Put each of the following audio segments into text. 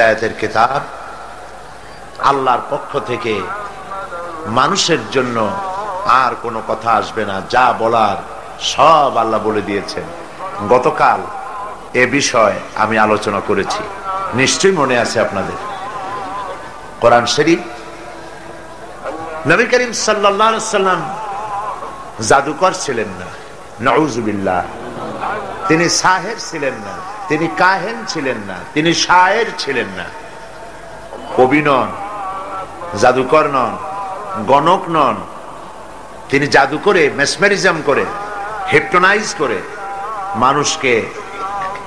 হেদায়েতের কিতাব, আল্লাহর পক্ষ থেকে মানুষের জন্য আর কোনো কথা আসবে না, যা বলার সব আল্লাহ বলে দিয়েছেন। গতকাল এ বিষয় আমি আলোচনা করেছি, নিশ্চয়ই মনে আছে আপনাদের। কোরআন শরীফ, নবী করিম সাল্লাল্লাহু আলাইহি ওয়াসাল্লাম জাদুকর ছিলেন না, নাউযুবিল্লাহ। তিনি সাহের ছিলেন না, তিনি কাহেন ছিলেন না, তিনি শায়ের ছিলেন না, কবি নন, জাদুকর নন, গণক নন। তিনি জাদু করে, মেসমেরিজম করে, হিপনোটাইজ করে মানুষকে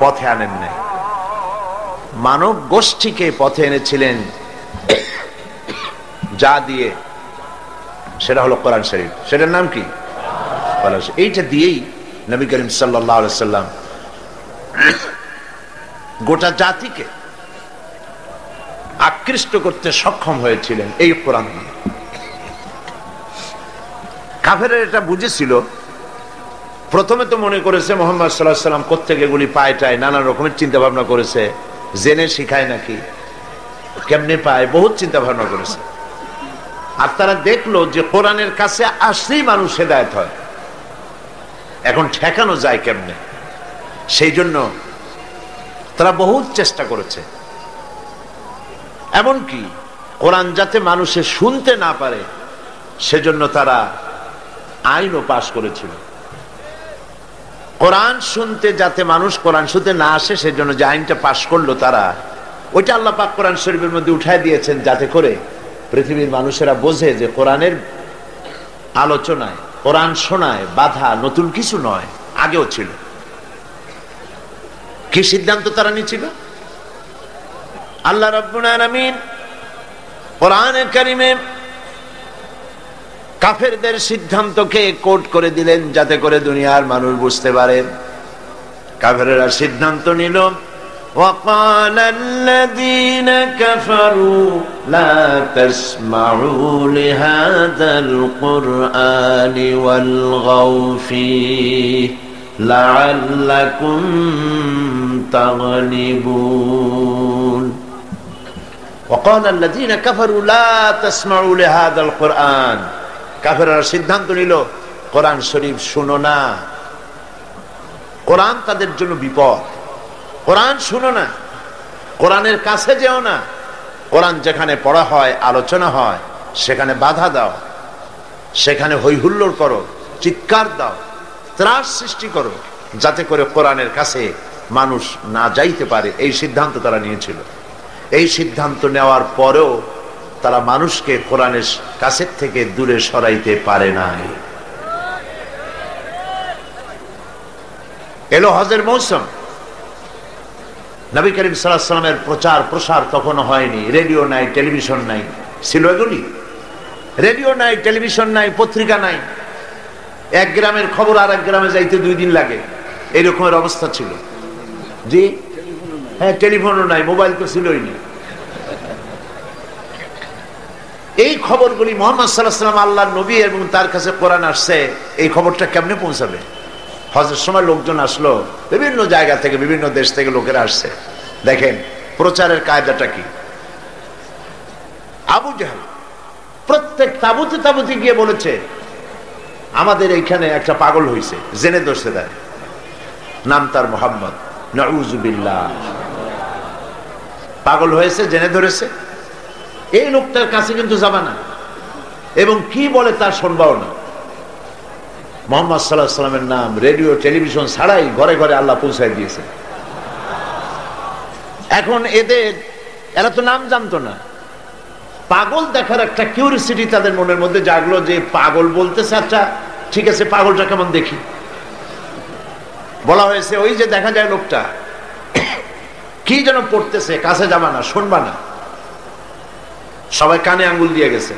পথে আনেন নাই, মানব গোষ্ঠীকে পথে এনেছিলেন যা দিয়ে, সেটা হলো কোরআন শরীফ। সেটার নাম কি? এইটা দিয়েই নবী করিম সাল্লাল্লাহু আলাইহি সাল্লাম গোটা জাতিকে আকৃষ্ট করতে সক্ষম হয়েছিলেন এই কোরআন দিয়ে। কাফেররা এটা বুঝেছিল, প্রথমে তো মনে করেছে মুহাম্মদ সাল্লাল্লাহু আলাইহি সাল্লাম কোত্থেকে এগুলি পায় টায়, নানা রকমের চিন্তা ভাবনা করেছে, জেনে শিখায় নাকি, কেমনে পায়, বহুত চিন্তা ভাবনা করেছে। আর তারা দেখলো যে কোরআনের কাছে আসলেই মানুষ হেদায়েত হয়, এখন ঠেকানো যায় কেমনে, সেই জন্য তারা বহুত চেষ্টা করেছে। এমনকি কোরআন যাতে মানুষে শুনতে না পারে সেজন্য তারা আইনও পাশ করেছিল। কোরআন শুনতে যাতে মানুষ কোরআন শুনতে না আসে সেজন্য যে আইনটা পাশ করলো তারা, ওইটা আল্লাহ পাক কোরআন শরীফের মধ্যে উঠায় দিয়েছেন, যাতে করে পৃথিবীর মানুষেরা বোঝে যে কোরআনের আলোচনায়, কোরআন শোনায় বাধা নতুন কিছু নয়, আগেও ছিল। কি সিদ্ধান্ত তারা নিয়েছিল? আল্লাহ রাব্বুল আলামিন কোরআনে কারীমে কাফেরদের সিদ্ধান্তকে কোট করে দিলেন, যাতে করে দুনিয়ার মানুষ বুঝতে পারে। কাফেররা সিদ্ধান্ত নিল, وقال الذين كفروا لا تسمعوا لهذا القرآن والغوا فيه لعلكم تغلبون وقال الذين كفروا لا تسمعوا لهذا القرآن। কাফেররা সিদ্ধান্ত নিল কোরআন শরীফ শুনো না, কোরআন তাদের জন্য বিপদ, কোরআন শুনো না, কোরআনের কাছে যেও না, কোরআন যেখানে পড়া হয়, আলোচনা হয়, সেখানে বাধা দাও, সেখানে হইহুল্লোড় করো, চিৎকার দাও, ত্রাস সৃষ্টি করো, যাতে করে কোরআনের কাছে মানুষ না যাইতে পারে। এই সিদ্ধান্ত তারা নিয়েছিল। এই সিদ্ধান্ত নেওয়ার পরেও তারা মানুষকে কোরআনের কাছের থেকে দূরে সরাইতে পারে নাই। এলো হজের মৌসুম, নবী করিম সাল্লাল্লাহু আলাইহি ওয়াসাল্লামের প্রচার প্রসার তখনও হয়নি, রেডিও নাই, টেলিভিশন নাই, ছিল এগুলি? রেডিও নাই, টেলিভিশন নাই, পত্রিকা নাই, এক গ্রামের খবর আর এক গ্রামে যাইতে 2 দিন লাগে, এইরকমের অবস্থা ছিল। জি হ্যাঁ, টেলিফোনও নাই, মোবাইল তো ছিলই না। এই খবরগুলি মুহাম্মদ সাল্লাল্লাহু আলাইহি ওয়াসাল্লাম আল্লাহর নবী এবং তার কাছে কোরআন আসছে, এই খবরটা কেমনে পৌঁছাবে? হজের সময় লোকজন আসলো, বিভিন্ন জায়গা থেকে, বিভিন্ন দেশ থেকে লোকেরা আসছে। দেখেন প্রচারের কায়দাটা কি। আবু জাহেল প্রত্যেক তাবুতে তাবুতে গিয়ে বলেছে, আমাদের এইখানে একটা পাগল হয়েছে, জেনে ধরছে, দেয় নাম তার মুহাম্মদ, নাউযুবিল্লাহ। পাগল হয়েছে, জেনে ধরেছে, এই লোকটার কাছে কিন্তু যাবা না, এবং কি বলে তার শুনবাও না। মুহাম্মদ সাল্লাল্লাহু আলাইহি ওয়াসাল্লামের নাম রেডিও টেলিভিশন ছাড়াই ঘরে ঘরে আল্লাহ পৌঁছায় দিয়েছে। এখন এরা তো নাম জানতো না, পাগল দেখার একটা কিউরিসিটি তাদের মনের মধ্যে জাগলো, যে পাগল বলতেছে, আচ্ছা ঠিক আছে, পাগলটা কেমন দেখি। বলা হয়েছে, ওই যে দেখা যায় লোকটা কি যেন পড়তেছে, কাছে যাবা না, শুনবা না। সবাই কানে আঙ্গুল দিয়ে গেছে,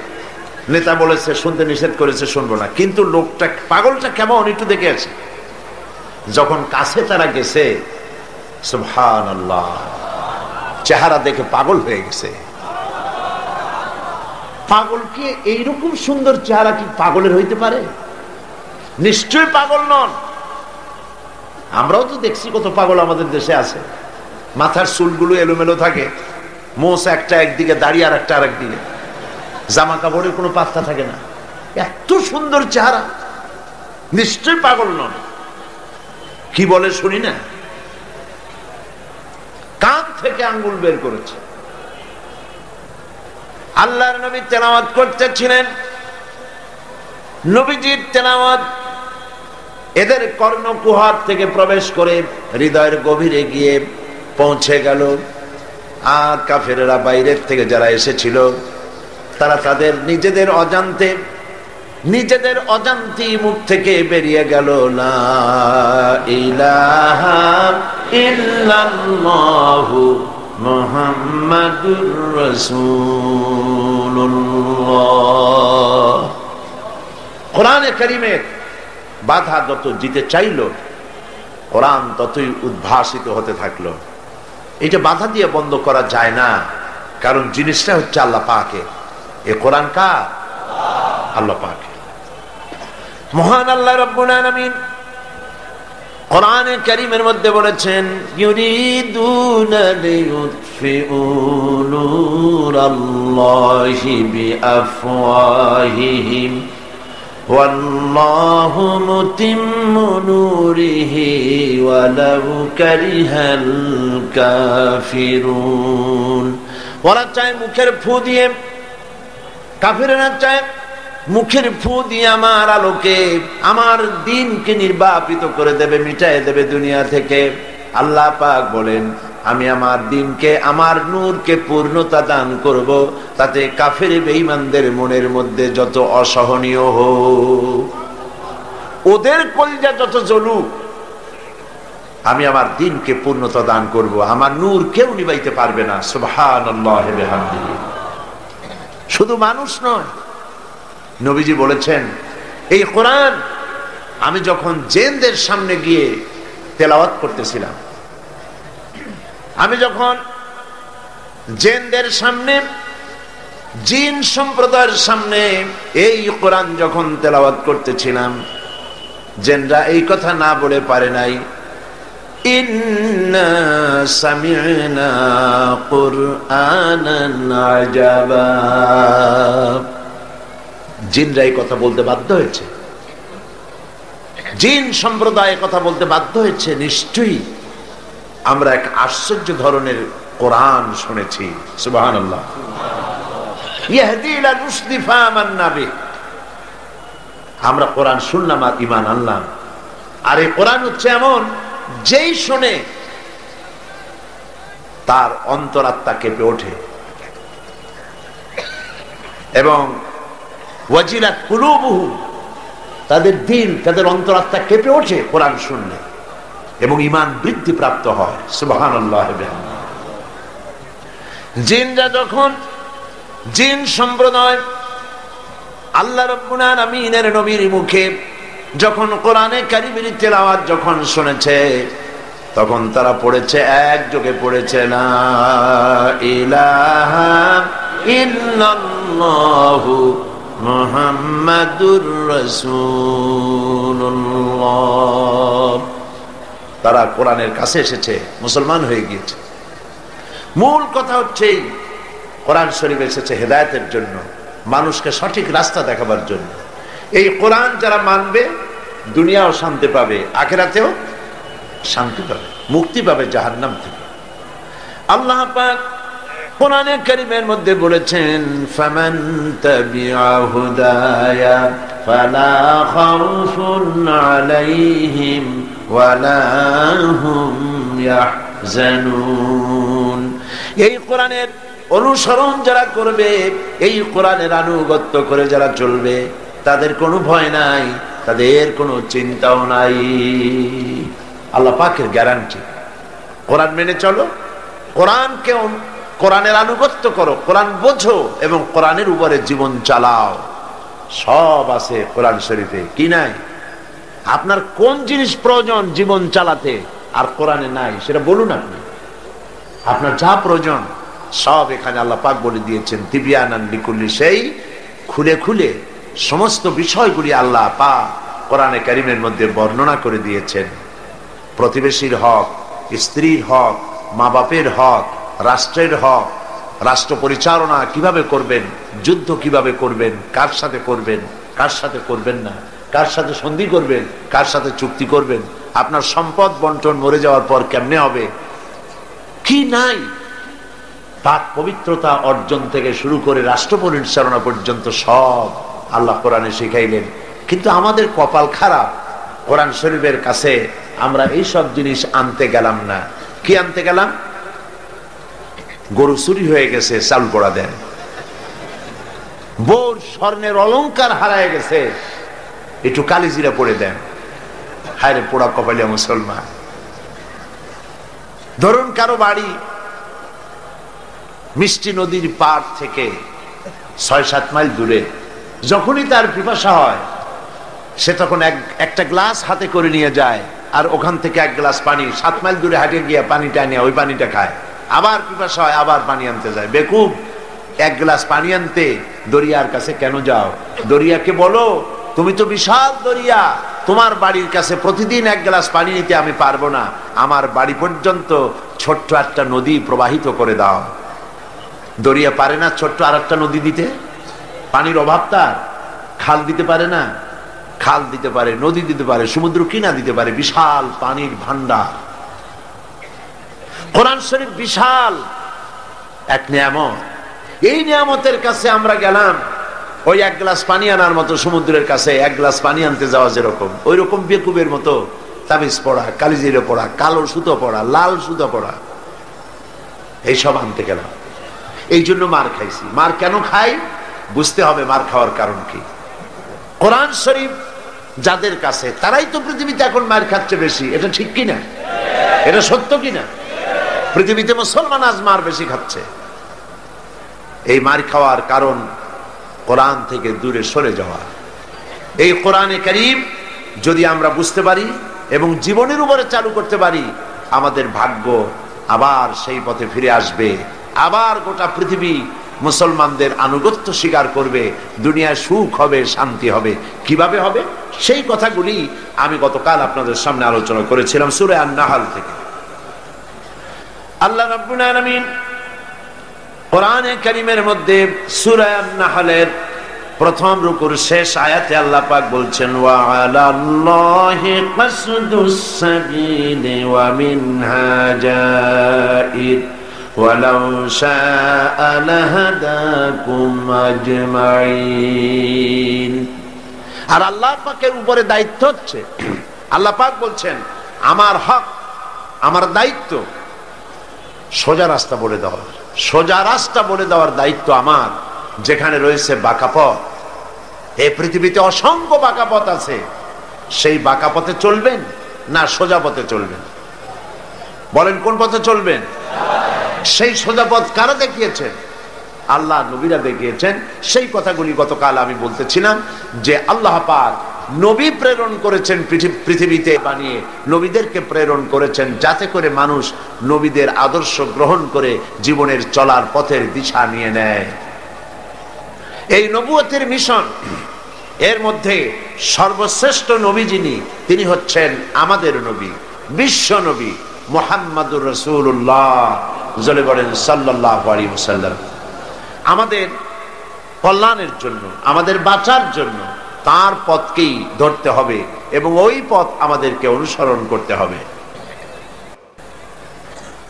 নেতা বলেছে, শুনতে নিষেধ করেছে, শুনবো না। কিন্তু লোকটা, পাগলটা কেমন একটু দেখে আছে। যখন কাছে তারা গেছে, সুবহানাল্লাহ, চেহারা দেখে পাগল হয়ে গেছে। পাগল কি এইরকম সুন্দর চেহারা কি পাগলের হইতে পারে? নিশ্চয়ই পাগল নন। আমরাও তো দেখছি কত পাগল আমাদের দেশে আছে, মাথার চুলগুলো এলোমেলো থাকে, মোষ একটা একদিকে দাঁড়িয়ে আর একটা আরেকদিকে, জামা কাপড়ের কোনো পাত্তা থাকে না, এত সুন্দর চেহারা, নিশ্চয় পাগল নন। কি বলে শুনি না, কান থেকে আঙ্গুল বের করেছে। আল্লাহর নবী তেলাওয়াত করতেছিলেন, নবীজির তেলাওয়াত এদের কর্ণকুহর থেকে প্রবেশ করে হৃদয়ের গভীরে গিয়ে পৌঁছে গেল। আর কাফেরেরা বাইরের থেকে যারা এসেছিল তারা তাদের নিজেদের অজান্তে মুখ থেকে বেরিয়ে গেল, লা ইলাহা ইল্লাল্লাহু মুহাম্মাদুর রাসূলুল্লাহ। কোরআনে কারীমের বাধা যত দিতে চাইল, কোরআন ততই উদ্ভাসিত হতে থাকলো। এটা বাধা দিয়ে বন্ধ করা যায় না, কারণ জিনিসটা হচ্ছে আল্লাহ পাকের। এ কোরআন কার? আল্লাহ পাকের। মহান আল্লাহ রাব্বুল আলামিন কোরআনে কারীমের মধ্যে বলেছেন, ইউরিদুনা লিয়ুতফিউ নূরাল্লাহি বিআফওয়াহিহিম ওয়াল্লাহু মুতিম্মু নূরিহি ওয়ালাউ কারিহাল কাফিরুন। ওরা চায় মুখের ফু দিয়ে, কাফিররা চায় মুখের ফু দিয়ে আমার আলোকে, আমার দ্বীনকে নির্বাপিত করে দেবে, মিটায় দেবে দুনিয়া থেকে। আল্লাহ পাক বলেন, আমি আমার দ্বীনকে, আমার নূরকে পূর্ণতা দান করব, তাতে কাফের বেঈমানদের মনের মধ্যে যত অসহনীয় হোক, ওদের কলিজা যত জ্বলুক, আমি আমার দ্বীনকে পূর্ণতা দান করব, আমার নূর কেউ নিবাইতে পারবে না। সুবহানাল্লাহ ওয়া বিহামদিহি। শুধু মানুষ নয়, নবীজি বলেছেন, এই কোরআন আমি যখন জিনদের সামনে গিয়ে তেলাওয়াত করতেছিলাম, আমি যখন জিনদের সামনে, জিন সম্প্রদায়ের সামনে এই কোরআন যখন তেলাওয়াত করতেছিলাম, জিনরা এই কথা না বলে পারে নাই, ইন্না সামি'না কুরআনান আজাবা। জিনরা এই কথা বলতে বাধ্য হয়েছে, জিন সম্প্রদায় কথা বলতে বাধ্য হয়েছে, নিশ্চয়ই আমরা এক আশ্চর্য ধরনের কোরআন শুনেছি। সুবহানাল্লাহ। ইয়াহদি ইলা রুশদি ফামান্না বিহি। আমরা কোরআন শুনলাম আর ঈমান আনলাম। আর এই কোরআন হচ্ছে এমন, যেই শুনে তার অন্তরাত্মা কেঁপে ওঠে, এবং ওয়াজিলাত কুলুবুহুম, তাদের দিল, তাদের অন্তরাত্মা কেঁপে ওঠে কোরআন শুনলে, এবং ঈমান বৃদ্ধি প্রাপ্ত হয়। সুবহানাল্লাহ। জিনরা যখন, জিন সম্প্রদায় আল্লাহ রাব্বুল আলামিনের নবীর মুখে যখন কোরআনে কারীমের তেলাওয়াত যখন শুনেছে, তখন তারা পড়েছে, একযোগে পড়েছে, লা ইলাহা ইল্লাল্লাহু মুহাম্মাদুর রাসূলুল্লাহ। তারা কোরআনের কাছে এসেছে, মুসলমান হয়ে গিয়েছে। মূল কথা হচ্ছে, কোরআন শরীফ এসেছে হেদায়েতের জন্য, মানুষকে সঠিক রাস্তা দেখাবার জন্য। এই কোরআন যারা মানবে, দুনিয়াও শান্তি পাবে, আখিরাতেও শান্তি পাবে, মুক্তি পাবে জাহান্নাম থেকে। আল্লাহ পাক কোরআনে কারীমের মধ্যে বলেছেন, ফামান তাবিআ হুদায়া ফালা খাউফুন আলাইহিম ওয়ালা হুম ইয়াহজানুন। এই কোরআনের অনুসরণ যারা করবে, এই কোরআনের আনুগত্য করে যারা চলবে, তাদের কোনো ভয় নাই, তাদের কোনো চিন্তাও নাই। আল্লাহ পাকের গ্যারান্টি। কোরআন মেনে চলো, কোরআনকে, কোরআনের আনুগত্য করো, কোরআন বোঝো এবং কোরআনের উপরে জীবন চালাও। সব আছে কোরআন শরীফে। কি নাই? আপনার কোন জিনিস প্রয়োজন জীবন চালাতে আর কোরআনে নাই, সেটা বলুন। আপনি, আপনার যা প্রয়োজন সব এখানে আল্লাহ পাক বলে দিয়েছেন। তিবিয়ানান লিকুল্লি শাই, খুলে খুলে সমস্ত বিষয়গুলি আল্লাহ পাক কোরআনে কারীমের মধ্যে বর্ণনা করে দিয়েছেন। প্রতিবেশীর হক, স্ত্রীর হক, মা বাপের হক, রাষ্ট্রের হক, রাষ্ট্র পরিচালনা কিভাবে করবেন, যুদ্ধ কিভাবে করবেন, কার সাথে করবেন, কার সাথে করবেন না, কার সাথে সন্ধি করবেন, কার সাথে চুক্তি করবেন, আপনার সম্পদ বন্টন মরে যাওয়ার পর কেমনে হবে, কি নাই। পাক পবিত্রতা অর্জন থেকে শুরু করে রাষ্ট্র পরিচালনা পর্যন্ত সব আল্লাহ কোরআনে শিখাইলেন। কিন্তু আমাদের কপাল খারাপ, কোরআন শরীফের কাছে আমরা এই সব জিনিস আনতে গেলাম না। কি আনতে গেলাম? গরু চুরি হয়ে গেছে, চাউল পোড়া দেন। বউর স্বর্ণের অলংকার হারায় গেছে, একটু কালিজিরা পড়ে দেন। হায় রে পোড়া কপালিয়া মুসলমান। ধরুন কারো বাড়ি মিষ্টি নদীর পাড় থেকে ৬-৭ মাইল দূরে, যখনই তার পিপাসা হয় সে তখন একটা গ্লাস হাতে করে নিয়ে যায়, আর ওখান থেকে 1 গ্লাস পানি 7 মাইল দূরে হাঁটে গিয়ে পানিটা নিয়ে ওই পানিটা খায়। আবার পিপাসা হয়, আবার পানি আনতে যায়। বেকুব, 1 গ্লাস পানি আনতে দরিয়ার কাছে কেন যাও? দরিয়াকে বলো, তুমি তো বিশাল দরিয়া, তোমার বাড়ির কাছে প্রতিদিন 1 গ্লাস পানি নিতে আমি পারবো না, আমার বাড়ি পর্যন্ত ছোট্ট একটা নদী প্রবাহিত করে দাও। দরিয়া পারে না ছোট্ট আর একটা নদী দিতে? পানির অভাব তার? খাল দিতে পারে না? খাল দিতে পারে, নদী দিতে পারে, সমুদ্র কিনা দিতে পারে, বিশাল পানির ভান্ডার। কোরআন শরীফ বিশাল এক নিয়ামত। এই নিয়ামতের কাছে আমরা গেলাম ওই 1 গ্লাস পানি আনার মতো, সমুদ্রের কাছে 1 গ্লাস পানি আনতে যাওয়া যেরকম, ওই রকম বেকুবের মতো তাবিজ পড়া, কালিজিরে পড়া, কালো সুতো পড়া, লাল সুতো পড়া, এইসব আনতে গেলাম। এই জন্য মার খাইছি। মার কেন খাই? বুঝতে হবে মার খাওয়ার কারণ কি। কোরআন শরীফ যাদের কাছে, তারাই তো পৃথিবীতে এখন মার খাচ্ছে বেশি। এটা ঠিক কিনা? এটা সত্য কিনা? পৃথিবীতে মুসলমান আজ মার বেশি খাচ্ছে। এই মার খাওয়ার কারণ কোরআন থেকে দূরে সরে যাওয়া। এই কোরআনে কারীম যদি আমরা বুঝতে পারি এবং জীবনের উপরে চালু করতে পারি, আমাদের ভাগ্য আবার সেই পথে ফিরে আসবে। আবার গোটা পৃথিবী মুসলমানদের আনুগত্য স্বীকার করবে, দুনিয়ায় সুখ হবে, শান্তি হবে। কিভাবে হবে? সেই কথাগুলি আমি গতকাল আপনাদের সামনে আলোচনা করেছিলাম সূরা আন-নাহল থেকে। আল্লাহ রাব্বুল আলামিন কোরআনে কারীমের মধ্যে সূরা আন-নাহলের প্রথম রুকুর শেষ আয়াতে আল্লাহ পাক বলছেন, ওয়া আলাল্লাহি কাসদুস সাবিলি ওয়া মিনহা জাইর ওয়ালাউ শাআ লাহাদাকুম আজমাইন। আর আল্লাহ পাকের উপরে দায়িত্ব হচ্ছে, আল্লাহ পাক বলছেন আমার হক, আমার দায়িত্ব সোজা রাস্তা বলে দেওয়ার, সোজা রাস্তা বলে দেওয়ার দায়িত্ব আমার। যেখানে রয়েছে বাঁকা পথ, এই পৃথিবীতে অসংখ্য বাঁকা পথ আছে, সেই বাঁকা পথে চলবেন না সোজা পথে চলবেন? বলেন কোন পথে চলবেন? সেই সোজা পথ কারা দেখিয়েছেন? আল্লাহ নবীরা দেখিয়েছেন। সেই কথাগুলি গতকাল আমি বলতেছিলাম যে আল্লাহ পাক নবী প্রেরণ করেছেন পৃথিবীতে বানিয়ে, নবীদেরকে প্রেরণ করেছেন যাতে করে মানুষ নবীদের আদর্শ গ্রহণ করে জীবনের চলার পথের দিশা নিয়ে নেয়। এই নবুয়তের মিশন, এর মধ্যে সর্বশ্রেষ্ঠ নবী যিনি, তিনি হচ্ছেন আমাদের নবী, বিশ্ব নবী মুহাম্মাদুর রাসূলুল্লাহ। জলে বলেন সাল্লাল্লাহু আলাইহি ওয়াসাল্লাম। আমাদের কল্যাণের জন্য, আমাদের বাঁচার জন্য তার পথকেই ধরতে হবে এবং ওই পথ আমাদেরকে অনুসরণ করতে হবে।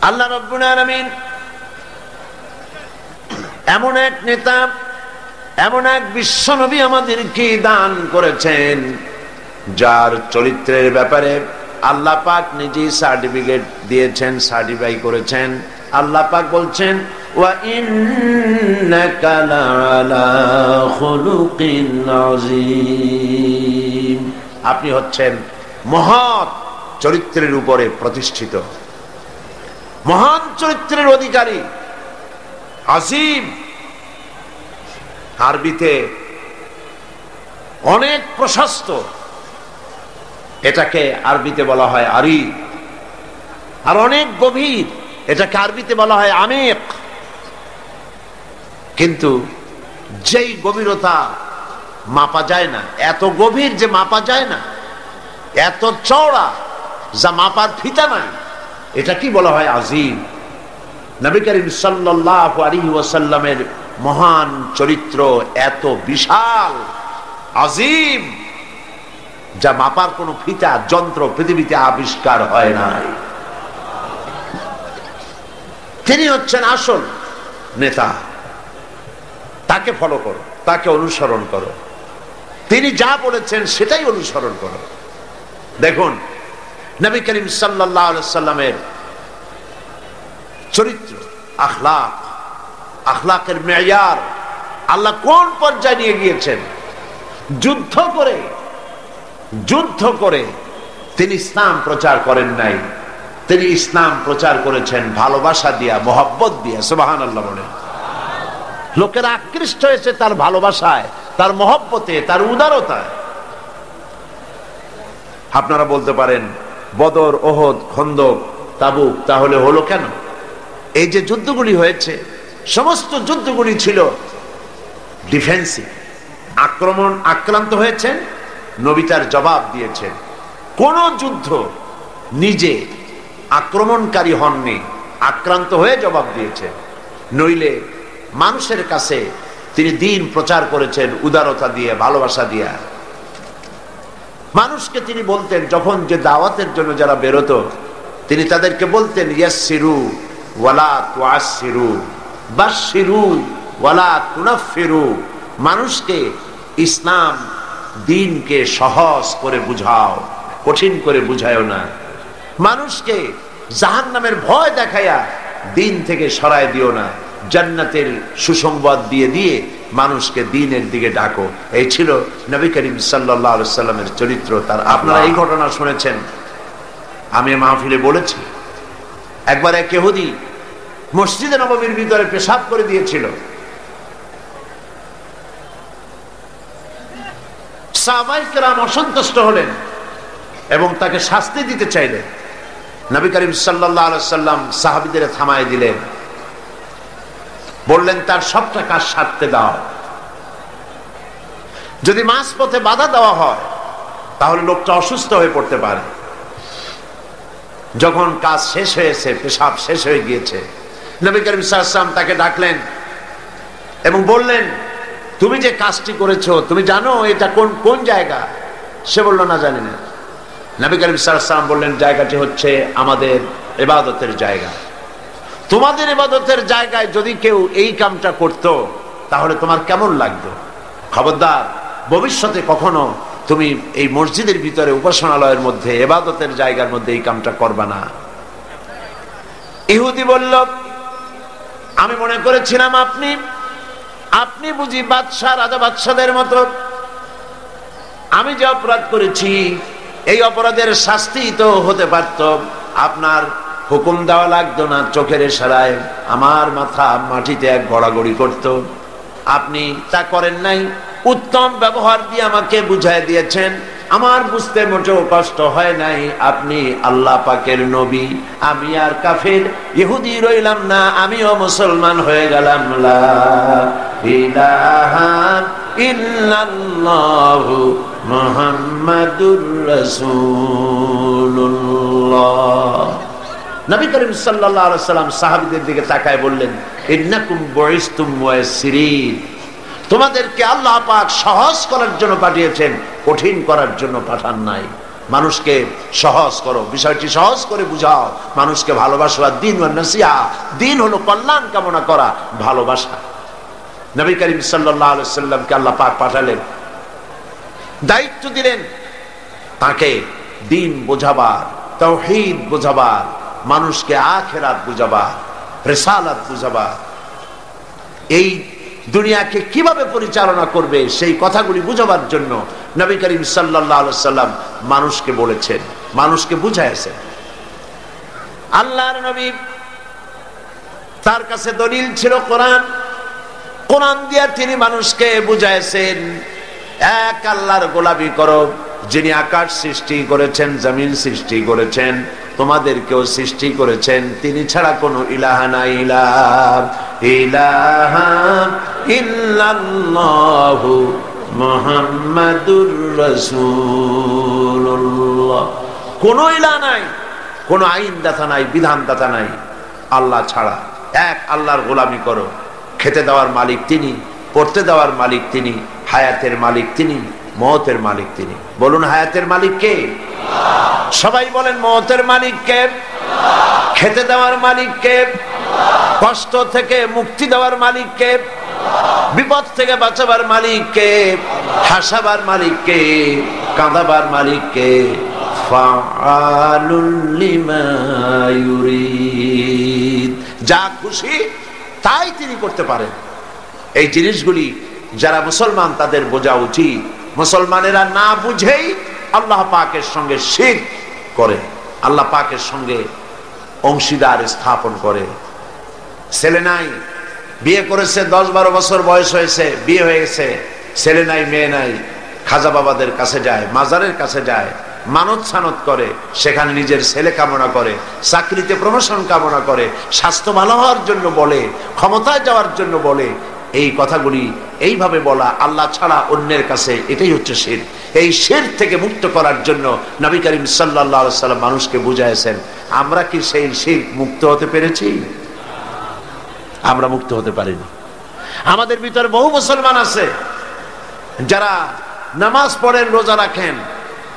আল্লাহ রাব্বুল আলামিন এমন এক নেতা, এমন এক বিশ্ব নবী আমাদেরকে দান করেছেন, যার চরিত্রের ব্যাপারে আল্লাহ পাক নিজেই সার্টিফিকেট দিয়েছেন, সার্টিফাই করেছেন। আল্লাহ পাক বলছেন, ওয়া ইন্নাকা লাআলা খুলুকিন আযীম। আপনি হচ্ছেন মহৎ চরিত্রের উপরে প্রতিষ্ঠিত, মহান চরিত্রের অধিকারী। আযীম আরবিতে অনেক প্রশস্ত, এটাকে আরবিতে বলা হয় আরি। আর অনেক গভীর, এটাকে আরবিতে বলা হয় আমিক। কিন্তু যেই গভীরতা মাপা যায় না, এত গভীর যে মাপা যায় না, এত চওড়া যা মাপার ফিতা নাই, এটা কি বলা হয়? আযীম। নবী করিম সাল্লাল্লাহু আলাইহি ওয়াসাল্লামের মহান চরিত্র এত বিশাল আজিম, যা মাপার কোন ফিতা যন্ত্র পৃথিবীতে আবিষ্কার হয় নাই। তিনি হচ্ছেন আসল নেতা, তাকে ফলো করো, তাকে অনুসরণ করো, তিনি যা বলেছেন সেটাই অনুসরণ করো। দেখুন নবী করিম সাল্লাল্লাহু আলাইহি ওয়াসাল্লামের চরিত্র, আখলাক, আখলাকের মেয়ার আল্লাহ কোন পর্যায়ে নিয়ে গিয়েছেন। যুদ্ধ করে তিনি ইসলাম প্রচার করেন নাই, তিনি ইসলাম প্রচার করেছেন ভালোবাসা দিয়া, মোহাব্বত দিয়া। সুবহানাল্লাহ বলেন। লোকেরা আকৃষ্ট হয়েছে তার ভালোবাসায়, তার মোহাব্বতে, তার উদারতায়। আপনারা বলতে পারেন বদর, ওহদ, খন্দক, তাবুক তাহলে হলো কেন? এই যে যুদ্ধগুলি হয়েছে, সমস্ত যুদ্ধগুলি ছিল ডিফেন্সিভ, আক্রান্ত হয়েছেন, নবী তার জবাব দিয়েছেন। কোন যুদ্ধ নিজে আক্রমণকারী হননি, আক্রান্ত হয়ে জবাব দিয়েছেন। নইলে মানুষের কাছে তিনি দ্বীন প্রচার করেছেন উদারতা দিয়ে, ভালোবাসা দিয়ে। মানুষকে তিনি বলতেন, যখন যে দাওয়াতের জন্য যারা বেরোতো তিনি তাদেরকে বলতেন ইয়াসসিরু ওয়ালা তুআসসিরু, বাশশিরু ওয়ালা তুনাফফিরু। মানুষকে ইসলাম দ্বীনকে সহজ করে বুঝাও, কঠিন করে বুঝায়ও না। মানুষকে জাহান্নামের ভয় দেখাইয়া দ্বীন থেকে সরায় দিও না। জান্নাতের সুসংবাদ দিয়ে দিয়ে মানুষকে দ্বীনের দিকে ডাকো। এই ছিল নবী করিম সাল্লাল্লাহু আলাইহি ওয়াসাল্লামের চরিত্র। তার আপনারা এই ঘটনা শুনেছেন, আমি মাহফিলে বলেছি। একবার এক ইহুদি মসজিদে নববীর ভিতরে পেশাব করে দিয়েছিল। সাহাবায়ে কেরাম অসন্তুষ্ট হলেন এবং তাকে শাস্তি দিতে চাইলেন। নবী করিম সাল্লাল্লাহু আলাইহি ওয়াসাল্লাম সাহাবীদের থামায় দিলেন, বললেন তার সবটা কাজ সারতে দাও। যদি মাঝপথে বাধা দেওয়া হয় তাহলে লোকটা অসুস্থ হয়ে পড়তে পারে। যখন কাজ শেষ হয়েছে, পেশাব শেষ হয়ে গিয়েছে, নবী করিম সাল্লাল্লাহু আলাইহি ওয়াসাল্লাম তাকে ডাকলেন এবং বললেন, তুমি যে কাজটি করেছো তুমি জানো এটা কোন জায়গা? সে বলল না, জানি না। নবী করিম সাল্লাল্লাহু আলাইহি ওয়াসাল্লাম বললেন, জায়গাটি হচ্ছে আমাদের ইবাদতের জায়গা। তোমাদের ইবাদতের জায়গায় যদি কেউ এই কামটা করত তাহলে তোমার কেমন লাগতো? খবরদার ভবিষ্যতে কখনো তুমি এই মসজিদের ভিতরে, উপাসনালয়ের মধ্যে, ইবাদতের জায়গার মধ্যে এই কামটা করবা না। ইহুদি বলল, আমি মনে করেছিলাম আপনি বুঝি বাদশাহ, রাজা বাদশাদের মতো। আমি যে অপরাধ করেছি এই অপরাধের শাস্তি তো হতে পারত, আপনার হুকুম দেওয়া লাগতো না, চোখের ইশারায় আমার মাথা মাটিতে এক গড়াগড়ি করত। আপনি তা করেন নাই, উত্তম ব্যবহার দিয়ে আমাকে বুঝাই দিয়েছেন, আমার বুঝতে মোটেও কষ্ট হয় নাই। আপনি আল্লাহ পাকের নবী, আমি আর কাফের ইহুদি রইলাম না, আমিও মুসলমান হয়ে গেলাম। লা ইলাহা ইল্লাল্লাহু মুহাম্মাদুর রাসূলুল্লাহ। নবী করিম সাল্লাল্লাহু আলাইহি ওয়াসাল্লাম সাহাবীদের দিকে তাকায় বললেন, ইন্নাকুম বুইসতুম মুয়াসসিরিন, তোমাদেরকে আল্লাহ পাক সহজ করার জন্য পাঠিয়েছেন, কঠিন করার জন্য পাঠান নাই। মানুষকে সহজ করো, বিষয়টি সহজ করে বুঝাও, মানুষকে ভালোবাসা। দ্বীন ওয়ান নাসিহা, দ্বীন হলো কল্যাণ কামনা করা, ভালোবাসা। নবী করিম সাল্লাল্লাহু আলাইহি ওয়াসাল্লামকে আল্লাহ পাক পাঠালেন, দায়িত্ব দিলেন তাকে দ্বীন বোঝাবার, তাওহীদ বোঝাবার, মানুষকে আখিরাত বুঝাবার, রিসালাত বুঝাবার, এই দুনিয়াকে কিভাবে পরিচালনা করবে সেই কথাগুলি বুঝাবার জন্য নবী করিম সাল্লাল্লাহু আলাইহি ওয়াসাল্লাম মানুষকে বলেছেন, মানুষকে বুঝাইছেন। আল্লাহর নবী, তার কাছে দলিল ছিল কোরআন। কোরআন দিয়ে তিনি মানুষকে বুঝাইছেন, এক আল্লাহর গোলামি করো, যিনি আকাশ সৃষ্টি করেছেন, জমিন সৃষ্টি করেছেন, তোমাদেরকেও সৃষ্টি করেছেন, তিনি ছাড়া কোনো ইলাহা নাই। ইলাহা ইল্লাল্লাহু মুহাম্মাদুর রাসূলুল্লাহ। কোনো ইলাহ নাই, কোনো আইনদাতা নাই, বিধানদাতা নাই আল্লাহ ছাড়া। এক আল্লাহর গোলামি করো। খেতে দেওয়ার মালিক তিনি, পড়তে দেওয়ার মালিক তিনি, হায়াতের মালিক তিনি, মওতের মালিক তিনি। বলুন হায়াতের মালিক কে? সবাই বলেন মওতের মালিক কে? খেতে দেওয়ার মালিক কে? কষ্ট থেকে মুক্তি দেওয়ার মালিক কে? বিপদ থেকে বাঁচাবার মালিক কে? হাসাবার মালিক কে? কাঁদাবার মালিক কে? ফাআলুল লিমা ইউরিদ, যা খুশি তাই তিনি করতে পারেন। এই জিনিসগুলি যারা মুসলমান তাদের বোঝা উচিত। মুসলমানেরা না বুঝেই আল্লাহ পাকের সঙ্গে শিরক করে, আল্লাহ পাকের সঙ্গে অংশীদার স্থাপন করে। ছেলে নাই, বিয়ে করেছে, 10-12 বছর বয়স হয়েছে, বিয়ে হয়ে গেছে, ছেলে নাই মেয়ে নাই, খাজা বাবাদের কাছে যায়, মাজারের কাছে যায়, মানত সানত করে, সেখানে নিজের ছেলে কামনা করে, চাকরিতে প্রমোশন কামনা করে, স্বাস্থ্য ভালো হওয়ার জন্য বলে, ক্ষমতায় যাওয়ার জন্য বলে। এই কথাগুলি এইভাবে বলা আল্লাহ ছাড়া অন্যের কাছে, এটাই হচ্ছে শিরক। এই শিরক থেকে মুক্ত করার জন্য নবী করিম সাল্লাল্লাহু আলাইহি ওয়াসাল্লাম মানুষকে বুঝাইছেন। আমরা কি সেই শিরক মুক্ত হতে পেরেছি? আমরা মুক্ত হতে পারিনি। আমাদের ভিতরে বহু মুসলমান আছে যারা নামাজ পড়েন, রোজা রাখেন,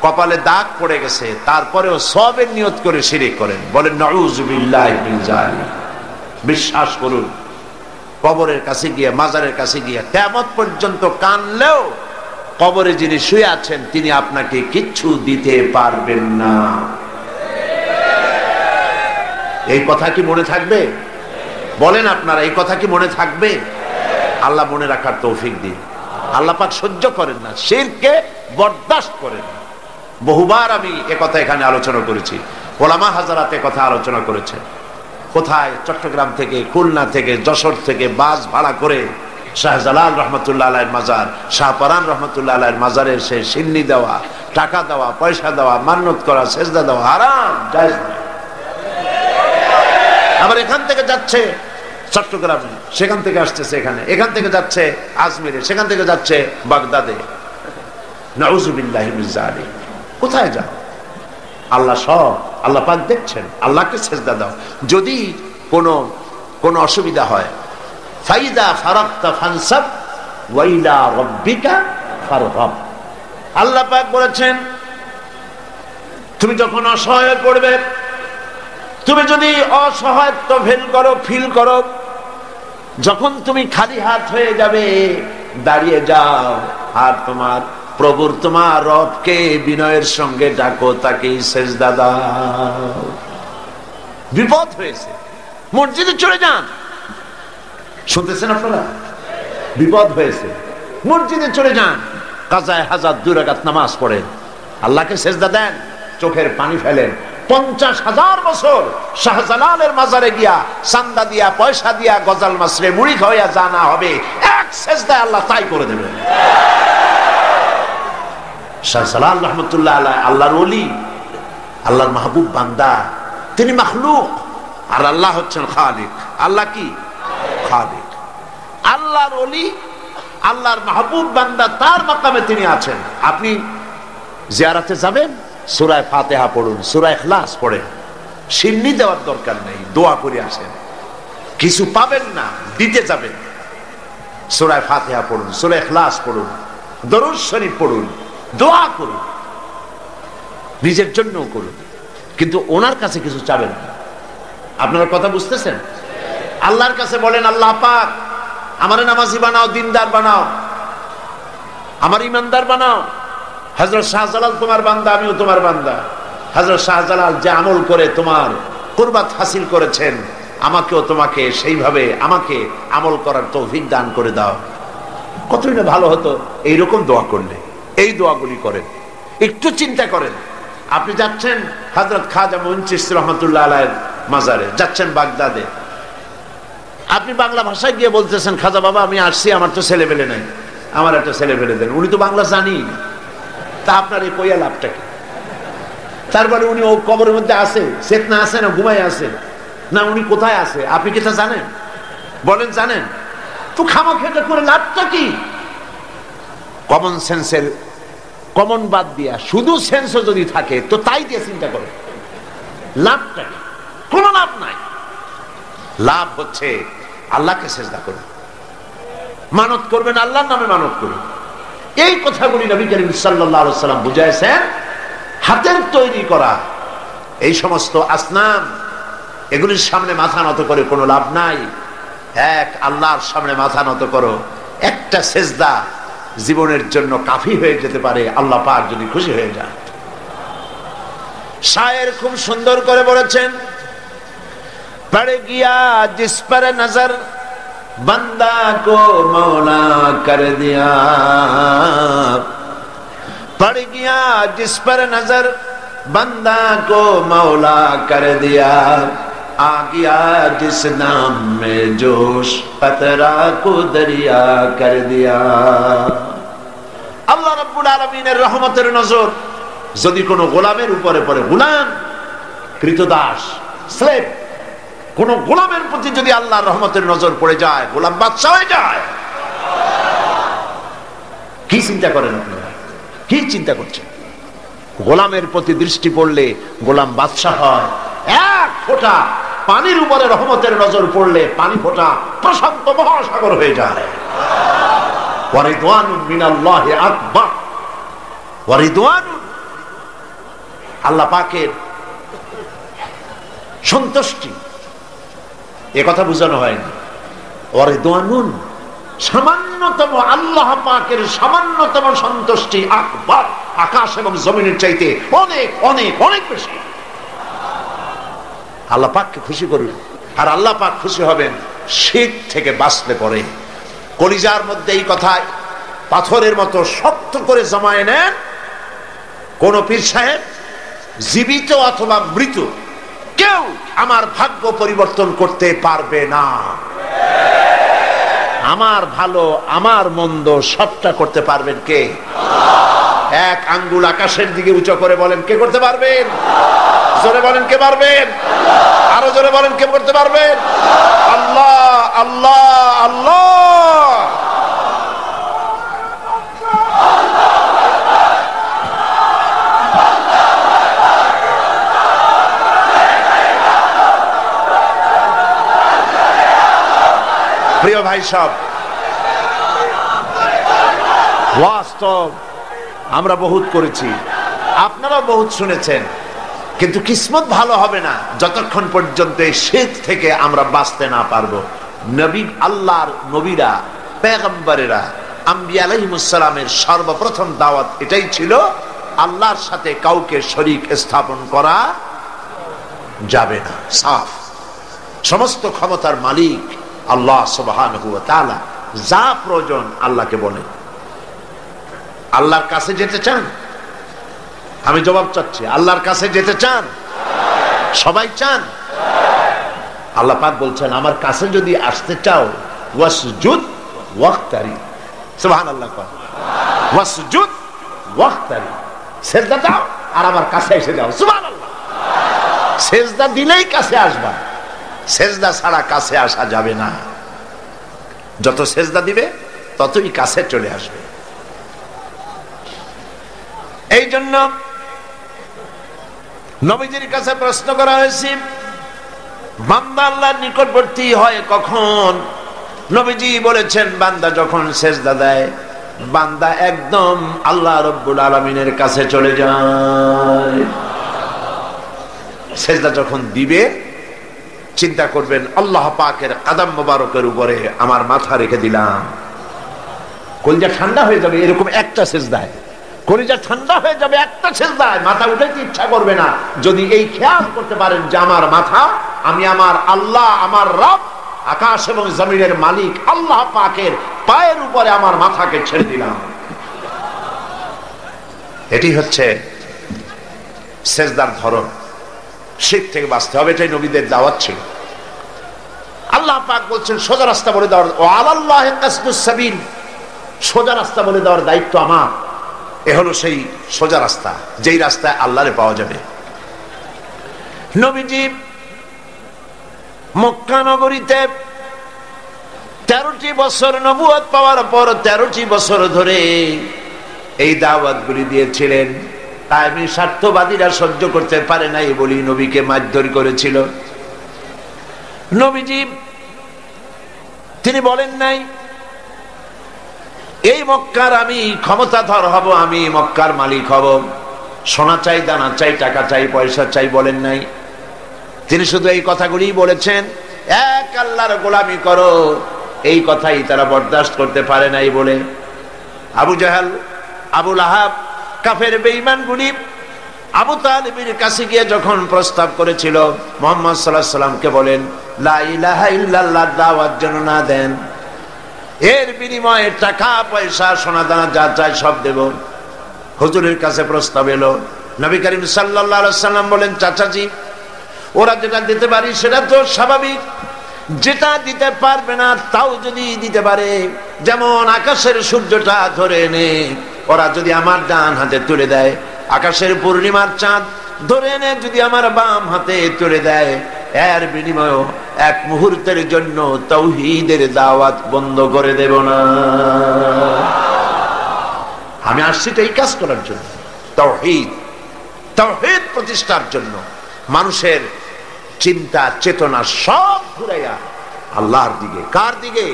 কপালে দাগ পড়ে গেছে, তারপরেও সওয়াবের নিয়ত করে শিরক করেন। বলেন নাউযুবিল্লাহি মিন যালিক। বিশ্বাস করুন, কবরের কাছে গিয়ে, মাজারের কাছে গিয়ে কিয়ামত পর্যন্ত কানলেও কবরে যিনি শুয়ে আছেন তিনি আপনাকে কিচ্ছু দিতে পারবেন না। এই কথা কি মনে থাকবে? বলেন আপনারা, এই কথা কি মনে থাকবে? আল্লাহ মনে রাখার তৌফিক দিন। আল্লাহ পাক সহ্য করেন না, শিরককে বরদাস্ত করেন না। বহুবার আমি একথা এখানে আলোচনা করেছি, ওলামা হাজারাত একথা আলোচনা করেছে। কোথায়? চট্টগ্রাম থেকে, খুলনা থেকে, যশোর থেকে বাস ভাড়া করে শাহজালাল রহমতুল্লাহ আলাইহির মাজার, শাহপরান রহমতুল্লাহ আলাইহির মাজারের সে সিন্নি দেওয়া, টাকা দেওয়া, পয়সা দেওয়া, মান্নত করা, সেজদা দেওয়া হারাম, জায়েজ নয়। আবার এখান থেকে যাচ্ছে চট্টগ্রামে, সেখান থেকে আসতেছে এখানে, এখান থেকে যাচ্ছে আজমিরে, সেখান থেকে যাচ্ছে বাগদাদে। নাউযুবিল্লাহি মিন যালিক। কোথায় যাও? আল্লাহ সব, আল্লাহ পাক দেখছেন। আল্লাহকে সেজদা দাও। যদি কোনো অসুবিধা হয়, ফাইদা ফারাগতা ফানসাব ওয়া ইলা রাব্বিকা ফারগাব। আল্লাহ পাক বলেছেন তুমি যখন অসহায় পড়বে, তুমি যদি অসহায়ত্ব ফিল করো, যখন তুমি খালি হাত হয়ে যাবে, দাঁড়িয়ে যাও আর তোমার প্রভুর, তোমার রবকে বিনয়ের সঙ্গে ডাকো, তাকেই সেজদা দাও। বিপদ হয়েছে, মসজিদে চলে যান। শুনতেছেন আপনারা? বিপদ হয়েছে, মসজিদে চলে যান, কাজায়ে হাজাত 2 রাকাত নামাজ পড়েন, আল্লাহকে সেজদা দেন, চোখের পানি ফেলেন। 50,000 বছর শাহজালালের মাজারে গিয়া, চান্দা দিয়া, পয়সা দিয়া, গজাল মাসরে মুড়ি খাওয়া জানা হবে, এক সেজদায় আল্লাহ তাই করে দেবেন। শাহজালাল রহমতুল্লাহ আলাইহি আল্লাহর ওলি, আল্লাহর মাহবুব বান্দা। তিনি মাখলুক আর আল্লাহ হচ্ছেন খালিক। আল্লাহ কি? খালিক। আল্লাহর ওলি, আল্লাহর মাহবুব বান্দা, তার মাকামে তিনি আছেন। আপনি জিয়ারতে যাবেন, সূরা ফাতিহা পড়ুন, সূরা ইখলাস পড়েন। সিন্নি দেওয়ার দরকার নেই, দোয়া করে আসেন। কিছু পাবেন না, দিতে যাবেন, সূরা ফাতিহা পড়ুন, সূরা ইখলাস পড়ুন, দরুদ শরীফ পড়ুন, দোয়া করুন, নিজের জন্য করুন, কিন্তু ওনার কাছে কিছু চাবেন না। আপনারা কথা বুঝতেছেন? আল্লাহর কাছে বলেন, আল্লাহ পাক আমারে নামাজি বানাও, দিনদার বানাও, আমার ইমানদার বানাও। হযরত শাহজালাল তোমার বান্দা, আমিও তোমার বান্দা। হযরত শাহজালাল যে আমল করে তোমার কুরবাত হাসিল করেছেন, আমাকেও তোমাকে সেইভাবে আমাকে আমল করার তৌফিক দান করে দাও। কতই না ভালো হতো এইরকম দোয়া করলে। এই দোয়াগুলি করেন, একটু চিন্তা করেন। আপনি যাচ্ছেন হযরত খাজা মুঈন চিশতি রহমাতুল্লাহ আলাইহির মাজারে, যাচ্ছেন বাগদাদে। আপনি বাংলা ভাষায় গিয়ে বলতেছেন, খাজা বাবা আমি আসছি, আমার তো ছেলে পেলে নাই, আমার একটা ছেলে পেলে দেন। উনি তো বাংলা জানি না, তা আপনার এই কইয়া লাভটা কি? তারপরে উনি ও কবরের মধ্যে আছে, চেতনা আছে না ঘুমাই আছে না, উনি কোথায় আছে আপনি কি তা জানেন? বলেন জানেন? তো খামাখেটা করে লাভটা কি? কমন সেন্সের, কমন বাদ দিয়া শুধু সেন্সও যদি থাকে তো তাই দিয়ে চিন্তা করে লাভটা কি? কোনো লাভ নাই। লাভ হচ্ছে আল্লাহকে সেজদা করুন, মানত করবেন, আল্লাহর নামে মানত করুন। এই কথাগুলি নবী করিম সাল্লাল্লাহু আলাইহি ওয়াসাল্লাম বুঝাইছেন। হাতের তৈরি করা এই সমস্ত আসনাম, এগুলির সামনে মাথা নত করে কোনো লাভ নাই। এক আল্লাহর সামনে মাথা নত করো। একটা সেজদা জীবনের জন্য কাফি হয়ে যেতে পারে, আল্লাহ পাক যদি খুশি হয়ে যায়। শায়ের খুব সুন্দর করে বলেছেন, পড় গিয়া জিস পর নজর बंदा को मौला कर दिया, पड़ गया जिस पर नजर बंदा को मौला कर दिया, आ गया जिस नाम में जोश कतरा को दरिया कर दिया। আল্লাহ রাব্বুল আলামিনের রহমতের নজর যদি কোনো গোলামের উপরে পড়ে, গোলাম কৃতদাস স্লেভ, কোন গোলামের প্রতি যদি আল্লাহর রহমতের নজর পড়ে যায়, গোলাম বাদশা হয়ে যায়। কি চিন্তা করেন আপনারা? কি চিন্তা করছেন? গোলামের প্রতি দৃষ্টি পড়লে গোলাম বাদশা হয়। এক ফোঁটা পানির উপরে রহমতের নজর পড়লে পানি ফোঁটা প্রশান্ত মহাসাগর হয়ে যায়। ওয়ারিদওয়ানুন মিনাল্লাহি আকবার, ওয়ারিদওয়ানুন, আল্লাহ পাকের সন্তুষ্টি, এ কথা বোঝানো হয়নি। ওয়ারিদওয়ানুন, সামান্যতম আল্লাহ পাকের সামান্যতম সন্তুষ্টি আকবার, আকাশ এবং জমিনের চাইতে অনেক অনেক অনেক বেশি। আল্লাহ পাককে খুশি করুন, আর আল্লাহ পাক খুশি হবেন শিরক থেকে বাঁচলে পরে। কলিজার মধ্যে এই কথায় পাথরের মতো শক্ত করে জমায়ে নেন। কোন পীর সাহেব জীবিত অথবা মৃত কেউ আমার ভাগ্য পরিবর্তন করতে পারবে না। আমার ভালো আমার মন্দ সবটা করতে পারবেন কে? এক আঙ্গুল আকাশের দিকে উঁচু করে বলেন, কে করতে পারবেন? জোরে বলেন, কে পারবেন? আরো জোরে বলেন, কে করতে পারবেন? আল্লাহ, আল্লাহ, আল্লাহ। প্রিয় ভাই সব, বাস্তব আমরা বহুত করেছি, আপনারাও বহুত শুনেছেন, কিন্তু কিসমত ভালো হবে না যতক্ষণ পর্যন্ত এই শিরক থেকে আমরা বাঁচতে না পারবো। নবী, আল্লাহর নবীরা, পেগম্বরেরা, আম্বিয়া আলাইহিমুস সালামের সর্বপ্রথম দাওয়াত এটাই ছিল, আল্লাহর সাথে কাউকে শরীক স্থাপন করা যাবে না। সাফ, সমস্ত ক্ষমতার মালিক আল্লাহ সুবহানাহু ওয়া তাআলা, যা প্রয়োজন আল্লাহকে বলেন। আল্লাহর কাছে যেতে চান? আমি জবাব চাচ্ছি, আল্লাহর কাছে যেতে চান? সবাই চান? আল্লাহ পাক বলছেন, আমার কাছে যদি আসতে চাও ওয়াসজুদ ওয়াক্তারি। সুবহানাল্লাহ, ওয়াসজুদ ওয়াক্তারি, সিজদা দাও আর আমার কাছে এসে যাও। সুবহানাল্লাহ, সিজদা দিলেই কাছে আসবা, সেজদা ছাড়া কাছে আসা যাবে না। যত সেজদা দিবে ততই কাছে চলে আসবে। এই জন্য নবীজির কাছে প্রশ্ন করা হয়েছে, বান্দা আল্লাহর নিকটবর্তী হয় কখন? নবীজি বলেছেন, বান্দা যখন সেজদা দেয়, বান্দা একদম আল্লাহ রাব্বুল আলামিনের কাছে চলে যায়। সেজদা যখন দিবে চিন্তা করবেন, আল্লাহ পাকের কদম মোবারকের উপরে আমার মাথা রেখে দিলাম। কলিজা ঠান্ডা হয়ে যাবে এরকম একটা সেজদায়, কলিজা ঠান্ডা হয়ে যাবে একটা সেজদায়, মাথা উঠাইতে ইচ্ছা করবে না। যদি এই খেয়াল করতে পারেন যে আমার মাথা, আমি আমার আল্লাহ, আমার রব, আকাশ এবং জমিনের মালিক আল্লাহ পাকের পায়ের উপরে আমার মাথাকে ছেড়ে দিলাম। এটি হচ্ছে সেজদার ধরন। শিরক থেকে বাঁচতে হবে, এটাই নবীদের দাওয়াত ছিল। আল্লাহ পাক বলছেন, সোজা রাস্তা বলে দেওয়ার, ও আলাল্লাহি কাসদুস সাবিল, সোজা রাস্তা বলে দেওয়ার দায়িত্ব আমার। এ হলো সেই সোজা রাস্তা, যেই রাস্তায় আল্লাহরে পাওয়া যাবে। নবীজি মক্কা নগরীতে 13টি বছর নবুয়ত পাওয়ার পর 13টি বছর ধরে এই দাওয়াতগুলি দিয়েছিলেন। তাইমি স্বার্থবাদীরা সহ্য করতে পারে নাই বলি নবীকে মারধর করেছিল। নবীজি তিনি বলেন নাই এই মক্কার আমি ক্ষমতাধর হব, আমি মক্কার মালিক হব, সোনা চাই, দানা চাই, টাকা চাই, পয়সা চাই, বলেন নাই। তিনি শুধু এই কথাগুলি বলেছেন, এক আল্লাহর গোলামি করো। এই কথাই তারা বরদাস্ত করতে পারে নাই বলে আবু জাহাল, আবু লাহাব, কাফের বেঈমানগুলি আবু তালিবের কাছে গিয়ে যখন প্রস্তাব করেছিল মুহাম্মদ সাল্লাল্লাহু আলাইহি সাল্লামকে বলেন লা ইলাহা ইল্লাল্লাহ দাওয়াত যেন না দেন, এর বিনিময়ে টাকা পয়সা সোনা দানা যা চাই সব দেব। হুজুরের কাছে প্রস্তাব এলো, নবী করিম সাল্লাল্লাহু আলাইহি সাল্লাম বলেন চাচাজি ওরা যেটা দিতে পারি সেটা তো স্বাভাবিক, যেটা দিতে পারবে না তাও যদি দিতে পারে, যেমন আকাশের সূর্যটা ধরে এনে ওরা যদি আমার ডান হাতে তুলে দেয়, আকাশের পূর্ণিমার চাঁদ ধরে এনে যদি আমার বাম হাতে তুলে দেয়, এর বিনিময়ে এক মুহূর্তের জন্য তাওহীদের দাওয়াত বন্ধ করে দেব না। আমি আসছি তো এই কাজ করার জন্য, তাওহীদ তাওহীদ প্রতিষ্ঠার জন্য। মানুষের চিন্তা চেতনা সব ঘুরাইয়া আল্লাহর দিকে। কার দিকে?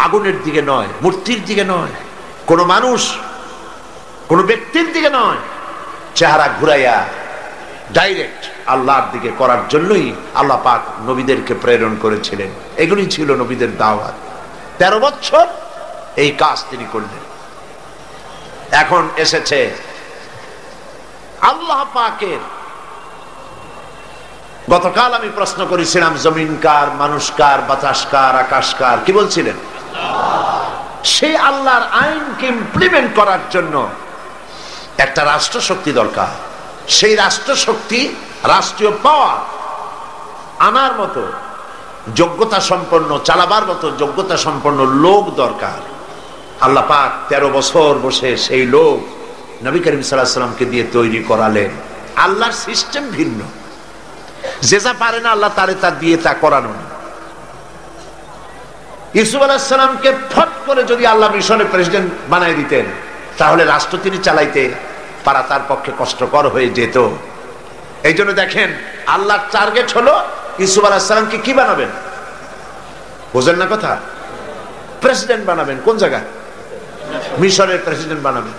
আগুনের দিকে নয়, মূর্তির দিকে নয়, কোন মানুষ কোন ব্যক্তির দিকে নয়, চেহারা ঘুরাইয়া ডাইরেক্ট আল্লাহর দিকে করার জন্যই আল্লাহ পাক নবীদেরকে প্রেরণ করেছিলেন। এগুলি ছিল নবীদের দাওয়াত। 13 বছর এই কাজ তিনি করলেন। এখন এসেছে আল্লাহ পাকের। গতকাল আমি প্রশ্ন করেছিলাম জমিন কার, মানুষ কার, বাতাস কার, আকাশ কার? কি বলছিলেন? সেই আল্লাহর আইনকে ইমপ্লিমেন্ট করার জন্য একটা রাষ্ট্র শক্তি দরকার। সেই রাষ্ট্র শক্তি, রাষ্ট্রীয় পাওয়ার আনার মতো যোগ্যতা সম্পন্ন, চালাবার মতো যোগ্যতা সম্পন্ন লোক দরকার। আল্লাহ পাক 13 বছর বসে সেই লোক নবী করিম সাল্লাল্লাহু আলাইহি সাল্লামকে দিয়ে তৈরি করালেন। আল্লাহর সিস্টেম ভিন্ন, যে যা পারে না আল্লাহ তারে তা দিয়ে তা করানো না। ইউসুফ আলাইহিস সালামকে ফট করে যদি আল্লাহ মিশরের প্রেসিডেন্ট বানাই দিতেন, তাহলে রাষ্ট্র তিনি চালাইতে পারা তার পক্ষে কষ্টকর হয়ে যেত। এই জন্য দেখেন আল্লাহর টার্গেট হলো ইউসুফ আলাইহিস সালামকে কি বানাবেন? বুঝেন না কথা? প্রেসিডেন্ট বানাবেন। কোন জায়গায়? মিশরের প্রেসিডেন্ট বানাবেন।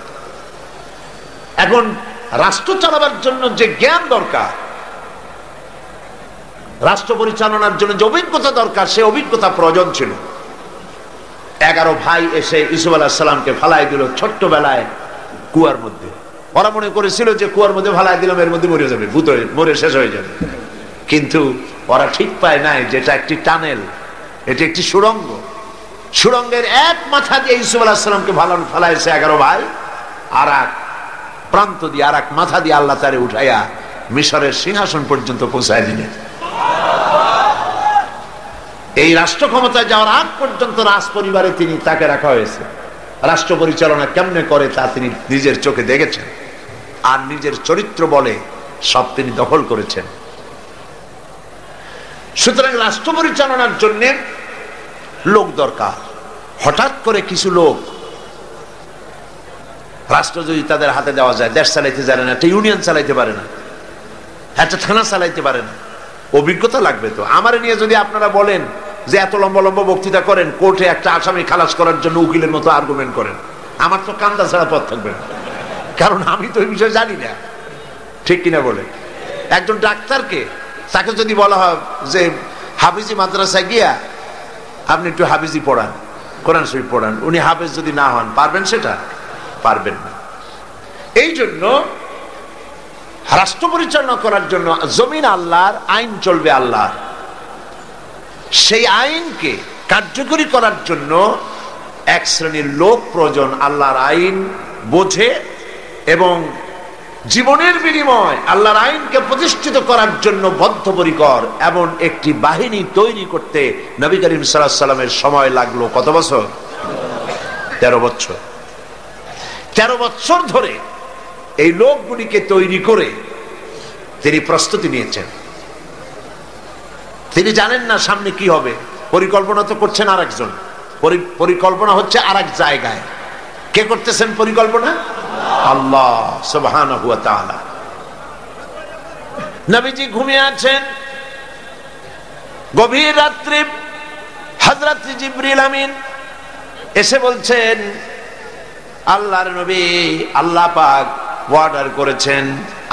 এখন রাষ্ট্র চালাবার জন্য যে জ্ঞান দরকার, রাষ্ট্র পরিচালনার জন্য যে অভিজ্ঞতা দরকার, সে অভিজ্ঞতা প্রয়োজন ছিল। 11 ভাই এসে ইউসুফ আলাইহিস সালামকে ফালাই দিল ছোট্টবেলায় কুয়ার মধ্যে। ওরা মনে করেছিল যে কুয়ার মধ্যে ফালাই দিলাম এর মধ্যে মরে যাবে, ভূত মরে শেষ হয়ে যাবে। কিন্তু ওরা ঠিক পায় নাই যেটা একটি টানেল, এটি একটি সুড়ঙ্গ। সুড়ঙ্গের এক মাথা দিয়ে ইউসুফ আলাইহিস সালামকে ফালাইছে 11 ভাই, আর এক প্রান্ত দিয়ে আর এক মাথা দিয়ে আল্লাহ তারে উঠাইয়া মিশরের সিংহাসন পর্যন্ত পৌঁছায় দিলেন। এই রাষ্ট্র ক্ষমতায় যাওয়ার আগ পর্যন্ত রাজ পরিবারে তিনি তাকে রাখা হয়েছে। রাষ্ট্র পরিচালনা কেমনে করে তা তিনি নিজের চোখে দেখেছেন, আর নিজের চরিত্র বলে সব তিনি দখল করেছেন। সুতরাং রাষ্ট্র পরিচালনার জন্য লোক দরকার। হঠাৎ করে কিছু লোক রাষ্ট্র যদি তাদের হাতে দেওয়া যায়, দেশ চালাইতে জানে না, একটা ইউনিয়ন চালাইতে পারে না, একটা থানা চালাইতে পারে না, অভিজ্ঞতা লাগবে তো। আমার নিয়ে যদি আপনারা বলেন যে এত লম্বা লম্বা বক্তৃতা করেন, কোর্টে একটা আসামি খালাস করার জন্য উকিলের মতো আর্গুমেন্ট করেন, আমার তো কান্দা ছাড়া পথ থাকবে না, কারণ আমি তো এই বিষয়ে জানি না। ঠিক কিনা বলে? একজন ডাক্তারকে তাকে যদি বলা হয় যে হাফিজি মাদ্রাসায় গিয়া আপনি একটু হাফিজি পড়ান, কোরআন শরীফ পড়ান, উনি হাফেজ যদি না হন, পারবেন? সেটা পারবেন না। এই জন্য রাষ্ট্র পরিচালনা করার জন্য জমিন আল্লাহর, আইন চলবে আল্লাহর। সেই আইনকে কার্যকরী করার জন্য এক শ্রেণীর লোক প্রয়োজন, আল্লাহর আইন বোঝে এবং জীবনের বিনিময় আল্লাহর আইনকে প্রতিষ্ঠিত করার জন্য বদ্ধপরিকর। এমন একটি বাহিনী তৈরি করতে নবী করিম সাল্লাল্লাহু আলাইহি সাল্লামের সময় লাগলো কত বছর? 13 বছর। 13 বছর ধরে এই লোকগুলিকে তৈরি করে তিনি প্রস্তুতি নিয়েছেন। তিনি জানেন না সামনে কি হবে, পরিকল্পনা তো করছেন আরেকজন, পরিকল্পনা হচ্ছে আরেক জায়গায়। কে করতেছেন পরিকল্পনা? আল্লাহ সুবহানাহু ওয়া তাআলা। নবীজি ঘুমিয়ে আছেন, গভীর রাত্রে হযরত জিবরিল আমিন এসে বলছেন, আল্লাহর নবী, আল্লাহ পাক অর্ডার করেছেন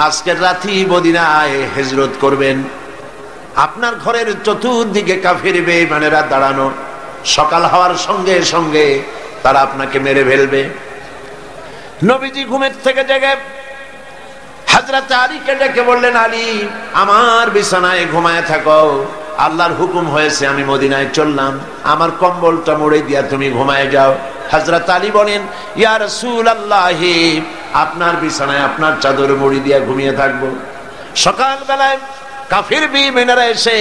আজকের রাতেই মদিনায় হিজরত করবেন। আপনার ঘরের চতুর্দিকে কাফির বেঈমানেরা দাঁড়ানো, সকাল হওয়ার সঙ্গে সঙ্গে তারা আপনাকে মেরে ফেলবে। নবীজি ঘুমের থেকে জেগে হযরত আলীকে ডেকে বললেন, আলী, আমার বিছানায় ঘুমায় থাকো, আল্লাহর হুকুম হয়েছে আমি মদিনায় চললাম, আমার কম্বলটা মুড়ে দিয়া তুমি ঘুমায় যাও। হযরত আলী বলেন, ইয়া রাসূলুল্লাহ, আপনার বিছানায় আপনার চাদর মুড়ি দিয়া ঘুমিয়ে থাকবো। সকাল বেলায় কাফির বেঈমানেরা এসে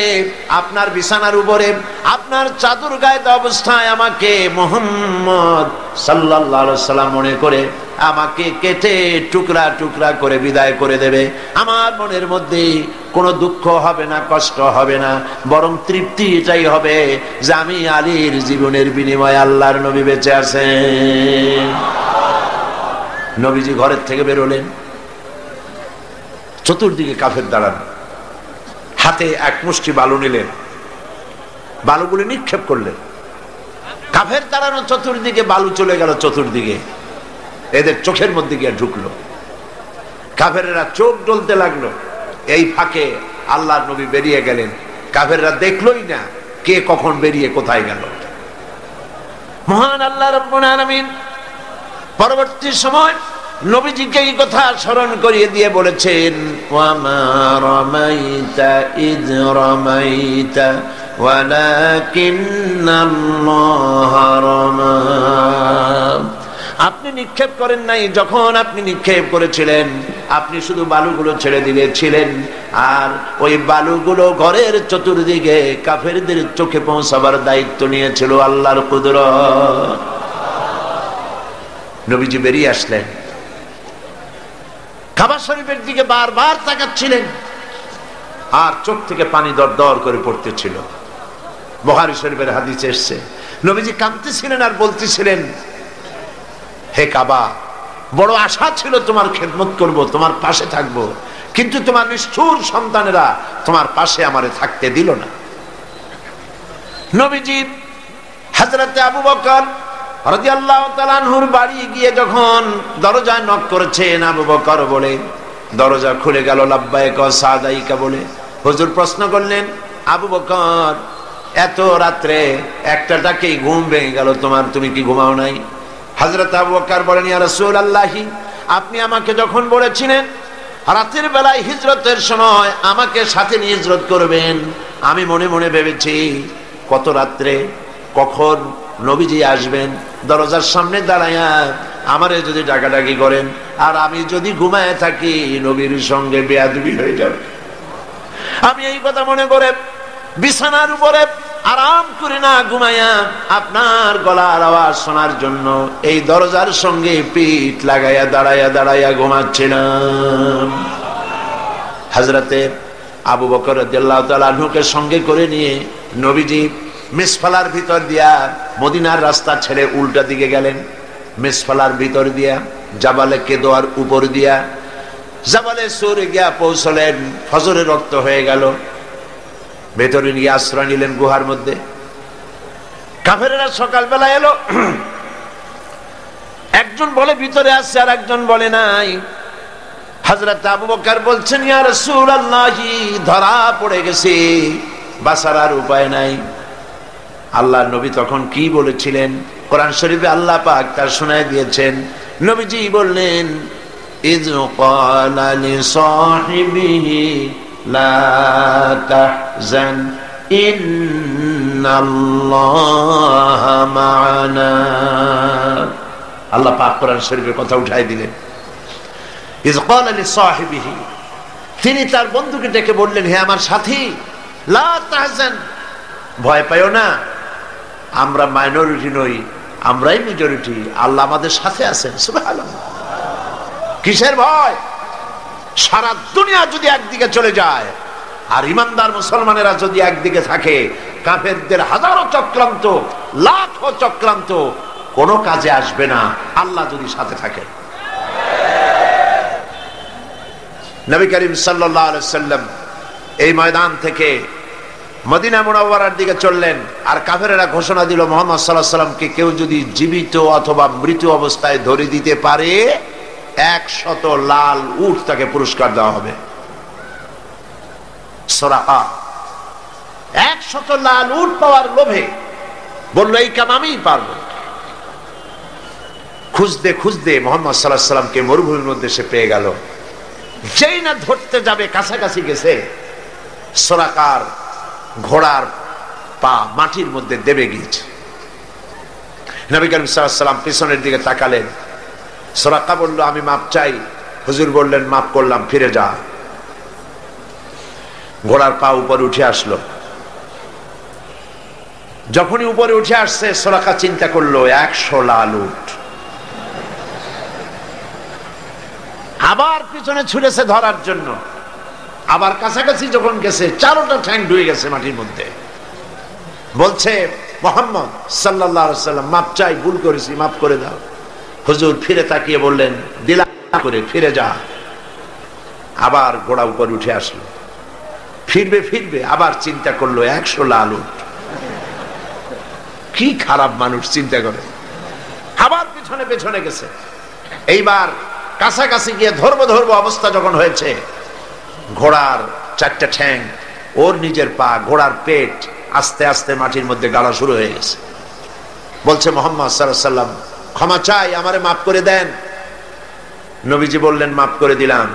আপনার বিছানার উপরে আপনার চাদর গায়ে দেওয়া অবস্থায় আমাকে মুহাম্মদ সাল্লাল্লাহু আলাইহি সাল্লাম মনে করে আমাকে কেটে টুকরা টুকরা করে বিদায় করে দেবে। আমার মনের মধ্যে কোনো দুঃখ হবে না, কষ্ট হবে না, বরং তৃপ্তি এটাই হবে যে আমি আলীর জীবনের বিনিময়ে আল্লাহর নবী বেঁচে আছেন। নবীজি ঘরের থেকে বেরোলেন, চতুর্দিকে কাফের দাঁড়ানো, হাতে এক মুষ্টি বালু নিলেন, বালুগুলি নিক্ষেপ করলেন। কাফের দাঁড়ানো চতুর্দিকে বালু চলে গেল চতুর্দিকে, এদের চোখের মধ্যে গিয়ে ঢুকলো। কাফেরেরা চোখ জ্বলতে লাগলো। এই ফাঁকে আল্লাহর নবী বেরিয়ে গেলেন, কাফেররা দেখলোই না কে কখন বেরিয়ে কোথায় গেল। মহান আল্লাহ রাব্বুল আলামিন পরবর্তী সময় নবীজিকে এই কথা স্মরণ করিয়ে দিয়ে বলেছেন, ওয়ামা রামাইতা ইয রামাইতা ওয়ালাকিন্নাল্লাহা রামা। আপনি নিক্ষেপ করেন নাই, যখন আপনি নিক্ষেপ করেছিলেন আপনি শুধু বালুগুলো ছেড়ে দিয়েছিলেন, আর ওই বালুগুলো ঘরের চতুর্দিকে কাফেরদের চোখে পৌঁছাবার দায়িত্ব নিয়েছিল আল্লাহর কুদরত। নবীজি বেরিয়ে আসলেন, কাবা শরীফের দিকে বারবার তাকাচ্ছিলেন, আর চোখ থেকে পানি দর দর করে পড়তেছিল। বুখারী শরীফের হাদিসে এসেছে, নবীজি কাঁদতেছিলেন আর বলতেছিলেন, হে কাবা, বড় আশা ছিল তোমার খেদমত করব, তোমার পাশে থাকব, কিন্তু তোমার নিষ্ঠুর সন্তানেরা তোমার পাশে আমারে থাকতে দিল না। নবীজি হযরত আবু বকর রাদিয়াল্লাহু তাআলা আনহুর বাড়ি গিয়ে যখন দরজায় নক করেছেন, আবু বকর বলে দরজা খুলে গেল, লাব্বাইক ওয়া সাদাইকা বলে। হুজুর প্রশ্ন করলেন, আবু বকর, এত রাত্রে একটা ডাকেই ঘুম ভেঙে গেল তোমার, তুমি কি ঘুমাও নাই? হযরত আবু বকর বলেন, ইয়া রাসূলুল্লাহ, আপনি আমাকে যখন বলেছিলেন রাতের বেলায় হিজরতের সময় আমাকে সাথে নিয়ে হিজরত করবেন, আমি মনে মনে ভেবেছি কত রাত্রে কখন নবীজি আসবেন, দরজার সামনে দাঁড়ায়া আমারে যদি ডাকাডাকি করেন আর আমি যদি ঘুমায় থাকি নবীর সঙ্গে বেয়াদবি হয়ে যাবে। আমি এই কথা মনে করে বিছানার উপরে আরাম করে না ঘুমায়া আপনার গলার আওয়াজ শোনার জন্য এই দরজার সঙ্গে পিঠ লাগাইয়া দাঁড়াইয়া দাঁড়াইয়া ঘুমাচ্ছিলাম। হযরতে আবু বকর রাদিয়াল্লাহু তাআলা আনহুকে সঙ্গে করে নিয়ে নবীজি মিসফালার ভিতর দিয়া মদিনার রাস্তা ছেড়ে উল্টা দিকে গেলেন। মিসফালার ভিতর দিয়া জাবালে কেদোয়ার উপর দিয়া জাবালে সুরে গিয়া পৌঁছলেন। ফজরের রক্ত হয়ে গেল, ভেতরে নিয়ে আশ্রয় নিলেন গুহার মধ্যে। কাফেরেরা সকালবেলা এলো, একজন বলে ভিতরে আসছে আর একজন বলে নাই। হযরত আবু বকর বলছেন, ইয়া রাসূলুল্লাহ, ধরা পড়ে গেছে, বাঁচার আর উপায় নাই। আল্লাহর নবী তখন কি বলেছিলেন কোরআন শরীফে আল্লাহ পাক তার শোনায় দিয়েছেন। নবীজি বললেন, ইয ক্বালা লিসাহিবিহি লা তাহজান ইন্নাল্লাহা মা'ানা। আল্লাহ পাক কোরআন শরীফের কথা উঠাই দিলেন। ইয ক্বালা লিসাহিবিহি, তিনি তার বন্ধুকে ডেকে বললেন, হে আমার সাথী, লা তাহজান, ভয় পাইও না, আমরা মাইনরিটি নই, আমরাই মেজরিটি, আল্লাহ আমাদের সাথে আছেন। সুবহানাল্লাহ। কিসের ভয়? সারা দুনিয়া যদি একদিকে চলে যায় আর ইমানদার মুসলমানেরা যদি একদিকে থাকে, কাফেরদের হাজারো চক্রান্ত, লাখো চক্রান্ত কোনো কাজে আসবে না আল্লাহ যদি সাথে থাকে। নবী করিম সাল্লাল্লাহু আলাইহি সাল্লাম এই ময়দান থেকে মদিনা মুনাওয়ারার দিকে চললেন। আর কাফেরেরা ঘোষণা দিল, মুহাম্মদ সাল্লাল্লাহু আলাইহি সাল্লামকে কেউ যদি জীবিত অথবা মৃত অবস্থায় ধরে দিতে পারে 100 লাল উট তাকে পুরস্কার দেওয়া হবে। সুরাকা 100 লাল উট পাওয়ার লোভে বলল, এই কাম আমিই পারবো। খুঁজতে খুঁজতে মুহাম্মদ সাল্লাল্লাহু আলাইহি সাল্লামকে মরুভূমির মধ্যে সে পেয়ে গেল। যেই না ধরতে যাবে, কাছাকাছি গেছে, সুরাকার ঘোড়ার পা মাটির মধ্যে দেবে গিয়েছে। নবী করিম সাল্লাল্লাহু আলাইহি সাল্লাম পিছনের দিকে তাকালেন। সুরাকা বলল, আমি মাপ চাই। হুজুর বললেন, মাপ করলাম, ফিরে যা। ঘোড়ার পা উপরে উঠে আসলো। যখনই উপরে উঠে আসছে, সুরাকা চিন্তা করলো 100 লাল উট। আবার পিছনে ছুটেছে ধরার জন্য। আবার কাছাকাছি যখন গেছে, 4টা ঠ্যাং ডুবে গেছে মাটির মধ্যে। বলছে, মুহাম্মদ সাল্লাল্লাহু আলাইহি ওয়াসাল্লাম, মাপ চাই, ভুল করেছি, মাফ করে দাও। হুজুর ফিরে তাকিয়ে বললেন, দিলা করে ফিরে যা। আবার ঘোড়া উপরে উঠে আসলো। ফিরবে, আবার চিন্তা করলো 100 লাল উট। কি খারাপ মানুষ, চিন্তা করে। আবার পিছনে পেছনে গেছে। এইবার কাছাকাছি গিয়ে ধরবো অবস্থা যখন হয়েছে, ঘোড়ার 4টা ঠ্যাং, ওর নিজের পা, ঘোড়ার পেট আস্তে আস্তে মাটির মধ্যে গাড়া শুরু হয়ে গেছে। বলছে, মুহাম্মদ সাল্লাল্লাহু আলাইহি ওয়াসাল্লাম, ক্ষমা চাই, আমারে মাফ করে দেন। নবীজি বললেন, মাফ করে দিলাম।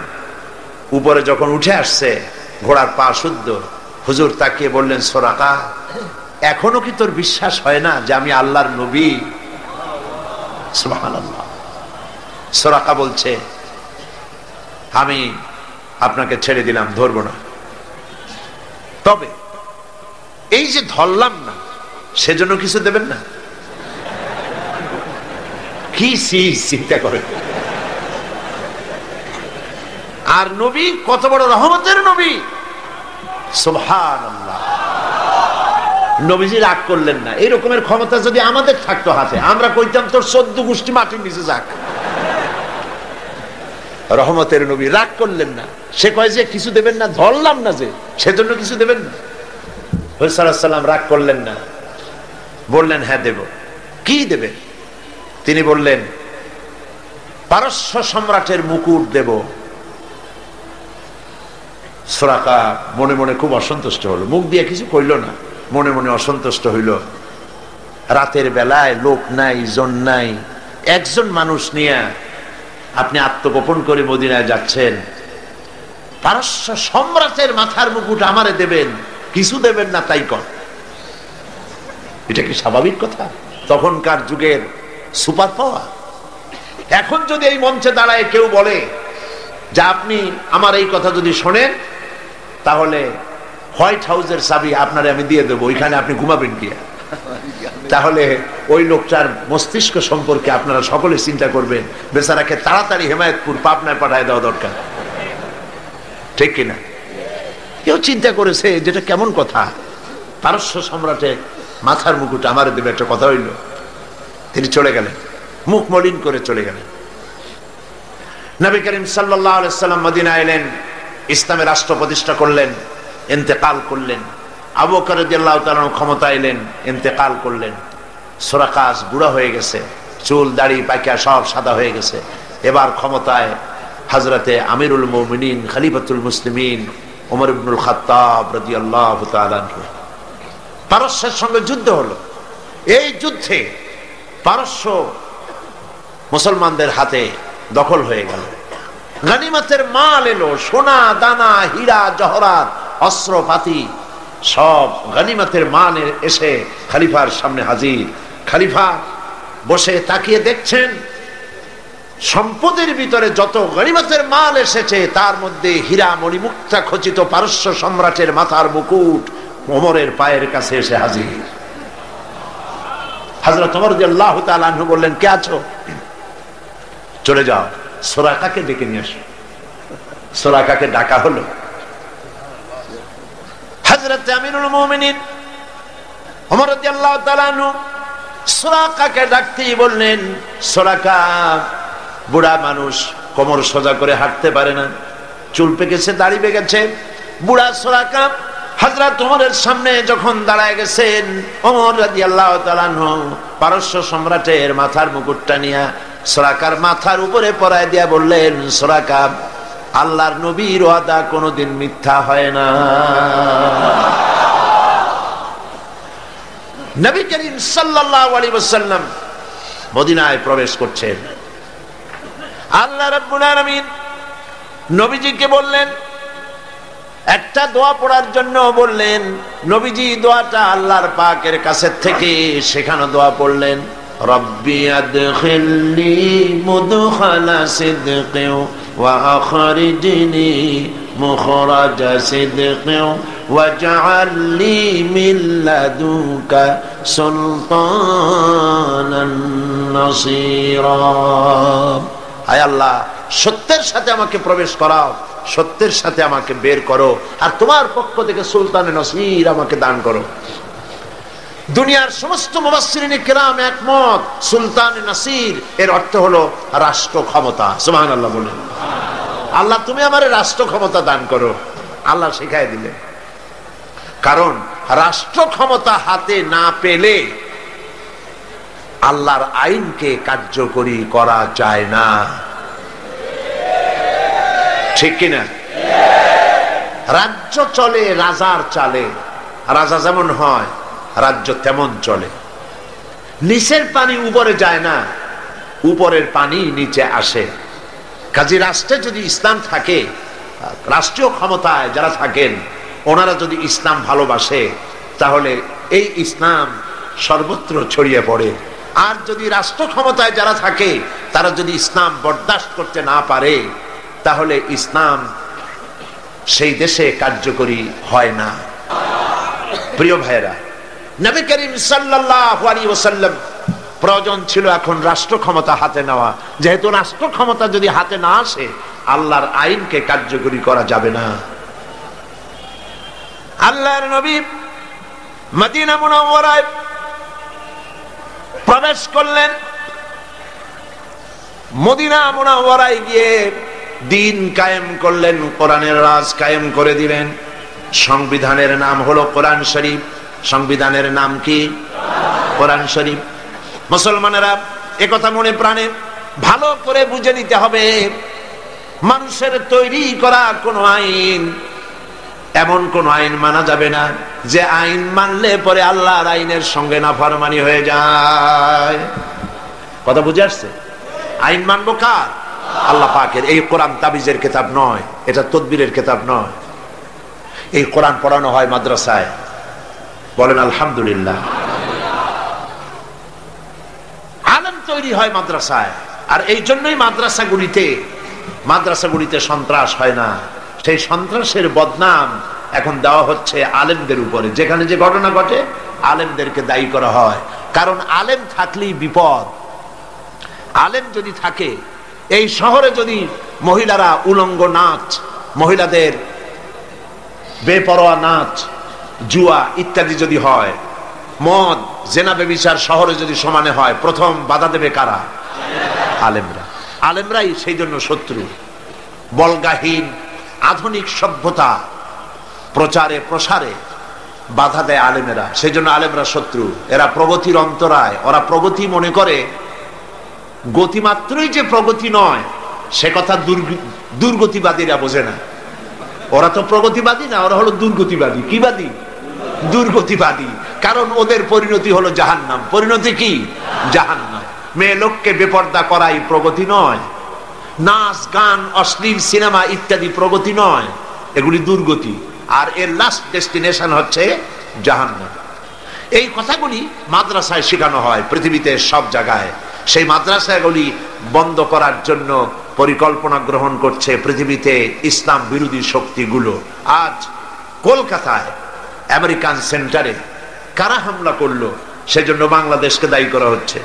উপরে যখন উঠে আসছে, ঘোড়ার পা শুদ্ধ। হুজুর তাকিয়ে বললেন, সুরাকা, এখনো কি তোর বিশ্বাস হয় না যে আমি আল্লাহর নবী? সুবহানাল্লাহ। সুরাকা বলছে, আমি আপনাকে ছেড়ে দিলাম, ধরবো না। তবে এই যে ধরলাম না, সেজন্য কিছু দেবেন না? কি চিন্তা করে। আর নবী কত বড় রহমতের নবী, সুবহানাল্লাহ। নবীজি রাগ করলেন না। এই রকমের ক্ষমতা যদি আমাদের থাকতো হাতে, আমরা কইতাম তোর 14 গোষ্ঠী মাটির নিচে যাক। রহমতের নবী রাগ করলেন না। সে কয় যে কিছু দেবেন না, ধরলাম না যে, সেজন্য কিছু দেবেন না। হুজুর সাল্লাল্লাহু আলাইহি ওয়াসাল্লাম রাগ করলেন না, বললেন, হ্যাঁ দেব। কি দেবেন? তিনি বললেন, পারস্য সম্রাটের মুকুট দেব। সুরাকা মনে মনে খুব অসন্তুষ্ট হলো। মুখ দিয়ে কিছু কইল না, মনে মনে অসন্তুষ্ট হইল। রাতের বেলায় লোক নাই, জন নাই, একজন মানুষ নিয়ে আপনি আত্মগোপন করে মদিনায় যাচ্ছেন, পারস্য সম্রাটের মাথার মুকুট আমারে দেবেন, কিছু দেবেন না তাই কর। এটা কি স্বাভাবিক কথা? তখনকার যুগের সুপার পাওয়ার। এখন যদি এই মঞ্চে দাঁড়ায় কেউ বলে যে আপনি আমার এই কথা যদি শোনেন, তাহলে হোয়াইট হাউসের চাবি আপনারে আমি দিয়ে দেবো, ওইখানে আপনি ঘুমাবেন কি? তাহলে ওই লোকটার মস্তিষ্ক সম্পর্কে আপনারা সকলে চিন্তা করবেন, বেচারাকে তাড়াতাড়ি হেমায়েতপুর, পাবনায় পাঠায় দেওয়া দরকার, ঠিক কিনা? কেউ চিন্তা করেছে যেটা কেমন কথা? পারস্য সম্রাটের মাথার মুকুট আমার দেবে, একটা কথা হইল। তিনি চলে গেলেন, মুখ মলিন করে চলে গেলেন। নবী করিম সাল্লাল্লাহু আলাইহি সাল্লাম মদিনায় এলেন, ইসলামের রাষ্ট্র প্রতিষ্ঠা করলেন, ইন্তেকাল করলেন। আবু বকর রাদিয়াল্লাহু তাআলা ক্ষমতা এলেন, ইন্তেকাল করলেন। সুরাকা বুড়া হয়ে গেছে, চুল দাড়ি পাকা সব সাদা হয়ে গেছে। এবার ক্ষমতায় হযরতে আমিরুল মুমিনিন খলিফাতুল মুসলিমিন ওমর ইবনুল খাত্তাব রাদিয়াল্লাহু তাআলা আনহু। পারস্যের সঙ্গে যুদ্ধ হলো। এই যুদ্ধে পারস্য মুসলমানদের হাতে দখল হয়ে গেল। গনিমতের মাল এলো, সোনা দানা, হীরা জহরাত, অস্ত্রপাতি, সব গনিমতের মাল এসে খলিফার সামনে হাজির। খলিফা বসে তাকিয়ে দেখছেন, সম্পদের ভিতরে যত গনিমতের মাল এসেছে তার মধ্যে হীরা মণিমুক্তা খচিত পারস্য সম্রাটের মাথার মুকুট ওমরের পায়ের কাছে এসে হাজির। হযরত ওমর রাদিয়াল্লাহু তাআলা আনহু বললেন, কে আছো? চলে যাও, সুরাকাকে ডেকে নিয়ে আসো। সুরাকাকে ডাকা হলো। হযরত আমিরুল মুমিনিন ওমর রাদিয়াল্লাহু তাআলা আনহু সুরাকাকে ডাকতেই বললেন, সুরাকা বুড়া মানুষ, কোমর সোজা করে হাঁটতে পারে না, চুল পেকেছে, দাড়ি পেকেছে। বুড়া সুরাকা হযরত ওমরের সামনে যখন দাঁড়ায় গেছেন, ওমর রাদিয়াল্লাহু তাআলা আনহু পারস্য সম্রাটের মাথার মুকুটটা নিয়ে সুরাকার মাথার উপরে পরায় দিয়া বললেন, সুরাকা, আল্লাহর নবীর ওয়াদা কোনোদিন মিথ্যা হয় না। নবী করিম সাল্লাল্লাহু আলাইহি ওয়াসাল্লাম মদিনায় প্রবেশ করছেন। আল্লাহ রাব্বুল আলামিন নবীজিকে বললেন, একটা দোয়া পড়ার জন্য বললেন। নবীজি দোয়াটা আল্লাহর পাকের কাছে থেকে সেখানে দোয়া পড়লেন, রব্বি আদখিলনি মুদখালা সিদকিন ওয়া আখরিজনি মুখরাজা সিদকিন ওয়াজআলনি মিন লাদুনকা সুলতানান নাসীরা। আয় আল্লাহ, সত্যের সাথে আমাকে প্রবেশ করাও, সত্যের সাথে আমাকে বের করো, আর তোমার পক্ষ থেকে সুলতানে নসীর আমাকে দান করো। দুনিয়ার সমস্ত মুফাসসিরিনে কেরাম একমত, সুলতানে নসীর এর অর্থ হলো রাষ্ট্র ক্ষমতা। সুবহানাল্লাহ বলেন। আল্লাহ তুমি আমারে রাষ্ট্র ক্ষমতা দান করো। আল্লাহ শিখাই দিলেন, কারণ রাষ্ট্র ক্ষমতা হাতে না পেলে আল্লাহর আইনকে কার্যকরী করা যায় না, ঠিক কিনা? রাজ্য চলে রাজার চালে, রাজা যেমন হয় রাজ্য তেমন চলে। নিচের পানি উপরে যায় না, উপরের পানি নিচে আসে। কাজী রাষ্ট্রে যদি ইসলাম থাকে, রাষ্ট্রীয় ক্ষমতায় যারা থাকেন ওনারা যদি ইসলাম ভালোবাসে, তাহলে এই ইসলাম সর্বত্র ছড়িয়ে পড়ে। আর যদি রাষ্ট্র ক্ষমতায় যারা থাকে তারা যদি ইসলাম বরদাস্ত করতে না পারে, তাহলে ইসলাম সেই দেশে কার্যকরী হয় না। প্রিয় ভাইরা, নবী করিম সাল্লাল্লাহু আলাইহি ওয়াসাল্লাম প্রয়োজন ছিল এখন রাষ্ট্র ক্ষমতা হাতে নেওয়া। যেহেতু রাষ্ট্র ক্ষমতা যদি হাতে না আসে, আল্লাহর আইনকে কার্যকরী করা যাবে না। আল্লাহর নবী মদিনা মুনাওয়ারায় প্রবেশ করলেন। মদিনা মুনাওয়ারায় গিয়ে দিন কায়েম করলেন, কোরআনের রাজ কায়েম করে দিলেন। সংবিধানের নাম হলো কোরআন শরীফ। সংবিধানের নাম কি? কোরআন শরীফ। মুসলমানেরা একথা মনে প্রাণে ভালো করে বুঝে নিতে হবে, মানুষের তৈরি করা কোন আইন, এমন কোন আইন মানা যাবে না যে আইন মানলে পরে আল্লাহর আইনের সঙ্গে নাফরমানি হয়ে যায়। কথা বুঝে আসছে? আইন মানবো কার? আল্লাহ পাকের। এই কোরআন তাবিজের কিতাব নয়, এটা তদবিরের কিতাব নয়। এই কোরআন পড়ানো হয় মাদ্রাসায়, বলেন আলহামদুলিল্লাহ। আলেম তৈরি হয় মাদ্রাসায়, আর এই জন্যই মাদ্রাসাগুলিতে সন্ত্রাস হয় না। সেই সন্ত্রাসের বদনাম এখন দেওয়া হচ্ছে আলেমদের উপরে। যেখানে যে ঘটনা ঘটে আলেমদেরকে দায়ী করা হয়, কারণ আলেম থাকলেই বিপদ। আলেম যদি থাকে, এই শহরে যদি মহিলারা উলঙ্গ নাচ, মহিলাদের বেপরোয়া নাচ, জুয়া ইত্যাদি যদি হয়, মদ, জেনা, ব্যভিচার শহরে যদি সমানে হয়, প্রথম বাধা দেবে কারা? আলেমরা। আলেমরাই সেই জন্য শত্রু। বলগাহীন আধুনিক সভ্যতা প্রচারে প্রসারে বাধা দেয় আলেমেরা, সেই জন্য আলেমরা শত্রু। এরা প্রগতির অন্তরায়। ওরা প্রগতি মনে করে গতিমাত্রই যে প্রগতি নয়, সে কথা দুর্গতিবাদীরা বোঝে না। ওরা তো প্রগতিবাদী না, ওরা হলো দুর্গতিবাদী। কি বাদী? দুর্গতিবাদী। কারণ ওদের পরিণতি হলো জাহান্নাম। পরিণতি কি? জাহান্নাম। মেয়ে লোককে বেপর্দা করাই প্রগতি নয়, নাচ গান অশ্লীল সিনেমা ইত্যাদি প্রগতি নয়, এগুলি দুর্গতি। আর এর লাস্ট ডেস্টিনেশন হচ্ছে জাহান্নাম। এই কথাগুলি মাদ্রাসায় শেখানো হয় পৃথিবীতে সব জায়গায়। সেই মাদ্রাসাগুলি বন্ধ করার জন্য পরিকল্পনা গ্রহণ করছে পৃথিবীতে ইসলাম বিরোধী শক্তিগুলো। আজ কলকাতায় আমেরিকান সেন্টারে কারা হামলা করলো, সেজন্য বাংলাদেশকে দায়ী করা হচ্ছে।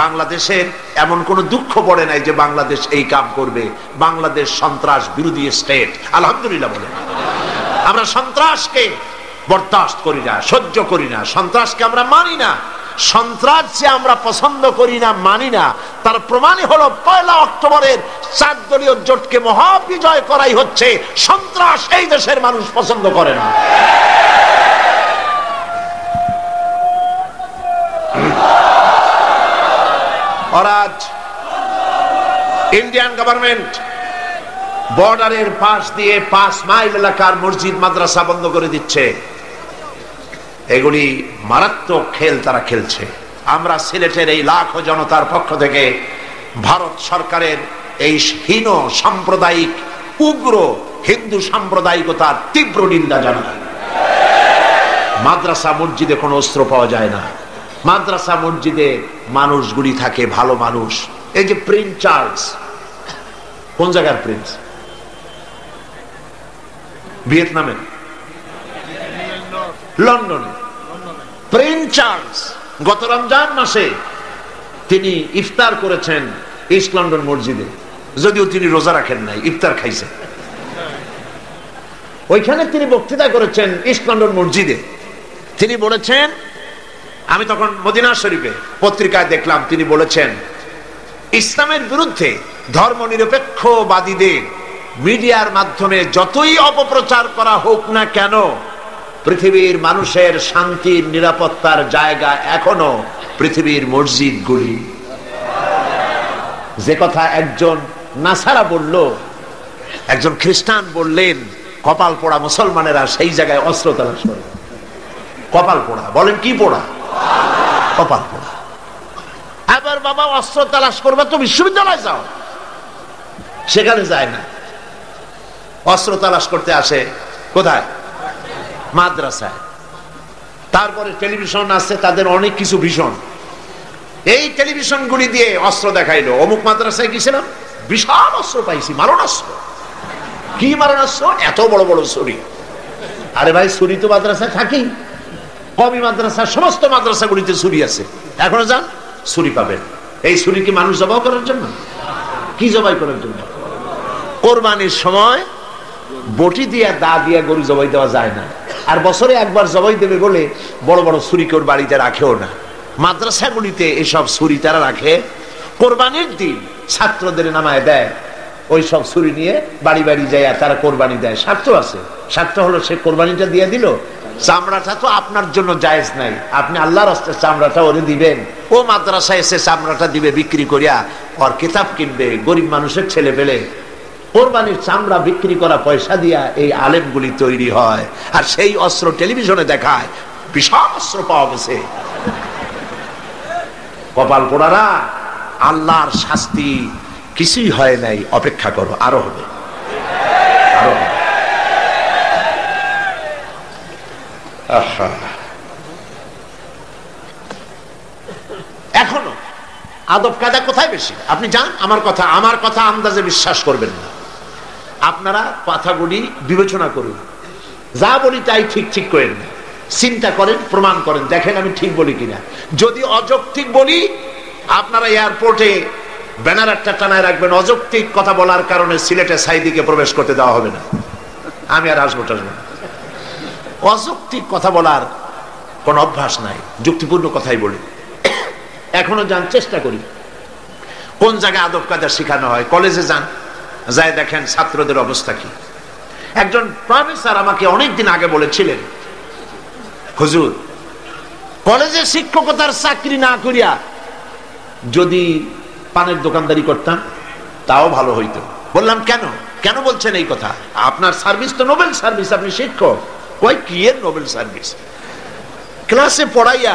বাংলাদেশের এমন কোন দুঃখ পড়ে নাই যে বাংলাদেশ এই কাম করবে। বাংলাদেশ সন্ত্রাস বিরোধী স্টেট। আলহামদুলিল্লাহ বলে। আমরা সন্ত্রাসকে বরদাস্ত করি না, সহ্য করি না। সন্ত্রাসকে আমরা মানি না। সন্ত্রাস যে আমরা পছন্দ করি না, মানি না, তার প্রমাণই হলো 1 অক্টোবরের চার দলীয় জোটকে মহাবিজয় করাই হচ্ছে সন্ত্রাস। এই দেশের মানুষ পছন্দ করে না। और आज इंडियन गवर्नमेंट বর্ডারের পাশ দিয়ে 5 মাইল এলাকার মসজিদ মাদ্রাসা বন্ধ করে দিচ্ছে। এগুলি মারাত্মক খেল তারা খেলছে। আমরা সিলেটের এই লাখো জনতার পক্ষ থেকে ভারত সরকারের এই হীন সাম্প্রদায়িক উগ্র হিন্দু সাম্প্রদায়িকতার তীব্র নিন্দা জানাই। মাদ্রাসা মসজিদে কোনো অস্ত্র পাওয়া যায় না। মাদ্রাসা মসজিদে মানুষগুলি থাকে ভালো মানুষ। এই যে প্রিন্স চার্লস, কোন জায়গার প্রিন্স? ভিয়েতনামে, লন্ডনে। প্রিন্স চার্লস গত রমজান মাসে তিনি ইফতার করেছেন ইস্ট লন্ডন মসজিদে, যদিও তিনি রোজা রাখেন নাই, ইফতার খাইছেন। ওইখানে তিনি বক্তৃতা করেছেন ইস্ট লন্ডন মসজিদে। তিনি বলেছেন, আমি তখন মদিনা শরীফে পত্রিকায় দেখলাম, তিনি বলেছেন ইসলামের বিরুদ্ধে ধর্মনিরপেক্ষবাদীদের মিডিয়ার মাধ্যমে যতই অপপ্রচার করা হোক না কেন, পৃথিবীর মানুষের শান্তির নিরাপত্তার জায়গা এখনো পৃথিবীর মসজিদগুলি। যে কথা একজন নাসারা বলল, একজন খ্রিস্টান বললেন, কপাল পোড়া মুসলমানেরা সেই জায়গায় অস্ত্র তালাশ করে। কপাল পোড়া, বলেন কি পোড়া? কপাল পোড়া। আবার বাবা অস্ত্র তালাশ করবে তো বিশ্ববিদ্যালয়ে যাও, সেখানে যায় না। অস্ত্র তালাশ করতে আসে কোথায়? মাদ্রাসায়। তারপরে টেলিভিশন আছে, তাদের অনেক কিছু ভীষণ। এই টেলিভিশন গুলি দিয়ে অস্ত্র দেখাইলো, অমুক মাদ্রাসায় গেছিলাম, বিশাল অস্ত্র পাইছি, মারণাস্ত্র। কি মারণাস্ত্র? এত বড় বড় ছুরি। আরে ভাই, ছুরি তো মাদ্রাসায় থাকি। কমি মাদ্রাসা, সমস্ত মাদ্রাসাগুলিতে ছুরি আছে। এখনো যান, ছুরি পাবেন। এই ছুরি কি মানুষ জবাই করার জন্য? কি জবাই করার জন্য? কোরবানির সময় বটি দিয়া দা দিয়া গরু জবাই দেওয়া যায় না, আর বছরে একবার জবাই দেবে বলে বড় বড় ছুরি কেউ বাড়িতে রাখেও না। মাদ্রাসাগুলিতে এসব ছুরি তারা রাখে, কোরবানির দিন ছাত্রদের নামায় দেয়। ওই সব ছুরি নিয়ে বাড়ি বাড়ি যায় তারা কোরবানি দেয়। স্বার্থ আছে। স্বার্থ হলো সে কোরবানিটা দিয়ে দিল, চামড়াটা তো আপনার জন্য জায়েজ নাই, আপনি আল্লাহর রাস্তায় চামড়াটা ওরে দিবেন। ও মাদ্রাসায় এসে চামড়াটা দিবে বিক্রি করিয়া, ওর কিতাব কিনবে। গরিব মানুষের ছেলে পেলে কোরবানির চামড়া বিক্রি করা পয়সা দিয়া এই আলেমগুলি তৈরি হয়। আর সেই অস্ত্র টেলিভিশনে দেখায়, বিশাল অস্ত্র পাওয়া গেছে। কপাল পোড়ারা, আল্লাহর শাস্তি কিছুই হয় নাই, অপেক্ষা করো, আরো হবে, আরো হবে। এখনো আদব কায়দা কোথায় বেশি? আপনি যান, আমার কথা আন্দাজে বিশ্বাস করবেন না। আপনারা কথাগুলি বিবেচনা করুন, যা বলি তাই ঠিক ঠিক করেন না, চিন্তা করেন, প্রমাণ করেন, দেখেন আমি ঠিক বলি কিনা। যদি অযৌক্তিক বলি, আপনারা এয়ারপোর্টে ব্যানার একটা টানায় রাখবেন, অযৌক্তিক কথা বলার কারণে সিলেটে সাইদিকে প্রবেশ করতে দেওয়া হবে না। আমি আর আসবো টাসবো না। অযৌক্তিক কথা বলার কোন অভ্যাস নাই, যুক্তিপূর্ণ কথাই বলি। এখনো যান, চেষ্টা করি কোন জায়গায় আদব কায়দা শেখানো হয়। কলেজে যান, যাই দেখেন ছাত্রদের অবস্থা কি। একজন প্রফেসর আমাকে অনেকদিন আগে বলেছিলেন, হুজুর, কলেজে শিক্ষকতার চাকরি না করিয়া যদি পানের দোকানদারি করতাম তাও ভালো হইতো। বললাম কেন? কেন বলছেন এই কথা? আপনার সার্ভিস তো নোবেল সার্ভিস, আপনি শিক্ষক। কই কি এর নোবেল সার্ভিস? ক্লাসে পড়াইয়া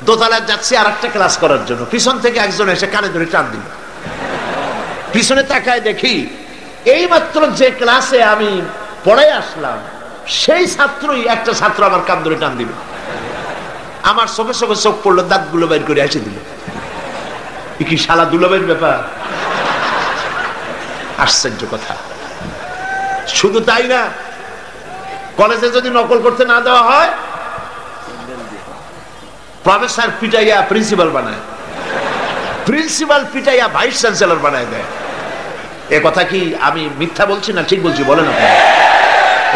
দোতলায় যাচ্ছি আর একটা ক্লাস করার জন্য, পিছন থেকে একজন এসে কানে ধরে টান দিল। পিছনে তাকায় দেখি এইমাত্র যে ক্লাসে আমি পড়াই আসলাম সেই ছাত্রই, একটা ছাত্র আমার কান ধরে টান দিল। আমার চোখে চোখে চোখ পড়লো, দাঁতগুলো বের করে এসে দিল। কি শালা দুলাবের ব্যাপার! আশ্চর্য কথা। শুধু তাই না, কলেজে যদি নকল করতে না দেওয়া হয়, প্রফেসর পিটাইয়া প্রিন্সিপাল বানায়, প্রিন্সিপাল পিটাইয়া ভাইস চ্যান্সেলর বানায় দেয়। এ কথা কি আমি মিথ্যা বলছি না ঠিক বলছি? বলেন আপনি।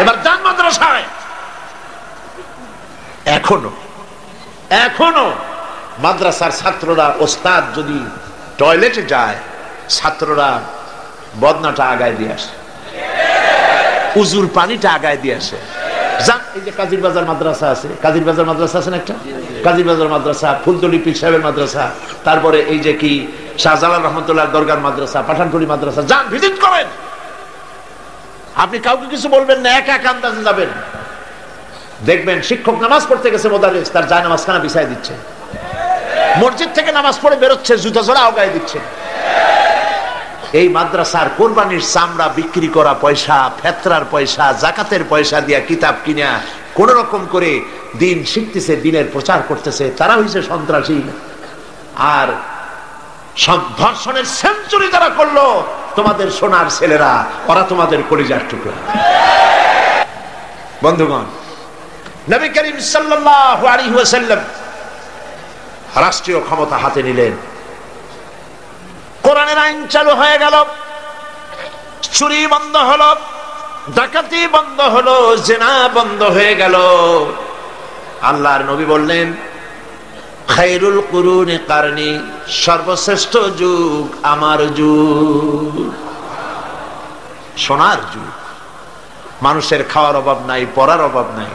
এবার যান মাদ্রাসায়, এখনো মাদ্রাসার ছাত্ররা, ওস্তাদ যদি টয়লেটে যায়, ছাত্ররা বদনাটা আগায় দিয়ে আসে, উজুর পানিটা আগায় দিয়ে আসে। যান, এই যে কাজীর বাজার মাদ্রাসা আছে, কাজীর বাজার মাদ্রাসা আছে না একটা, কাজীর বাজার মাদ্রাসা, ফুলতলি পীর সাহেবের মাদ্রাসা, তারপরে এই যে কি শাহজালাল রহমতুল্লাহ দরগার মাদ্রাসা, পাঠানটুলি মাদ্রাসা, যান ভিজিট করেন। আপনি কাউকে কিছু বলবেন না, একা একা আন্দাজে যাবেন, দেখবেন শিক্ষক নামাজ পড়তে গেছে, মোদারেস তার জায় নামাজখানা বিছাই দিচ্ছে, মসজিদ থেকে নামাজ পড়ে বেরোচ্ছে, জুতা জোড়া আগায় দিচ্ছে। এই মাদ্রাসার কোরবানির চামড়া বিক্রি করা পয়সা, ফেতরার পয়সা, জাকাতের পয়সা দিয়া কিতাব কিনা কোন রকম করে দিন শিখতেছে, দিনের প্রচার করতেছে, তারা হইছে সন্ত্রাসী। আর ধর্ষণের সেঞ্চুরি যারা করলো, তোমাদের সোনার ছেলেরা, ওরা তোমাদের কলিজার টুকরা। বন্ধুগণ, নবী করিম সাল্লাল্লাহু আলাইহি ওয়াসাল্লাম রাষ্ট্রীয় ক্ষমতা হাতে নিলেন, কোরআনের আইন চালু হয়ে গেল, চুরি বন্ধ হলো, ডাকাতি বন্ধ হলো, জিনা বন্ধ হয়ে গেল। আল্লাহর নবী বললেন, খায়রুল কুরুনি কারনি, সর্বশ্রেষ্ঠ যুগ আমার যুগ, সোনার যুগ। মানুষের খাওয়ার অভাব নাই, পড়ার অভাব নাই।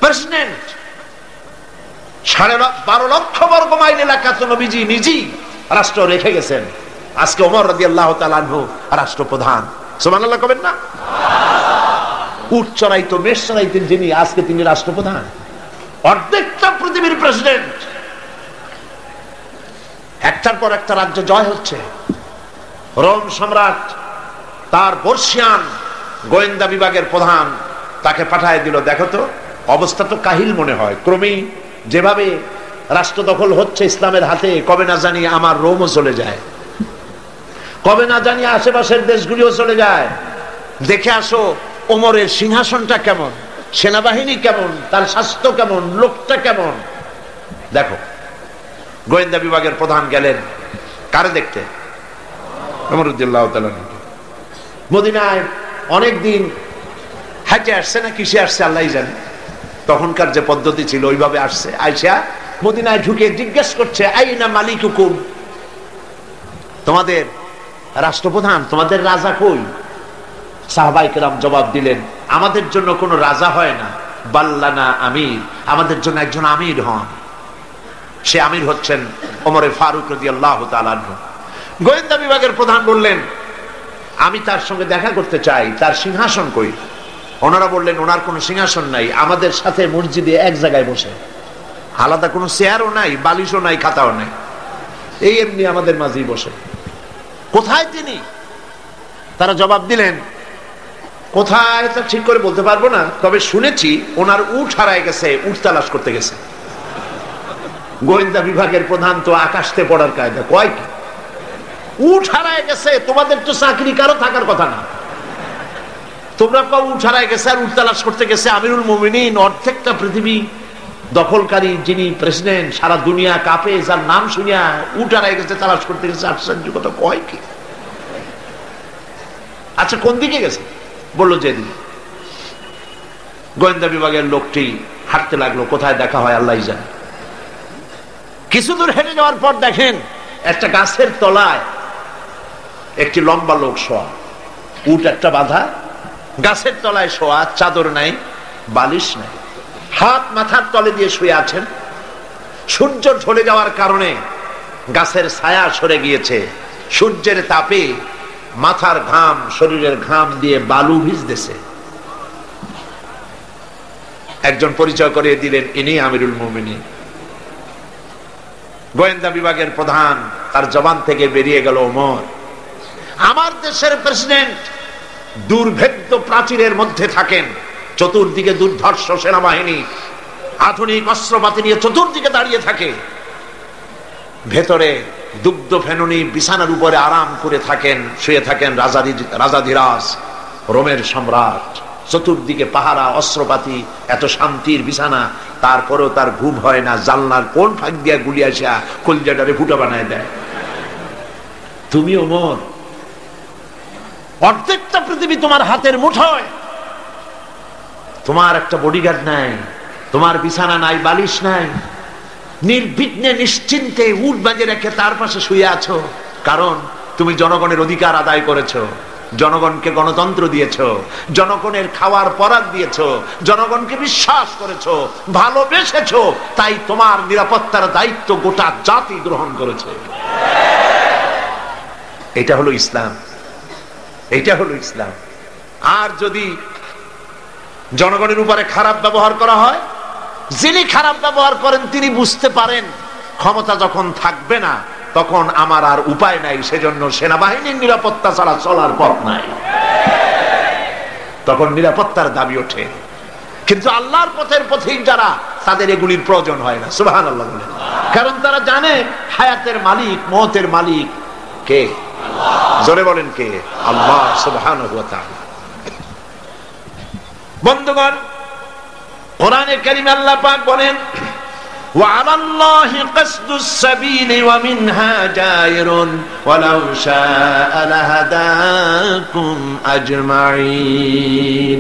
প্রেসিডেন্ট 12.5 লক্ষ বর্গ মাইল এলাকা তো নবীজি নিজেই রাষ্ট্র রেখে গেছেন। আজকে ওমর রাদিয়াল্লাহু তাআলা আনহু রাষ্ট্রপ্রধান, সুবহানাল্লাহ কবেন না? উট চড়াইতো, মেষ চড়াইতেন যিনি, আজকে তিনি রাষ্ট্রপ্রধান, অর্ধেকটা পৃথিবীর প্রেসিডেন্ট। একটার পর একটা রাজ্য জয় হচ্ছে। রোম সম্রাট তার বর্ষিয়ান গোয়েন্দা বিভাগের প্রধান তাকে পাঠায় দিল, দেখো তো অবস্থা তো কাহিল মনে হয়, ক্রমেই যেভাবে রাষ্ট্র দখল হচ্ছে ইসলামের হাতে, কবে না জানি আমার রোমও চলে যায়, কবে না জানি আশেপাশের দেশগুলিও চলে যায়। দেখে আসো ওমরের সিংহাসনটা কেমন, সেনাবাহিনী কেমন, তার স্বাস্থ্য কেমন, লোকটা কেমন। দেখো, গোয়েন্দা বিভাগের প্রধান গেলেন কারে দেখতে? ওমর রাদিয়াল্লাহু তাআলা। মদিনায় অনেকদিন হাঁটে আসছে না কিসে আসছে আল্লাহই জানে, তখনকার যে পদ্ধতি ছিল ওইভাবে আসছে। আয়েশা মদিনায় ঢুকে জিজ্ঞেস করছে, আইনা মালিকুকুম, তোমাদের রাষ্ট্রপ্রধান, তোমাদের রাজা কই? সাহাবায়ে কেরাম জবাব দিলেন, আমাদের জন্য কোনো রাজা হয় না, বাল্লানা আমির, আমাদের জন্য একজন আমির হন। সে আমির হচ্ছেন ওমরে ফারুক রাদিয়াল্লাহু তাআলা আনহু। গোয়েন্দা বিভাগের প্রধান বললেন, আমি তার সঙ্গে দেখা করতে চাই, তার সিংহাসন কই? ওনারা বললেন, ওনার কোনো সিংহাসন নাই, আমাদের সাথে মসজিদে এক জায়গায় বসে, আলাদা কোনো চেয়ারও নাই, বালিশও নাই, খাতাও নাই, এই এমনি আমাদের মাঝেই বসে। কোথায় তিনি? তারা জবাব দিলেন, কোথায় তা ঠিক করে বলতে পারবো না, তবে শুনেছি ওনার উট হারায় গেছে, উট তালাশ করতে গেছে। গোয়েন্দা বিভাগের প্রধান তো আকাশতে পড়ার কায়দা, কয় কি উট হারায় গেছে? তোমাদের তো চাকরি কারো থাকার কথা না, তোমরা কাউ উট হারায় গেছে আর উট তালাশ করতে গেছে। আমিরুল মুমিনিন, অর্ধেকটা পৃথিবী দখলকারী যিনি প্রেসিডেন্ট, সারা দুনিয়া কাঁপে, যার নাম শুনিয়া উট হারায় গেছে, তালাশ করতে গেছে, আশ্চর্য কথা, কয় কি? আচ্ছা কোন দিকে গেছে? বললো যেদিকে। গোয়েন্দা বিভাগের লোকটি হাঁটতে লাগলো, কোথায় দেখা হয় আল্লাহই জানে। কিছু দূর হেঁটে যাওয়ার পর দেখেন একটা গাছের তলায় একটি লম্বা লোক শোয়া, উট একটা বাঁধা, গাছের তলায় শোয়া, চাদর নাই, বালিশ নাই, হাত মাথার তলে দিয়ে শুয়ে আছেন। সূর্য ঢলে যাওয়ার কারণে গাছের ছায়া সরে গিয়েছে, সূর্যের তাপে মাথার ঘাম, শরীরের ঘাম দিয়ে বালু ভিজতেছে। একজন পরিচয় করিয়ে দিলেন, ইনি আমিরুল মুমিনিন। গোয়েন্দা বিভাগের প্রধান, তার জবান থেকে বেরিয়ে গেল, ওমর, আমার দেশের প্রেসিডেন্ট দুর্ভেদ্য প্রাচীরের মধ্যে থাকেন, চতুর্দিকে দুর্ধর্ষ সেনাবাহিনী আধুনিক অস্ত্রপাতি নিয়ে চতুর্দিকে দাঁড়িয়ে থাকে, ভেতরে দুগ্ধ ফেননি বিছানার উপরে আরাম করে থাকেন, শুয়ে থাকেন রাজাধিরাজ রোমের সম্রাট, চতুর্দিকে পাহারা, অস্ত্রপাতি, এত শান্তির বিছানা, তারপরেও তার ঘুম হয় না। জানলার কোন ফাঁক দিয়া গুলি আসা কলজাটারে ফুটা বানায় দেয়। তুমি ওমর, অর্ধেকটা পৃথিবী তোমার হাতের মুঠোয়, তোমার একটা বডিগার্ড নাই, তোমার বিছানা নাই, বালিশ নাই, নির্বিঘ্নে নিশ্চিন্তে উট বাজে রেখে তার পাশে শুয়ে আছো, কারণ তুমি জনগণের অধিকার আদায় করেছো, জনগণকে গণতন্ত্র দিয়েছো, জনগণের খাওয়ার পরাগ দিয়েছো, জনগণকে বিশ্বাস করেছো, ভালোবেসেছো, তাই তোমার নিরাপত্তার দায়িত্ব গোটা জাতি গ্রহণ করেছে। এটা হলো ইসলাম, এটা হলো ইসলাম। আর যদি জনগণের উপরে খারাপ ব্যবহার করা হয়, যিনি খারাপ ব্যবহার করেন তিনি বুঝতে পারেন ক্ষমতা যখন থাকবে না তখন আমার আর উপায় নাই, সেজন্য সেনাবাহিনীর নিরাপত্তা ছাড়া চলার পথ নাই, তখন নিরাপত্তার দাবি ওঠে। কিন্তু আল্লাহর পথের পথিক যারা, তাদের এগুলির প্রয়োজন হয় না। সুবহানাল্লাহ বলেন। কারণ তারা জানে হায়াতের মালিক, মওতের মালিক কে? জোরে বলেন কে? আল্লাহ সুবহানাহু ওয়া তাআলা। বন্ধুগণ, কোরআনে কারীমে আল্লাহ পাক বলেন, ওয়া আলাল্লাহি কাসদুস সাবিলি ওয়া মিনহা জায়রুন ওয়ালাউ শাআ লাহাদাকুম আজমাইন।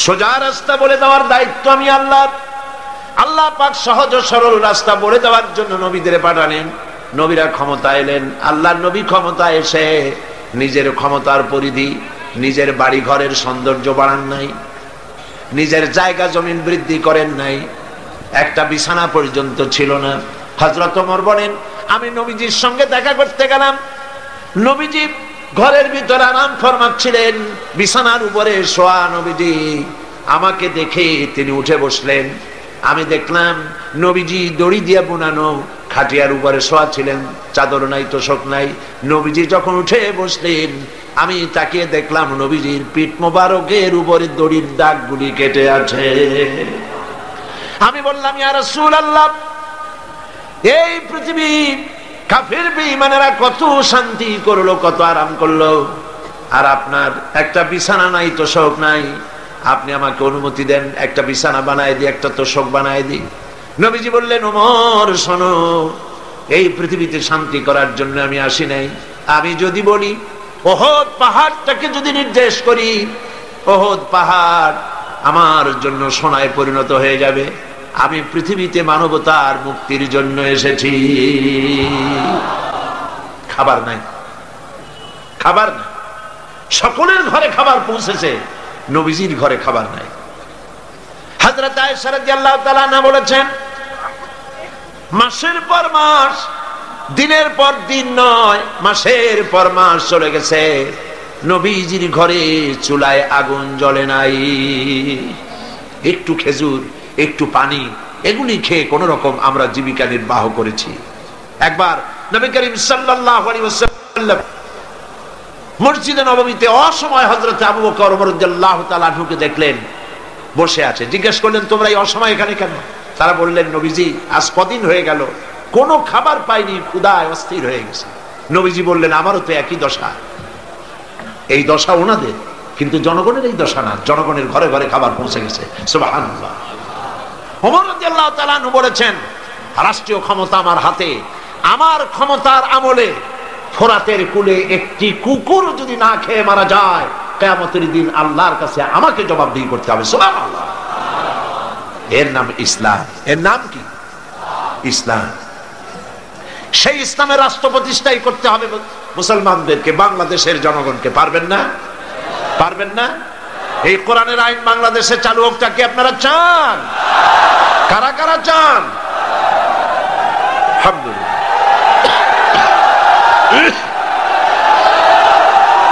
সোজা রাস্তা বলে দেওয়ার দায়িত্ব আমি আল্লাহ। আল্লাহ পাক সহজ সরল রাস্তা বলে দেওয়ার জন্য নবীদের পাঠালেন, নবীরা ক্ষমতা এলেন। আল্লাহর নবী ক্ষমতা এসে নিজের ক্ষমতার পরিধি, নিজের বাড়ি ঘরের সৌন্দর্য বাড়ান নাই, নিজের জায়গা জমিন বৃদ্ধি করেন নাই, একটা বিছানা পর্যন্ত ছিল না। হযরত ওমর বলেন, আমি নবীজির সঙ্গে দেখা করতে গেলাম, নবীজি ঘরের ভিতরে আরাম ফরমাচ্ছিলেন, বিছানার উপরে শোয়া নবীজি। আমাকে দেখে তিনি উঠে বসলেন। আমি দেখলাম নবীজি দড়ি দিয়ে বোনানো খাটিয়ার উপরে শোয়া ছিলেন, চাদর নাই, তোশক নাই। নবীজি যখন উঠে বসলেন, আমি তাকিয়ে দেখলাম নবীজির পিঠ মোবারকের উপরে দড়ির দাগগুলি কেটে আছে। আমি বললাম, ইয়া রাসূলুল্লাহ, এই পৃথিবী কাফির বেঈমানেরা কত শান্তি করলো, কত আরাম করলো, আর আপনার একটা বিছানা নাই, তোশক নাই। আপনি আমাকে অনুমতি দেন, একটা বিছানা বানায় দিই, একটা তোশক বানায় দিই। নবীজি বললেন, ওমর শোনো, এই পৃথিবীতে শান্তি করার জন্য আমি আসি নাই। আমি যদি বলি ওহদ পাহাড়টাকে যদি নির্দেশ করি, ওহদ পাহাড় আমার জন্য সোনায় পরিণত হয়ে যাবে। আমি পৃথিবীতে মানবতার মুক্তির জন্য এসেছি। খাবার নাই, খাবার নাই। সকলের ঘরে খাবার পৌঁছেছে, নবীজির ঘরে খাবার নাই। হযরত আয়েশা রাদিয়াল্লাহু তাআলা আনহা বলেছেন, মাসের পর মাস, দিনের পর দিন নয়, মাসের পর মাস চলে গেছে, নবীজির ঘরে চুলায় আগুন জ্বলে নাই। একটু খেজুর, একটু পানি, এগুলি খেয়ে কোন রকম আমরা জীবিকা নির্বাহ করেছি। একবার নবী করিম সাল্লাল্লাহু আলাইহি ওয়াসাল্লাম মসজিদে নববীতে অসময় হযরত আবু বকর ওমর রাদিয়াল্লাহু তাআলা আনহুকে দেখলেন বসে আছে। জিজ্ঞেস করলেন, তোমরা এই অসময় এখানে কেন? তারা বললেন, নবীজি আজ কদিন হয়ে গেল কোনো খাবার পাইনি, ক্ষুধায় অস্থির হয়ে গেছে। নবীজি বললেন, আমারও তো একই দশা। এই দশা ওনাদের, কিন্তু জনগণের এই দশা না, জনগণের ঘরে ঘরে খাবার পৌঁছে গেছে। সুবহানাল্লাহ। ওমর রাদিয়াল্লাহু তাআলা আনহু বলেছেন, রাষ্ট্রীয় ক্ষমতা আমার হাতে, আমার ক্ষমতার আমলে ফোরাতের কূলে একটি কুকুর যদি না খেয়ে মারা যায়, কিয়ামতের দিন আল্লাহর কাছে আমাকে জবাবদিহি করতে হবে। সুবহানাল্লাহ। এর নাম ইসলাম। এর নাম কি? ইসলাম। সেই ইসলামের রাষ্ট্র প্রতিষ্ঠাই করতে হবে মুসলমানদেরকে, বাংলাদেশের জনগণকে। পারবেন না? পারবেন না? এই কোরআনের আইন বাংলাদেশে চালু হোকটা কি আপনারা চান? কারা কারা চান? আলহামদুলিল্লাহ।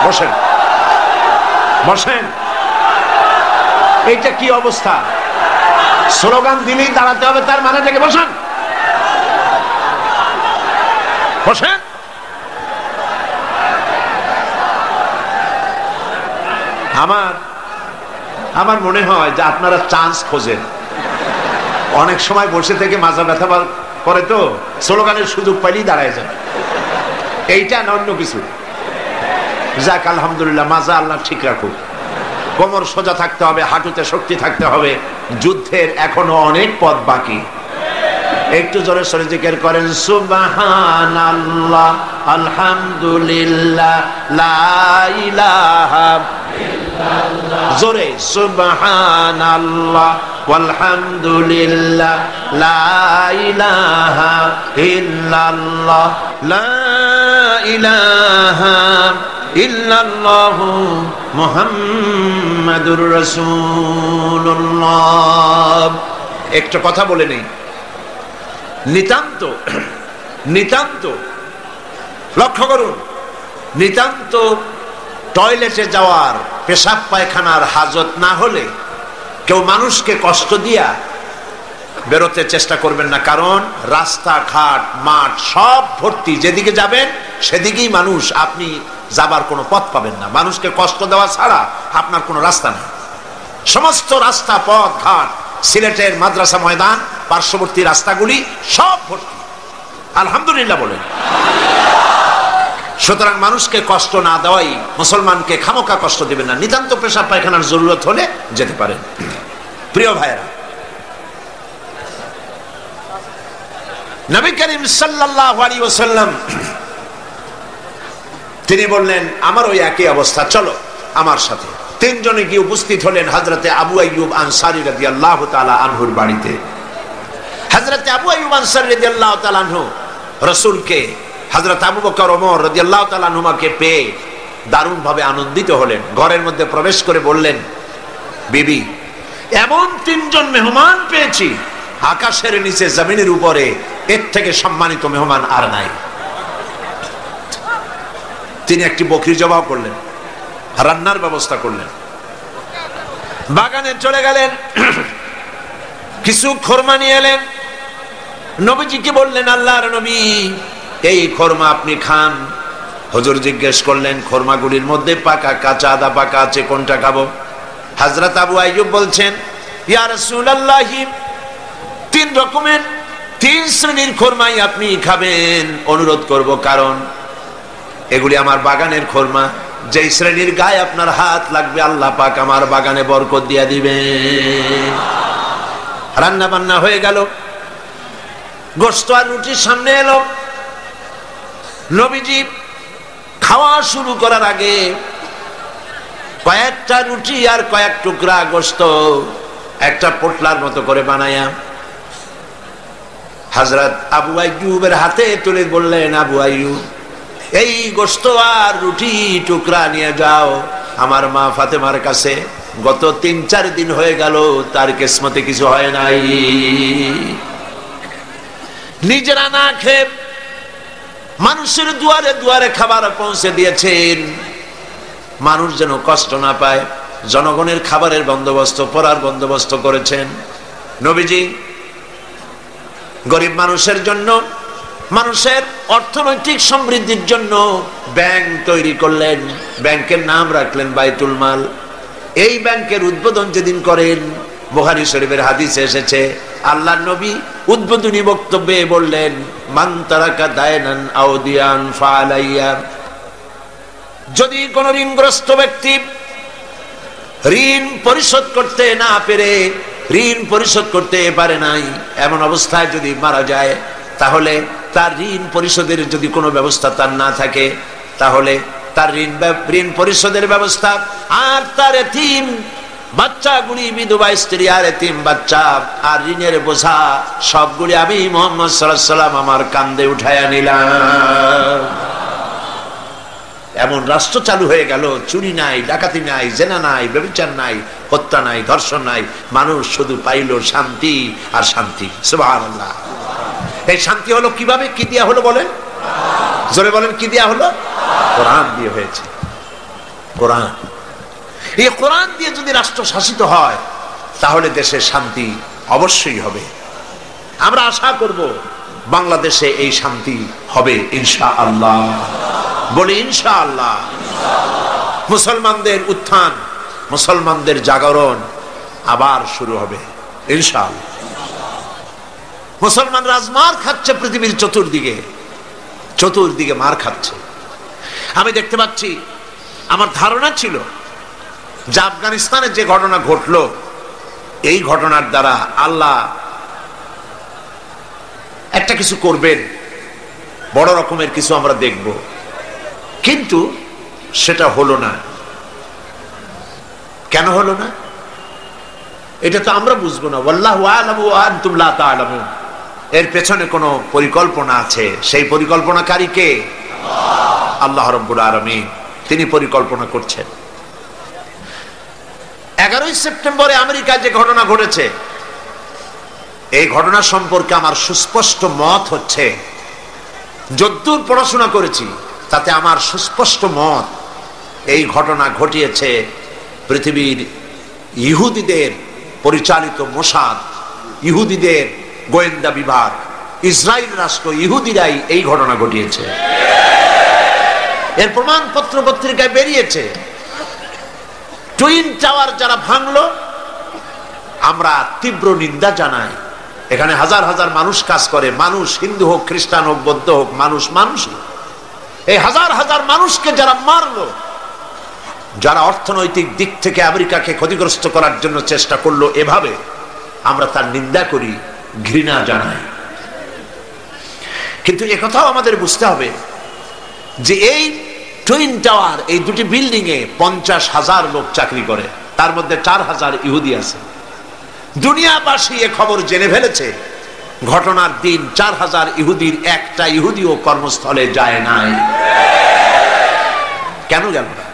বসেন, বসেন। এইটা কি অবস্থা? স্লোগান দিলেই দাঁড়াতে হবে, তার মানে থেকে বসেন, বসেন। আমার মনে হয় যে আপনারা চান্স খোঁজেন। অনেক সময় বসে থেকে মাজা ব্যথা করে, তো স্লোগানের সুযোগ পাইলেই দাঁড়ায় যায়। এইটা না অন্য কিছু। যাক, আলহামদুলিল্লাহ, মাজা আল্লাহ ঠিক রাখুক। কোমর সোজা থাকতে হবে, হাঁটুতে শক্তি থাকতে হবে। যুদ্ধের এখনো অনেক পথ বাকি। একটু জোরে সরে জিকির করেন, সুবহানাল্লাহ, আলহামদুলিল্লাহ, লা ইলাহা ইল্লাল্লাহ। জোরে, সুবহানাল্লাহ, ওয়ালহামদুলিল্লাহ লা ইলাহা ইল্লাল্লাহ লা ইলাহা ইল্লাল্লাহু মুহাম্মাদুর রাসূলুল্লাহ। একটা কথা বলে নেই, নিতান্ত লক্ষ্য করুন, নিতান্ত টয়লেটে যাওয়ার, পেশাব পায়খানার হাজত না হলে কেউ মানুষকে কষ্ট দিয়া বেরোতে চেষ্টা করবেন না। কারণ রাস্তাঘাট মাঠ সব ভর্তি, যেদিকে যাবেন সেদিকেই মানুষ, আপনি যাবার কোনো পথ পাবেন না। মানুষকে কষ্ট দেওয়া ছাড়া আপনার কোনো রাস্তা নেই। সমস্ত রাস্তা পথ ঘাট, সিলেটের মাদ্রাসা ময়দান পার্শ্ববর্তী রাস্তাগুলি সব ভর্তি, আলহামদুলিল্লাহ বলেন। সুতরাং মানুষকে কষ্ট না দেওয়াই, মুসলমানকে খামোকা কষ্ট দেবেন না। নিতান্ত পেশাব পায়খানার জরুরত হলে যেতে পারেন। প্রিয় ভাইরা, নবী করিম সাল্লাল্লাহু আলাইহি ওয়াসাল্লাম তিনি বললেন, আমার ওই একই অবস্থা, চলো আমার সাথে। তিনজনে গিয়ে উপস্থিত হলেন হযরতে আবু আইয়ুব আনসারী রাদিয়াল্লাহু তাআলা আনহুর বাড়িতে। হযরতে আবু আইয়ুব আনসারী রাদিয়াল্লাহু তাআলা আনহু রাসূলকে, হযরত আবু বকর ওমর রাদিয়াল্লাহু তাআলা আনহুমাকে পেয়ে দারুণ ভাবে আনন্দিত হলেন। ঘরের মধ্যে প্রবেশ করে বললেন, বিবি, এমন তিনজন মেহমান পেয়েছি, আকাশের নিচে জমিনের উপরে এর থেকে সম্মানিত মেহমান আর নাই। তিনি একটি বকরি জবাই করলেন, রান্নার ব্যবস্থা করলেন, বাগানে চলে গেলেন, কিছু খোরমা নিয়ে এলেন, নবীজিকে বললেন, আল্লাহর নবী, এই খোরমা আপনি খান। হুজুর জিজ্ঞেস করলেন, খোরমাগুলির মধ্যে পাকা, কাঁচা, আদা পাকা আছে, কোনটা খাবো? হযরত আবু আইয়ুব বলছেন, ইয়া রাসূলুল্লাহ, তিন রকমের, তিন শ্রেণীর খোরমাই আপনি খাবেন, অনুরোধ করব, কারণ এগুলি আমার বাগানের খোরমা। যেই শ্রেণীর গায়ে আপনার হাত লাগবে আল্লাহ পাক আমার বাগানে বরকত দিয়ে দিবেন। রান্না বান্না হয়ে গেল, গোশত আর রুটির সামনে এলো। নবীজি খাওয়া শুরু করার আগে কয়েকটা রুটি আর কয়েক টুকরা গোশত একটা পোটলার মতো করে বানায়া হযরত আবু আইয়ুবের হাতে তুলে বললেন, আবু আইয়ুব, এই গোশত আর রুটি টুকরা নিয়ে যাও আমার মা ফাতেমার কাছে। গত ৩-৪ দিন হয়ে গেল, তার কিসমতে কিছু হয় নাই। নিজেরা না খেয়ে মানুষের দুয়ারে দুয়ারে খাবার পৌঁছে দিয়েছেন, মানুষ যেন কষ্ট না পায়, জনগণের খাবারের বন্দোবস্ত, পড়ার বন্দোবস্ত করেছেন। নবীজি গরিব মানুষের জন্য, মানুষের অর্থনৈতিক সমৃদ্ধির জন্য ব্যাংক তৈরি করলেন, ব্যাংকের নাম রাখলেন বাইতুল মাল। এই ব্যাংকের উদ্বোধন যেদিন করেন, বুখারী শরীফের হাদিসে এসেছে, আল্লাহর নবী উদ্বোধনী বক্তব্যে বললেন, মান তারাকা দায়নান আও দিয়ান ফালাইয়া, যদি কোন ঋণগ্রস্ত ব্যক্তি ঋণ পরিশোধ করতে না পেরে, ঋণ পরিশোধ করতে পারে নাই, এমন অবস্থায় যদি মারা যায়, তাহলে তার ঋণ পরিশোধের যদি কোনো ব্যবস্থা তার না থাকে, তাহলে তার ঋণ পরিশোধের ব্যবস্থা আর তার এতিম বাচ্চাগুলি, বিধবা স্ত্রী আর এতিম বাচ্চা আর ঋণের বোঝা সবগুলি আমি মুহাম্মদ সাল্লাল্লাহু আলাইহি ওয়াসাল্লাম আমার কাঁধে উঠায়া নিলাম। এমন রাষ্ট্র চালু হয়ে গেল, চুরি নাই, ডাকাতি নাই, জেনা নাই, ব্যভিচার নাই, হত্যা নাই, ধর্ষণ নাই, মানুষ শুধু পাইল শান্তি আর শান্তি। সুবহানাল্লাহ। এই শান্তি হলো কিভাবে? কি দিয়া হলো বলেন? জোরে বলেন, কি দিয়া হলো? কোরআন দিয়ে হয়েছে। কোরআন, এই কোরআন দিয়ে যদি রাষ্ট্র শাসিত হয়, তাহলে দেশের শান্তি অবশ্যই হবে। আমরা আশা করব বাংলাদেশে এই শান্তি হবে ইনশাআল্লাহ। বলি ইনশাআল্লাহ। মুসলমানদের উত্থান, মুসলমানদের জাগরণ আবার শুরু হবে ইনশাআল্লাহ। মুসলমান রাজমার খাচ্ছে পৃথিবীর চতুর্দিকে, চতুর্দিকে মার খাচ্ছে। আমি দেখতে পাচ্ছি, আমার ধারণা ছিল যে আফগানিস্তানে যে ঘটনা ঘটলো, এই ঘটনার দ্বারা আল্লাহ একটা কিছু করবেন, বড় রকমের কিছু আমরা দেখব, কিন্তু সেটা হলো না। কেন হলো না? এটা তো আমরা বুঝবো না। ওয়াল্লাহু আ'লামু ওয়া আনতুম লা তা'লামুন। এর পেছনে কোনো পরিকল্পনা আছে, সেই পরিকল্পনাকারী কে? আল্লাহ রাব্বুল আলামিন। তিনি পরিকল্পনা করছেন। 11ই সেপ্টেম্বরে আমেরিকায় যে ঘটনা ঘটেছে, এই ঘটনা সম্পর্কে আমার সুস্পষ্ট মত হচ্ছে, যদ্দূর পড়াশোনা করেছি তাতে আমার সুস্পষ্ট মত, এই ঘটনা ঘটিয়েছে পৃথিবীর ইহুদিদের পরিচালিত মোসাদ, ইহুদিদের গোয়েন্দা বিভাগ, ইসরায়েল রাষ্ট্র, ইহুদিরাই এই ঘটনা ঘটিয়েছে। এর প্রমাণ পত্র পত্রিকায় বেরিয়েছে। টুইন টাওয়ার যারা ভাঙলো, আমরা তীব্র নিন্দা জানাই। এখানে হাজার হাজার মানুষ কাজ করে, মানুষ হিন্দু হোক, খ্রিস্টান হোক, বৌদ্ধ হোক, মানুষ মানুষই। এই হাজার হাজার মানুষকে যারা মারলো, যারা অর্থনৈতিক দিক থেকে আমেরিকাকে ক্ষতিগ্রস্ত করার জন্য চেষ্টা করলো, এভাবে আমরা তার নিন্দা করি, ঘৃণা জানাই। কিন্তু একথাও আমাদের বুঝতে হবে যে এই টুইন টাওয়ার, এই দুটি বিল্ডিং এ 50,000 লোক চাকরি করে, তার মধ্যে 4,000 ইহুদি আছে। দুনিয়াবাসী এ খবর জেনে ফেলেছে। ঘটনার দিন 4,000 ইহুদির একটা ইহুদিও কর্মস্থলে যায় নাই। কেন গেল না?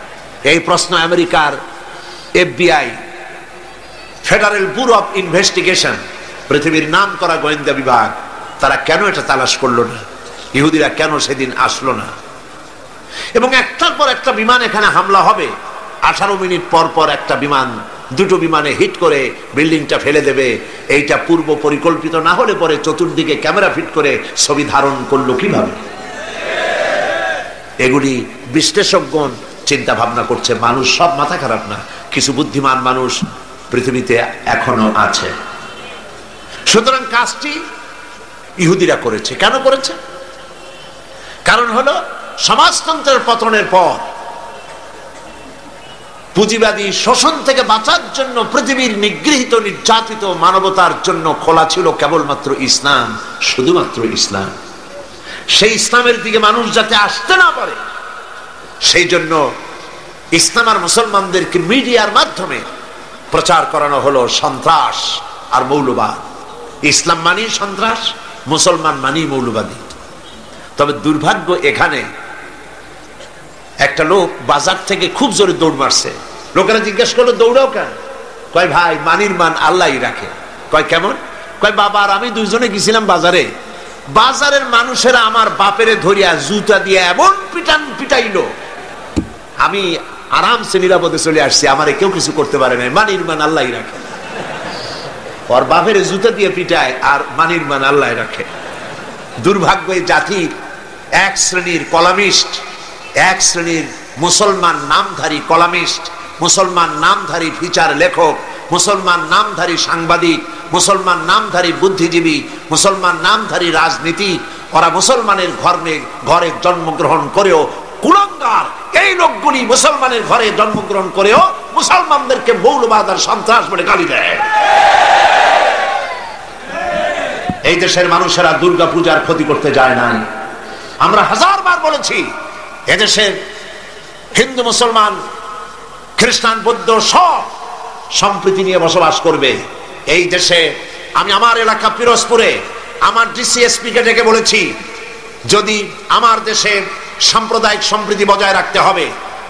এই প্রশ্ন আমেরিকার FBI, federal bureau of investigation, পৃথিবীর নাম করা গোয়েন্দা বিভাগ, তারা কেন এটা তালাশ করলো না? ইহুদিরা কেন সেদিন আসলো না? এবং একটার পর একটা বিমান এখানে হামলা হবে, 18 মিনিট পর পর একটা বিমান, দুটো বিমানে হিট করে বিল্ডিংটা ফেলে দেবে। এইটা পূর্ব পরিকল্পিত না হলে পরে চতুর্দিকে ক্যামেরা ফিট করে ছবি ধারণ করলো কিভাবে? এগুলি বিশ্লেষকগণ চিন্তা ভাবনা করছে। মানুষ সব মাথা খারাপ না, কিছু বুদ্ধিমান মানুষ পৃথিবীতে এখনো আছে। সুতরাং কাজটি ইহুদিরা করেছে। কেন করেছে? কারণ হলো সমাজতন্ত্রের পতনের পর পুঁজিবাদী শোষণ থেকে বাঁচার জন্য পৃথিবীর নিগৃহীত নির্যাতিত মানবতার জন্য খোলা ছিল কেবলমাত্র ইসলাম, শুধুমাত্র ইসলাম। সেই ইসলামের দিকে মানুষ যাতে আসতে না পারে, সেই জন্য ইসলাম আর মুসলমানদেরকে মিডিয়ার মাধ্যমে প্রচার করানো হলো সন্ত্রাস আর মৌলবাদ। ইসলাম মানি সন্ত্রাস, মুসলমান মানি মৌলবাদী। তবে দুর্ভাগ্য, এখানে একটা লোক বাজার থেকে খুব জোরে দৌড় মারছে। লোকেরা জিজ্ঞেস করলো, দৌড়াও কেন? কয় ভাই, মানির মান আল্লাহই রাখে। কয় কেমন? কয় বাবা আর আমি দুইজনে গেছিলাম বাজারে, বাজারের মানুষেরা আমার বাপেরে ধরিয়া জুতা দিয়ে এমন পিটাইলো, আমি আরামসে নিরাপদে চলে আসছি, আমারে কেউ কিছু করতে পারে না। মানির মান আল্লাহই রাখে। ওর বাপের জুতা দিয়ে পিটায় আর মানির মান আল্লাহ রাখে। দুর্ভাগ্য এই জাতির এক শ্রেণীর কলামিস্ট, এক শ্রেণীর মুসলমান নামধারী কলামিস্ট, মুসলমান নামধারী ফিচার লেখক, মুসলমান নামধারী সাংবাদিক, মুসলমান নামধারী বুদ্ধিজীবী, মুসলমান নামধারী রাজনীতি, ওরা মুসলমানের ঘরে জন্মগ্রহণ করেও কুলাঙ্গার। এই লোকগুলি মুসলমানের ঘরে জন্মগ্রহণ করেও মুসলমানদেরকে মৌলবাদ আর সন্ত্রাস বলে গালি দেয়। এই দেশের মানুষেরা দুর্গা পূজার ক্ষতি করতে যায় নাই। আমরা হাজারবার বলেছি, এদেশের হিন্দু, মুসলমান, খ্রিস্টান, বৌদ্ধ সব সম্প্রীতি নিয়ে বসবাস করবে। এই দেশে আমি আমার এলাকা পিরোজপুরে আমার DCSP কে ডেকে বলেছি, যদি আমার দেশে সাম্প্রদায়িক সম্প্রীতি বজায় রাখতে হবে,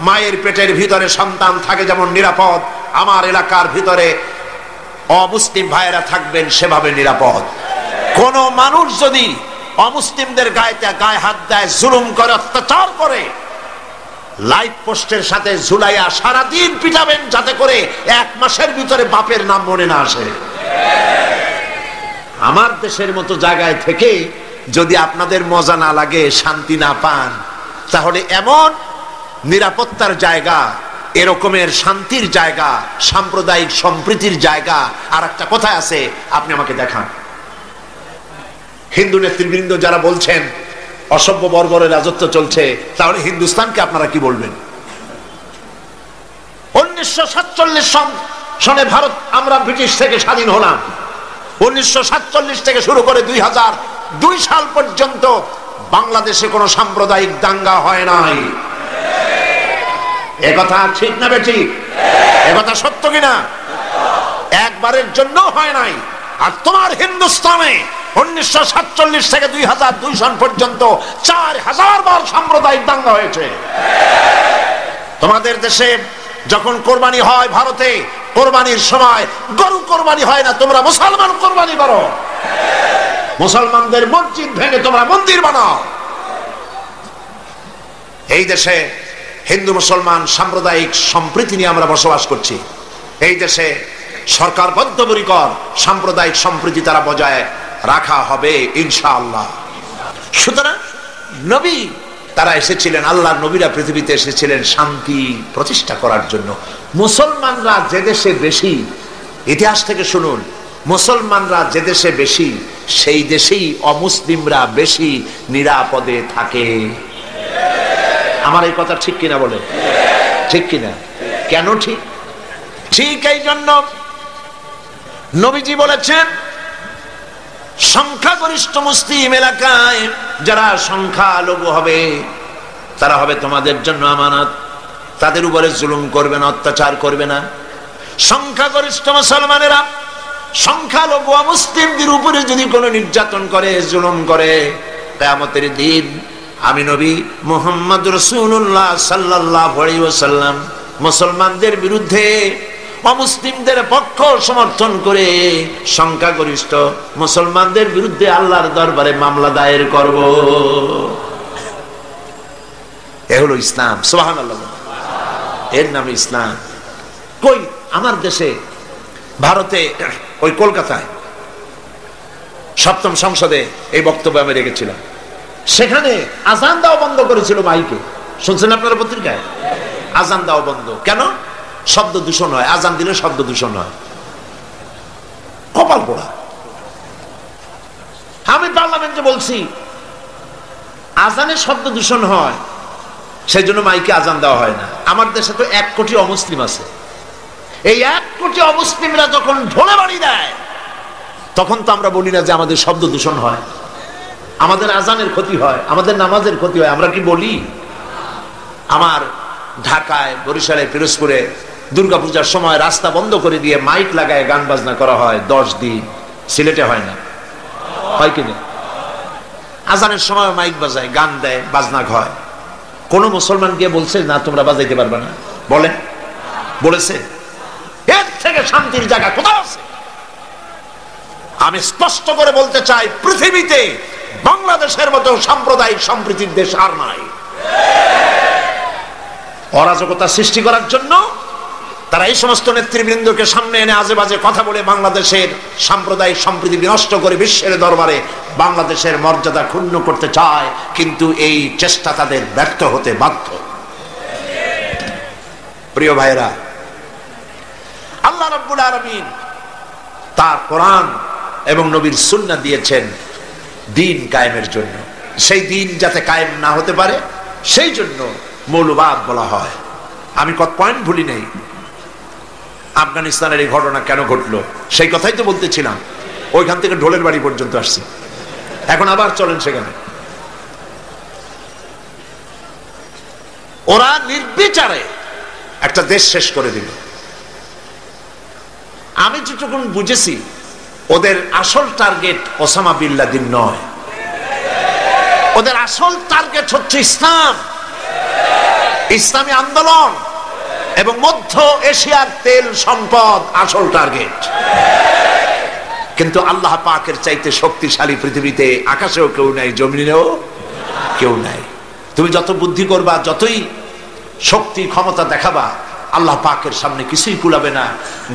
মায়ের পেটের ভিতরে সন্তান থাকে যেমন নিরাপদ, আমার এলাকার ভিতরে অমুসলিম ভাইয়েরা থাকবেন সেভাবে নিরাপদ। কোন মানুষ যদি অমুসলিমদের গায়ে হাত দেয়, জুলুম করে, অত্যাচার করে, লাইভ পোস্টের সাথে ঝুলাইয়া সারাদিন পিটাবেন, যাতে করে 1 মাসের ভিতরে বাপের নাম মনে না আসে। আমার দেশের মতো জায়গায় থেকে যদি আপনাদের মজা না লাগে, শান্তি না পান, তাহলে এমন নিরাপত্তার জায়গা, এরকমের শান্তির জায়গা, সাম্প্রদায়িক সম্প্রীতির জায়গা আর একটা কোথায় আছে আপনি আমাকে দেখান। হিন্দু নেতৃবৃন্দ যারা বলছেন অসভ্য বর্বরের রাজত্ব চলছে, তাহলে হিন্দুস্তানকে আপনারা কি বলবেন? 1947 সনে ভারত, আমরা ব্রিটিশ থেকে স্বাধীন হলাম। 1947 থেকে শুরু করে 2002 সাল পর্যন্ত বাংলাদেশে কোনো সাম্প্রদায়িক দাঙ্গা হয় নাই। একথা ঠিক না বেঠিক? একথা সত্য কিনা? একবারের জন্য হয় নাই। আর তোমার হিন্দুস্তানে 1947 থেকে 2002 সন পর্যন্ত 4000 বার সাম্প্রদায়িক দাঙ্গা হয়েছে। তোমাদের দেশে যখন কোরবানি হয়, ভারতে কোরবানির সময় গরু কোরবানি হয় না, তোমরা মুসলমান কোরবানি করো। মুসলমানদের মসজিদ ভেঙে তোমরা মন্দির বানাও। এই দেশে হিন্দু মুসলমান সাম্প্রদায়িক সম্প্রীতি নিয়ে আমরা বসবাস করছি। এই দেশে সরকার বদ্ধপরিকর সাম্প্রদায়িক সম্প্রীতি তারা বজায় রাখা হবে ইনশাআল্লাহ। সুতরাং নবী তারা এসেছিলেন, আল্লাহর নবীরা পৃথিবীতে এসেছিলেন শান্তি প্রতিষ্ঠা করার জন্য। মুসলমানরা যে দেশে বেশি, ইতিহাস থেকে শুনুন, মুসলমানরা যে দেশে বেশি সেই দেশেই অমুসলিমরা বেশি নিরাপদে থাকে। আমার এই কথা ঠিক কিনা বলে? ঠিক কিনা? কেন ঠিক? ঠিক এই জন্য নবীজি বলেছেন, সংখ্যাগরিষ্ঠ মুসলিম এলাকায় যারা সংখ্যালঘু হবে তারা হবে তোমাদের জন্য আমানত। তাদের উপরে জুলুম করবে না, অত্যাচার করবে না। সংখ্যাগরিষ্ঠ মুসলমানেরা সংখ্যালঘু মুসলিমদের উপরে যদি কোনো নির্যাতন করে, জুলুম করে, কিয়ামতের দিন আমি নবী মুহাম্মদ রাসূলুল্লাহ সাল্লাল্লাহু আলাইহি ওয়াসাল্লাম মুসলমানদের বিরুদ্ধে অমুসলিমদের পক্ষ সমর্থন করে সংখ্যাগরিষ্ঠ মুসলমানদের বিরুদ্ধে আল্লাহর দরবারে মামলা দায়ের করব। এ হলো ইসলাম। সুবহানাল্লাহ। এর নাম ইসলাম। কই আমার দেশে, ভারতে, ওই কলকাতায় 7ম সংসদে এই বক্তব্য আমি রেখেছিলাম। সেখানে আজান দেওয়া বন্ধ করেছিল মাইকে। শুনছেন আপনারা পত্রিকায়? আজান দেওয়া বন্ধ কেন? শব্দ দূষণ হয়, আজান দিলে শব্দ দূষণ হয়। কপাল পোড়া। আমি পার্লামেন্টে বলছি আজানে শব্দ দূষণ হয়, সেই জন্য মাইকে আজান দেওয়া হয় না। আমার দেশে তো 1 কোটি অমুসলিম আছে। এই 1 কোটি অমুসলিমরা যখন ঢোলে বাড়ি দেয় তখন তো আমরা বলি না যে আমাদের শব্দ দূষণ হয়, আমাদের আজানের ক্ষতি হয়, আমাদের নামাজের ক্ষতি হয়। আমরা কি বলি? আমার ঢাকায়, বরিশালে, পিরোজপুরে দুর্গাপূজার সময় রাস্তা বন্ধ করে দিয়ে মাইক লাগায় গান বাজনা করা হয় 10 দিন। সিলেটে হয় না? হয় কিনা? আজানের সময় মাইক বাজায়, গান দেয়, বাজনা হয়। কোন মুসলমান গিয়ে বলছে না তোমরা বাজাইতে পারবে না? বলে? বলেছে? এর থেকে শান্তির জায়গা কোথাও আছে? আমি স্পষ্ট করে বলতে চাই, পৃথিবীতে বাংলাদেশের মতো সাম্প্রদায়িক সম্প্রীতির দেশ আর নাই। অরাজকতা সৃষ্টি করার জন্য তারা এই সমস্ত নেতৃবৃন্দকে সামনে এনে আজে বাজে কথা বলে বাংলাদেশের সাম্প্রদায়িক সম্প্রীতি বিনষ্ট করে বিশ্বের দরবারে বাংলাদেশের মর্যাদা ক্ষুণ্ণ করতে চায়, কিন্তু এই চেষ্টা তাদের ব্যর্থ হতে বাধ্য। প্রিয় ভাইরা, আল্লাহ রাব্বুল আলামিন তার কোরআন এবং নবীর সুন্নাহ দিয়েছেন দিন কায়েমের জন্য। সেই দিন যাতে কায়েম না হতে পারে সেই জন্য মৌলবাদ বলা হয়। আমি কত পয়েন্ট ভুলি নেই। আফগানিস্তানের এই ঘটনা কেন ঘটলো সেই কথাই তো বলতেছিলাম। ওইখান থেকে ঢোলের বাড়ি পর্যন্ত আসছি, এখন আবার চলেন সেখানে। ওরা নির্বিচারে একটা দেশ শেষ করে দিল। আমি যতটুকু বুঝেছি ওদের আসল টার্গেট ওসামা বিন লাদেন নয়, ওদের আসল টার্গেট হচ্ছে ইসলাম, ইসলামী আন্দোলন এবং মধ্য এশিয়ার তেল সম্পদ আসল টার্গেট। কিন্তু আল্লাহ পাকের চাইতে শক্তিশালী পৃথিবীতে আকাশেও কেউ নাই, জমিনেও কেউ নাই। তুমি যত বুদ্ধি করবা, যতই শক্তি ক্ষমতা দেখাবা, আল্লাহ পাকের সামনে কিছুই কুলাবে না।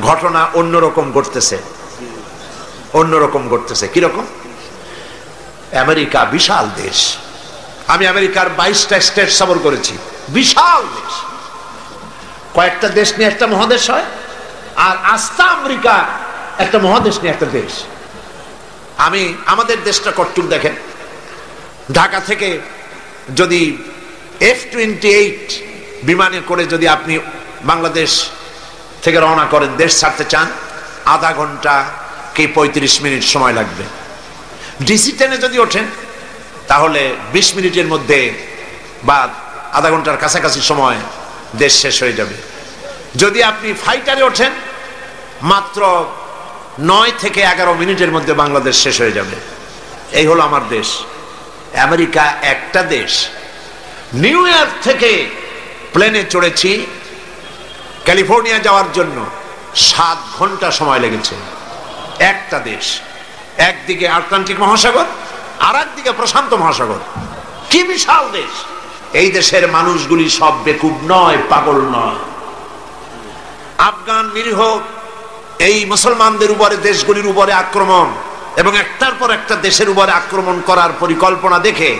ঘটনা অন্যরকম ঘটতেছে, অন্যরকম ঘটতেছে। কিরকম? আমেরিকা বিশাল দেশ। আমি আমেরিকার 22টা স্টেট সফর করেছি। বিশাল দেশ, কয়েকটা দেশ নিয়ে একটা মহাদেশ হয়, আর আস্থা আমেরিকা একটা মহাদেশ নিয়ে একটা দেশ। আমি আমাদের দেশটা কটটুক দেখেন। ঢাকা থেকে যদি F-28 বিমানে করে যদি আপনি বাংলাদেশ থেকে রওনা করেন, দেশ ছাড়তে চান, আধা ঘন্টা কি 35 মিনিট সময় লাগবে। ডিসি ট্রেনে যদি ওঠেন তাহলে 20 মিনিটের মধ্যে বা আধা ঘন্টার কাছাকাছি সময় দেশ শেষ হয়ে যাবে। যদি আপনি ফাইটারে ওঠেন মাত্র 9 থেকে 11 মিনিটের মধ্যে বাংলাদেশ শেষ হয়ে যাবে। এই হলো আমার দেশ। আমেরিকা একটা দেশ। নিউ ইয়র্ক থেকে প্লেনে চড়েছি ক্যালিফোর্নিয়া যাওয়ার জন্য, 7 ঘন্টা সময় লেগেছে। একটা দেশ, একদিকে আটলান্টিক মহাসাগর, আর একদিকে প্রশান্ত মহাসাগর। কি বিশাল দেশ! এই দেশের মানুষগুলি সব বেকুব নয়, পাগল নয়। আফগান নিরীহ এই মুসলমানদের উপরে, দেশগুলির উপরে আক্রমণ এবং একটার পর একটা দেশের উপরে আক্রমণ করার পরিকল্পনা দেখে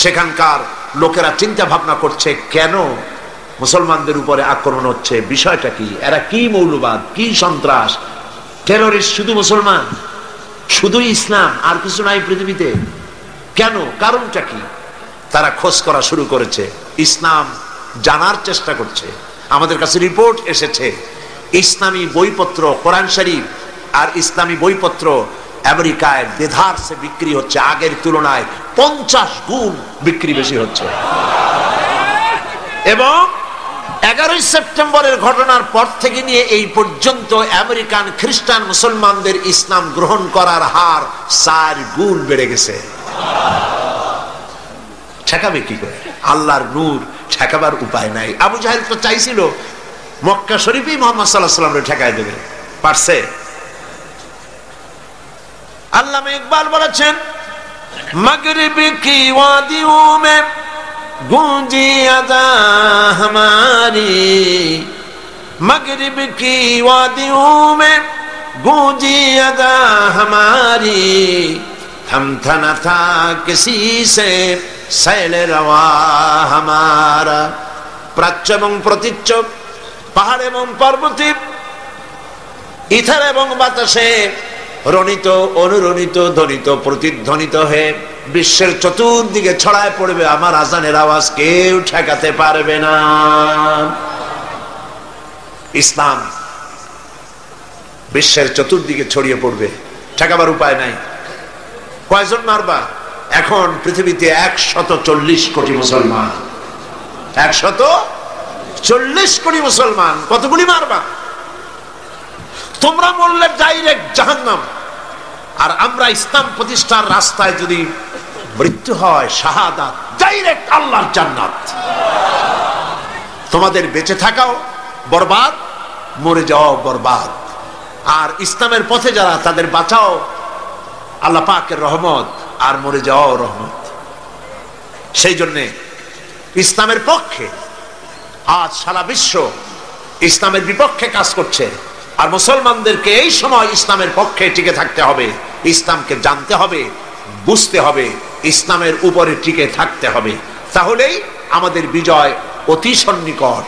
সেখানকার লোকেরা চিন্তা ভাবনা করছে, কেন মুসলমানদের উপরে আক্রমণ হচ্ছে, বিষয়টা কি, এরা কি মৌলবাদ, কি সন্ত্রাস, টেররিস্ট শুধু মুসলমান, শুধু ইসলাম, আর কিছু নাই পৃথিবীতে, কেন, কারণটা কি? তারা খোঁজ করা শুরু করেছে, ইসলাম জানার চেষ্টা করছে। আমাদের কাছে রিপোর্ট এসেছে, ইসলামী বইপত্র, কোরআন শরীফ আর ইসলামী বইপত্র আমেরিকায় দেধারসে বিক্রি হচ্ছে, আগের তুলনায় 50 গুণ বিক্রি বেশি হচ্ছে। এবং 11 সেপ্টেম্বরের ঘটনার পর থেকে নিয়ে এই পর্যন্ত আমেরিকান খ্রিস্টান মুসলমানদের ইসলাম গ্রহণ করার হার 4 গুণ বেড়ে গেছে। ঠেকাবে কি করে? আল্লাহর নূর, ঠেকাবার উপায় নাই। আবু জাহেল তো চাইছিল মক্কা শরীফই মুহাম্মদ সাল্লাল্লাহু আলাইহি ওয়াসাল্লামকে ঠেকায় দেবে, পারছে? আল্লামা ইকবাল বলেছেন, মাগরিব কি ওয়াদিও মে गूंजी अदा हमारी, मगरिब की वादियों में गूंजी अदा हमारी, थमथा न था किसी से सैल रवा हमारा। প্রাচ্য এবং প্রতীচ্য, পাহাড় এবং পর্বতে, ইথার এবং বাতাসে রণিত, অনুরণিত, ধ্বনিত, প্রতিধ্বনিত হয়ে বিশ্বের চতুর্দিকে ছড়ায় পড়বে আমার আজানের আওয়াজ, কেউ ঠেকাতে পারবে না। ইসলাম বিশ্বের চতুর্দিকে ছড়িয়ে পড়বে, ঠেকাবার উপায় নাই। কয়জন মারবা? এখন পৃথিবীতে 140 কোটি মুসলমান, 140 কোটি মুসলমান, কতগুলি মারবা? তোমরা বললে ডাইরেক্ট জাহান্নাম, আর আমরা ইসলাম প্রতিষ্ঠার রাস্তায় যদি মৃত্যু হয়, শাহাদাত, ডাইরেক্ট আল্লাহর জান্নাত। তোমাদের বেঁচে থাকাও বরবাদ, মরে যাও বরবাদ। আর ইসলামের পথে যারা, তাদের বাঁচাও আল্লাহ পাকের রহমত, আর মরে যাও রহমত। সেই জন্যে ইসলামের পক্ষে আজ সারা বিশ্ব ইসলামের বিপক্ষে কাজ করছে, আর মুসলমানদেরকে এই সময় ইসলামের পক্ষে টিকে থাকতে হবে, ইসলামকে জানতে হবে, বুঝতে হবে, ইসলামের উপরে টিকে থাকতে হবে। তাহলেই আমাদের বিজয় অতি সন্নিকট।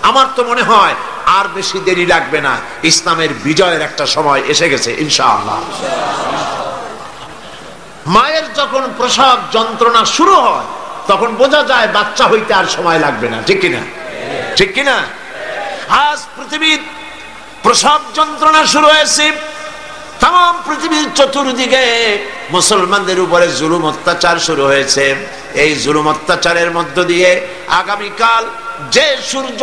আমার তো মনে হয় আর বেশি দেরি লাগবে না, ইসলামের বিজয়ের একটা সময় এসে গেছে ইনশাআল্লাহ। মায়ের যখন প্রসব যন্ত্রণা শুরু হয়, তখন বোঝা যায় বাচ্চা হইতে আর সময় লাগবে না, ঠিক কিনা? ঠিক কিনা? আজ পৃথিবীর প্রসব যন্ত্রণা শুরু হয়েছে, তাম পৃথিবীর চতুর্দিকে মুসলমানদের উপরে জুলুম অত্যাচার শুরু হয়েছে। এই জুলুম অত্যাচারের মধ্য দিয়ে আগামীকাল যে সূর্য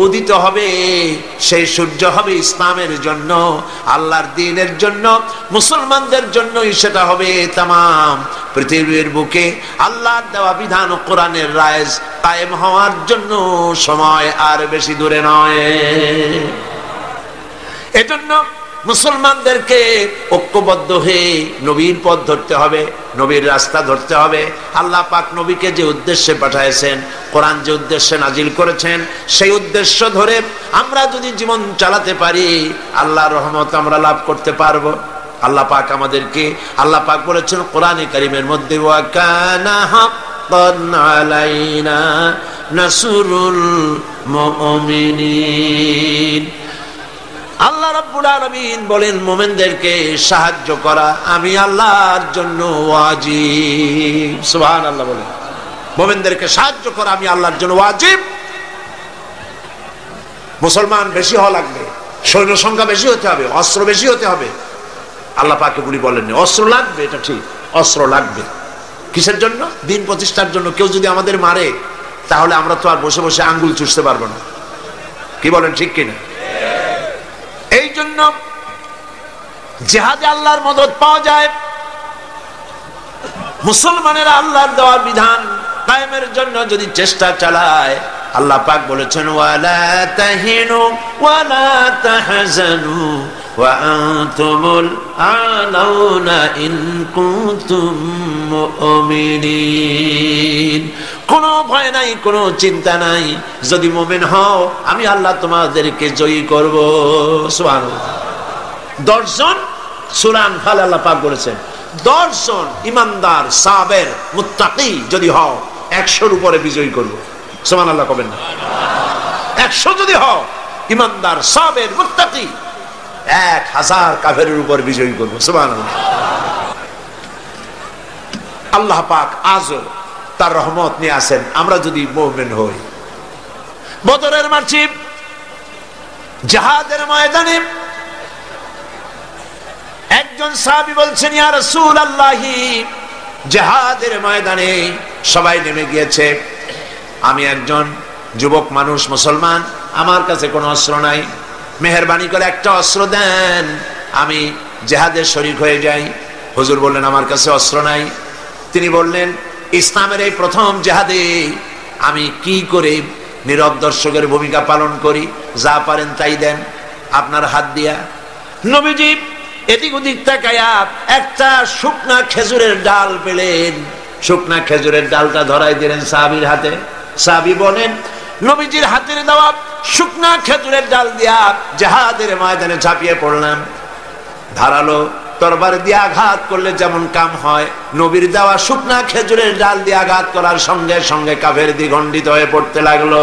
উদিত হবে, সেই সূর্য হবে ইসলামের জন্য, আল্লাহর দ্বীনের জন্য, মুসলমানদের জন্যই সেটা হবে। তাম পৃথিবীর বুকে আল্লাহর দেওয়া বিধান ও কোরআনের রায় কায়েম হওয়ার জন্য সময় আর বেশি দূরে নয়। এজন্য মুসলমানদেরকে ঐক্যবদ্ধ হয়ে নবীর পথ ধরতে হবে, নবীর রাস্তা ধরতে হবে। আল্লাহ পাক নবীকে যে উদ্দেশ্যে পাঠাইছেন, কোরআন যে উদ্দেশ্যে নাজিল করেছেন, সেই উদ্দেশ্য ধরে আমরা যদি জীবন চালাতে পারি, আল্লাহর রহমত আমরা লাভ করতে পারবো। আল্লাহ পাক আমাদেরকে, আল্লাহ পাক বলেছেন কোরআনে কারীমের মধ্যে, ওয়া কানা হাক্কান আলাইনা নাসরুল মুমিনিন। আল্লাহ রাব্বুল আলামিন বলেন, মুমিনদেরকে সাহায্য করা আমি আল্লাহর জন্য ওয়াজিব। সুবহানাল্লাহ বলেন, মুমিনদেরকে সাহায্য করা আমি আল্লাহর জন্য ওয়াজিব। মুসলমান বেশি হওয়া লাগবে, সৈন্য সংখ্যা বেশি হতে হবে, অস্ত্র বেশি হতে হবে। আল্লাহ পাক এগুলি বলেননি। অস্ত্র লাগবে, এটা ঠিক, অস্ত্র লাগবে। কিসের জন্য? দিন প্রতিষ্ঠার জন্য। কেউ যদি আমাদের মারে, তাহলে আমরা তো আর বসে বসে আঙ্গুল চুষতে পারবো না, কি বলেন, ঠিক কিনা? এই জন্য জিহাদে আল্লাহর মদদ পাওয়া যায়। মুসলমানেরা আল্লাহর দেওয়া বিধান কায়েমের জন্য যদি চেষ্টা চালায়, আল্লাহ পাক বলেছেন ওয়ালা তাহিনু ওয়ালা তাহজানু ওয়া আনতুমুল আলাউনা ইন কুনতুম মুমিনিন। কোনো ভয় নাই, কোনো চিন্তা নাই, যদি মুমিন হও আমি আল্লাহ তোমাদেরকে জয়ী করব। সুবহানাল্লাহ। 10 জন সূরা আনফাল আল্লাহ পাক বলেছেন 10 জন ইমানদার সাবের মুত্তাকি যদি হও 100-র উপরে বিজয়ী করব। সুবহানাল্লাহ কবেন না? 100 যদি হও ইমানদার সাবের মুত্তাকি 1000 কাফেরের উপর বিজয়ী করব। সুবহানাল্লাহ। আল্লাহ পাক আজও তার রহমত নিয়ে আসেন আমরা যদি মুমিন হই। বদরের মাঠে জিহাদের ময়দানে একজন সাহাবী বলছেন ইয়া রাসূলুল্লাহ, জিহাদের ময়দানে সবাই নেমে গিয়েছে, আমি একজন যুবক মানুষ মুসলমান, আমার কাছে কোনো অস্ত্র নাই, মেহেরবানি করে একটা অস্ত্র দেন, আমি জিহাদের শরীক হয়ে যাই। হুজুর বললেন আমার কাছে অস্ত্র নাই। তিনি বললেন ইসলামের এই প্রথম জিহাদে আমি কি করে নীরব দর্শকের ভূমিকা পালন করি, যা পারেন তাই দেন আপনার হাত দিয়া। নবীজি এদিক ওদিক তাকায়া একটা শুকনা খেজুরের ডাল পেলেন, শুকনা খেজুরের ডালটা ধরাই দিলেন সাহাবীর হাতে। সাহাবী বলেন নবীজির হাতের দেওয়া শুকনা খেজুরের ডাল দিয়া জিহাদের ময়দানে ঝাঁপিয়ে পড়লাম। ধারালো তরবার দিয়ে আঘাত করলে যেমন কাম হয়, নবীর দেওয়া শুকনা খেজুরের ডাল দিয়ে আঘাত করার সঙ্গে সঙ্গে কাফের দ্বিগণ্ডিত হয়ে পড়তে লাগলো।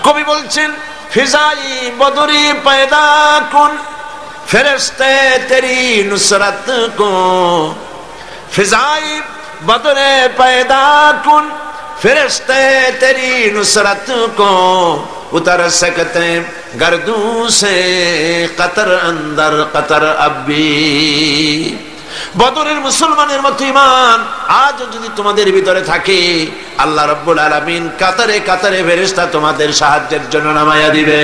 কবি বলছেন ফিজাই বদরি পয়দা কুন ফেরেশতে তেরি নুসরত কো, ফিজাই বদরে পয়দা কুন ফেরেশতে তেরি নুসরত কো, उतर सकते गर्दू से कतर अंदर कतर अब्बी। বদরের মুসলমানের মতো ঈমান আজ যদি তোমাদের ভিতরে থাকে, আল্লাহ রাব্বুল আলামিন কাতারে কাতারে ফেরেশতা তোমাদের সাহায্যের জন্য নামায়া দিবে।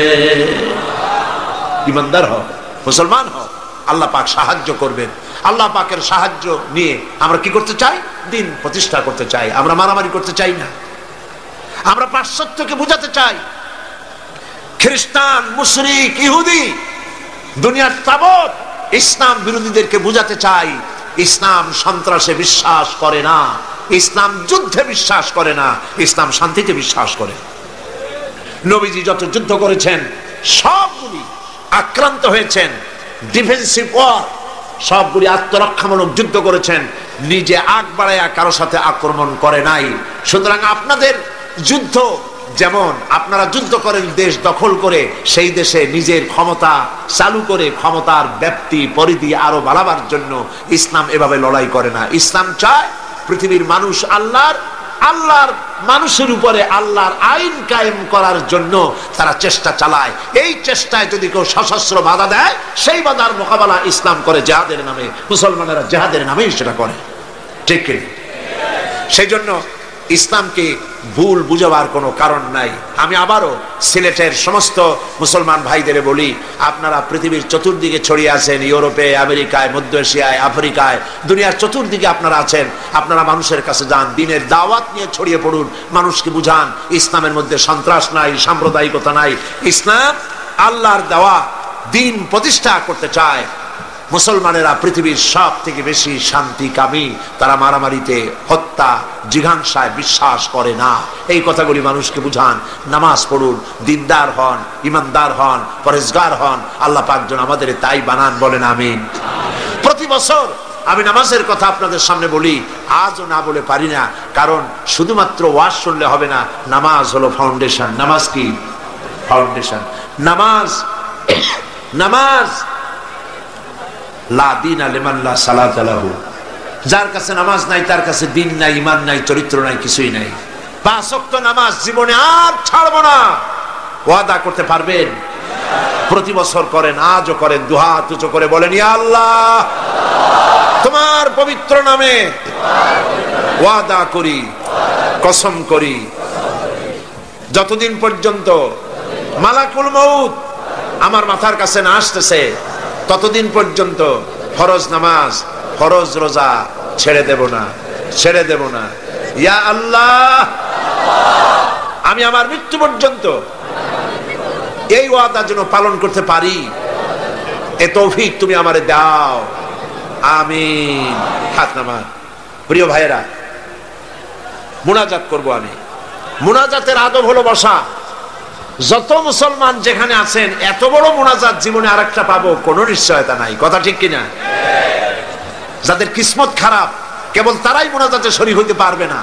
ঈমানদার হও, মুসলমান হও, আল্লাহ পাক সাহায্য করবেন। আল্লাহ পাকের সাহায্য নিয়ে আমরা কি করতে চাই? দিন প্রতিষ্ঠা করতে চাই। আমরা মারামারি করতে চাই না, আমরা পাশ্চাত্যকে বুঝাতে চাই। খ্রিস্টান, মুশরিক, ইহুদি, দুনিয়ার তাবত ইসলাম বিরোধীদেরকে বুঝাতে চাই ইসলাম সন্ত্রাসে বিশ্বাস করে না, ইসলাম যুদ্ধে বিশ্বাস করে না, ইসলাম শান্তিতে বিশ্বাস করে। নবীজি যত যুদ্ধ করেছেন সবগুলি আক্রান্ত হয়েছেন, ডিফেন্সিভ ওয়ার, সবগুলি আত্মরক্ষামূলক যুদ্ধ করেছেন, নিজে আগ বাড়াইয়া কারো সাথে আক্রমণ করে নাই। সুতরাং আপনাদের যুদ্ধ যেমন আপনারা যুদ্ধ করেন দেশ দখল করে, সেই দেশে নিজের ক্ষমতা চালু করে ক্ষমতার ব্যাপ্তি পরিধি আরো বাড়াবার জন্য ইসলাম এভাবে লড়াই করে না। ইসলাম চায় পৃথিবীর মানুষ আল্লাহর মানুষের উপরে আল্লাহর আইন কায়েম করার জন্য তারা চেষ্টা চালায়। এই চেষ্টায় যদি কেউ সশস্ত্র বাধা দেয়, সেই বাধার মোকাবেলা ইসলাম করে জিহাদের নামে। মুসলমানেরা জিহাদের নামেই সেটা করে, ঠিক কি? সেই জন্য ইসলামকে ভুল বুঝাবার কোনো কারণ নাই। আমি আবারও সিলেটের সমস্ত মুসলমান ভাইদের বলি, আপনারা পৃথিবীর চতুর্দিকে ছড়িয়ে আছেন, ইউরোপে, আমেরিকায়, মধ্য এশিয়ায়, আফ্রিকায়, দুনিয়ার চতুর্দিকে আপনারা আছেন। আপনারা মানুষের কাছে যান, দিনের দাওয়াত নিয়ে ছড়িয়ে পড়ুন, মানুষকে বুঝান ইসলামের মধ্যে সন্ত্রাস নাই, সাম্প্রদায়িকতা নাই। ইসলাম আল্লাহর দেওয়া দিন প্রতিষ্ঠা করতে চায়। মুসলমানেরা পৃথিবীর সব থেকে বেশি শান্তিকামী, তারা মারামারিতে, হত্যা, জিঘাংসায় বিশ্বাস করে না। এই কথাগুলি মানুষকে বুঝান, নামাজ পড়ুন, দিনদার হন, ইমানদার হন, পরেজগার হন। আল্লাহ পাক যেন আমাদের তাই বানান, বলেন আমিন। প্রতি বছর আমি নামাজের কথা আপনাদের সামনে বলি, আজও না বলে পারি না, কারণ শুধুমাত্র ওয়াজ শুনলে হবে না। নামাজ হলো ফাউন্ডেশন। নামাজ কি? ফাউন্ডেশন। নামাজ লা দীনা লিমান লা সালাত লাহু, যার কাছে নামাজ নাই তার কাছে দিন নাই, ঈমান নাই, চরিত্র নাই, কিছুই নাই। 5 ওয়াক্ত নামাজ জীবনে আর ছাড়বো না, ওয়াদা করতে পারবেন? প্রতি বছর করেন, আজও করেন, দুহাত উঁচু করে বলেন ইয়া আল্লাহ, তোমার পবিত্র নামে ওয়াদা করি, কসম করি, যতদিন পর্যন্ত মালাকুল মউত আমার মাথার কাছে না আসতেছে, ততদিন পর্যন্ত ফরজ নামাজ, ফরজ রোজা ছেড়ে দেব না, ছেড়ে দেব না। ইয়া আল্লাহ, আমি আমার মৃত্যু পর্যন্ত এই ওয়াদা যেন পালন করতে পারি, এ তৌফিক তুমি আমারে দাও, আমিন। হাত নামান। প্রিয় ভাইয়েরা, মুনাজাত করব আমি। মুনাজাতের আদব হলো বসা। যত মুসলমান যেখানে আছেন, এত বড় মুনাজাত জীবনে আরেকটা পাবো কোনো নিশ্চয়তা নাই। কথা ঠিক কিনা? যাদের কিসমত খারাপ কেবল তারাই মুনাজাতে শরীক হইতে পারবে না,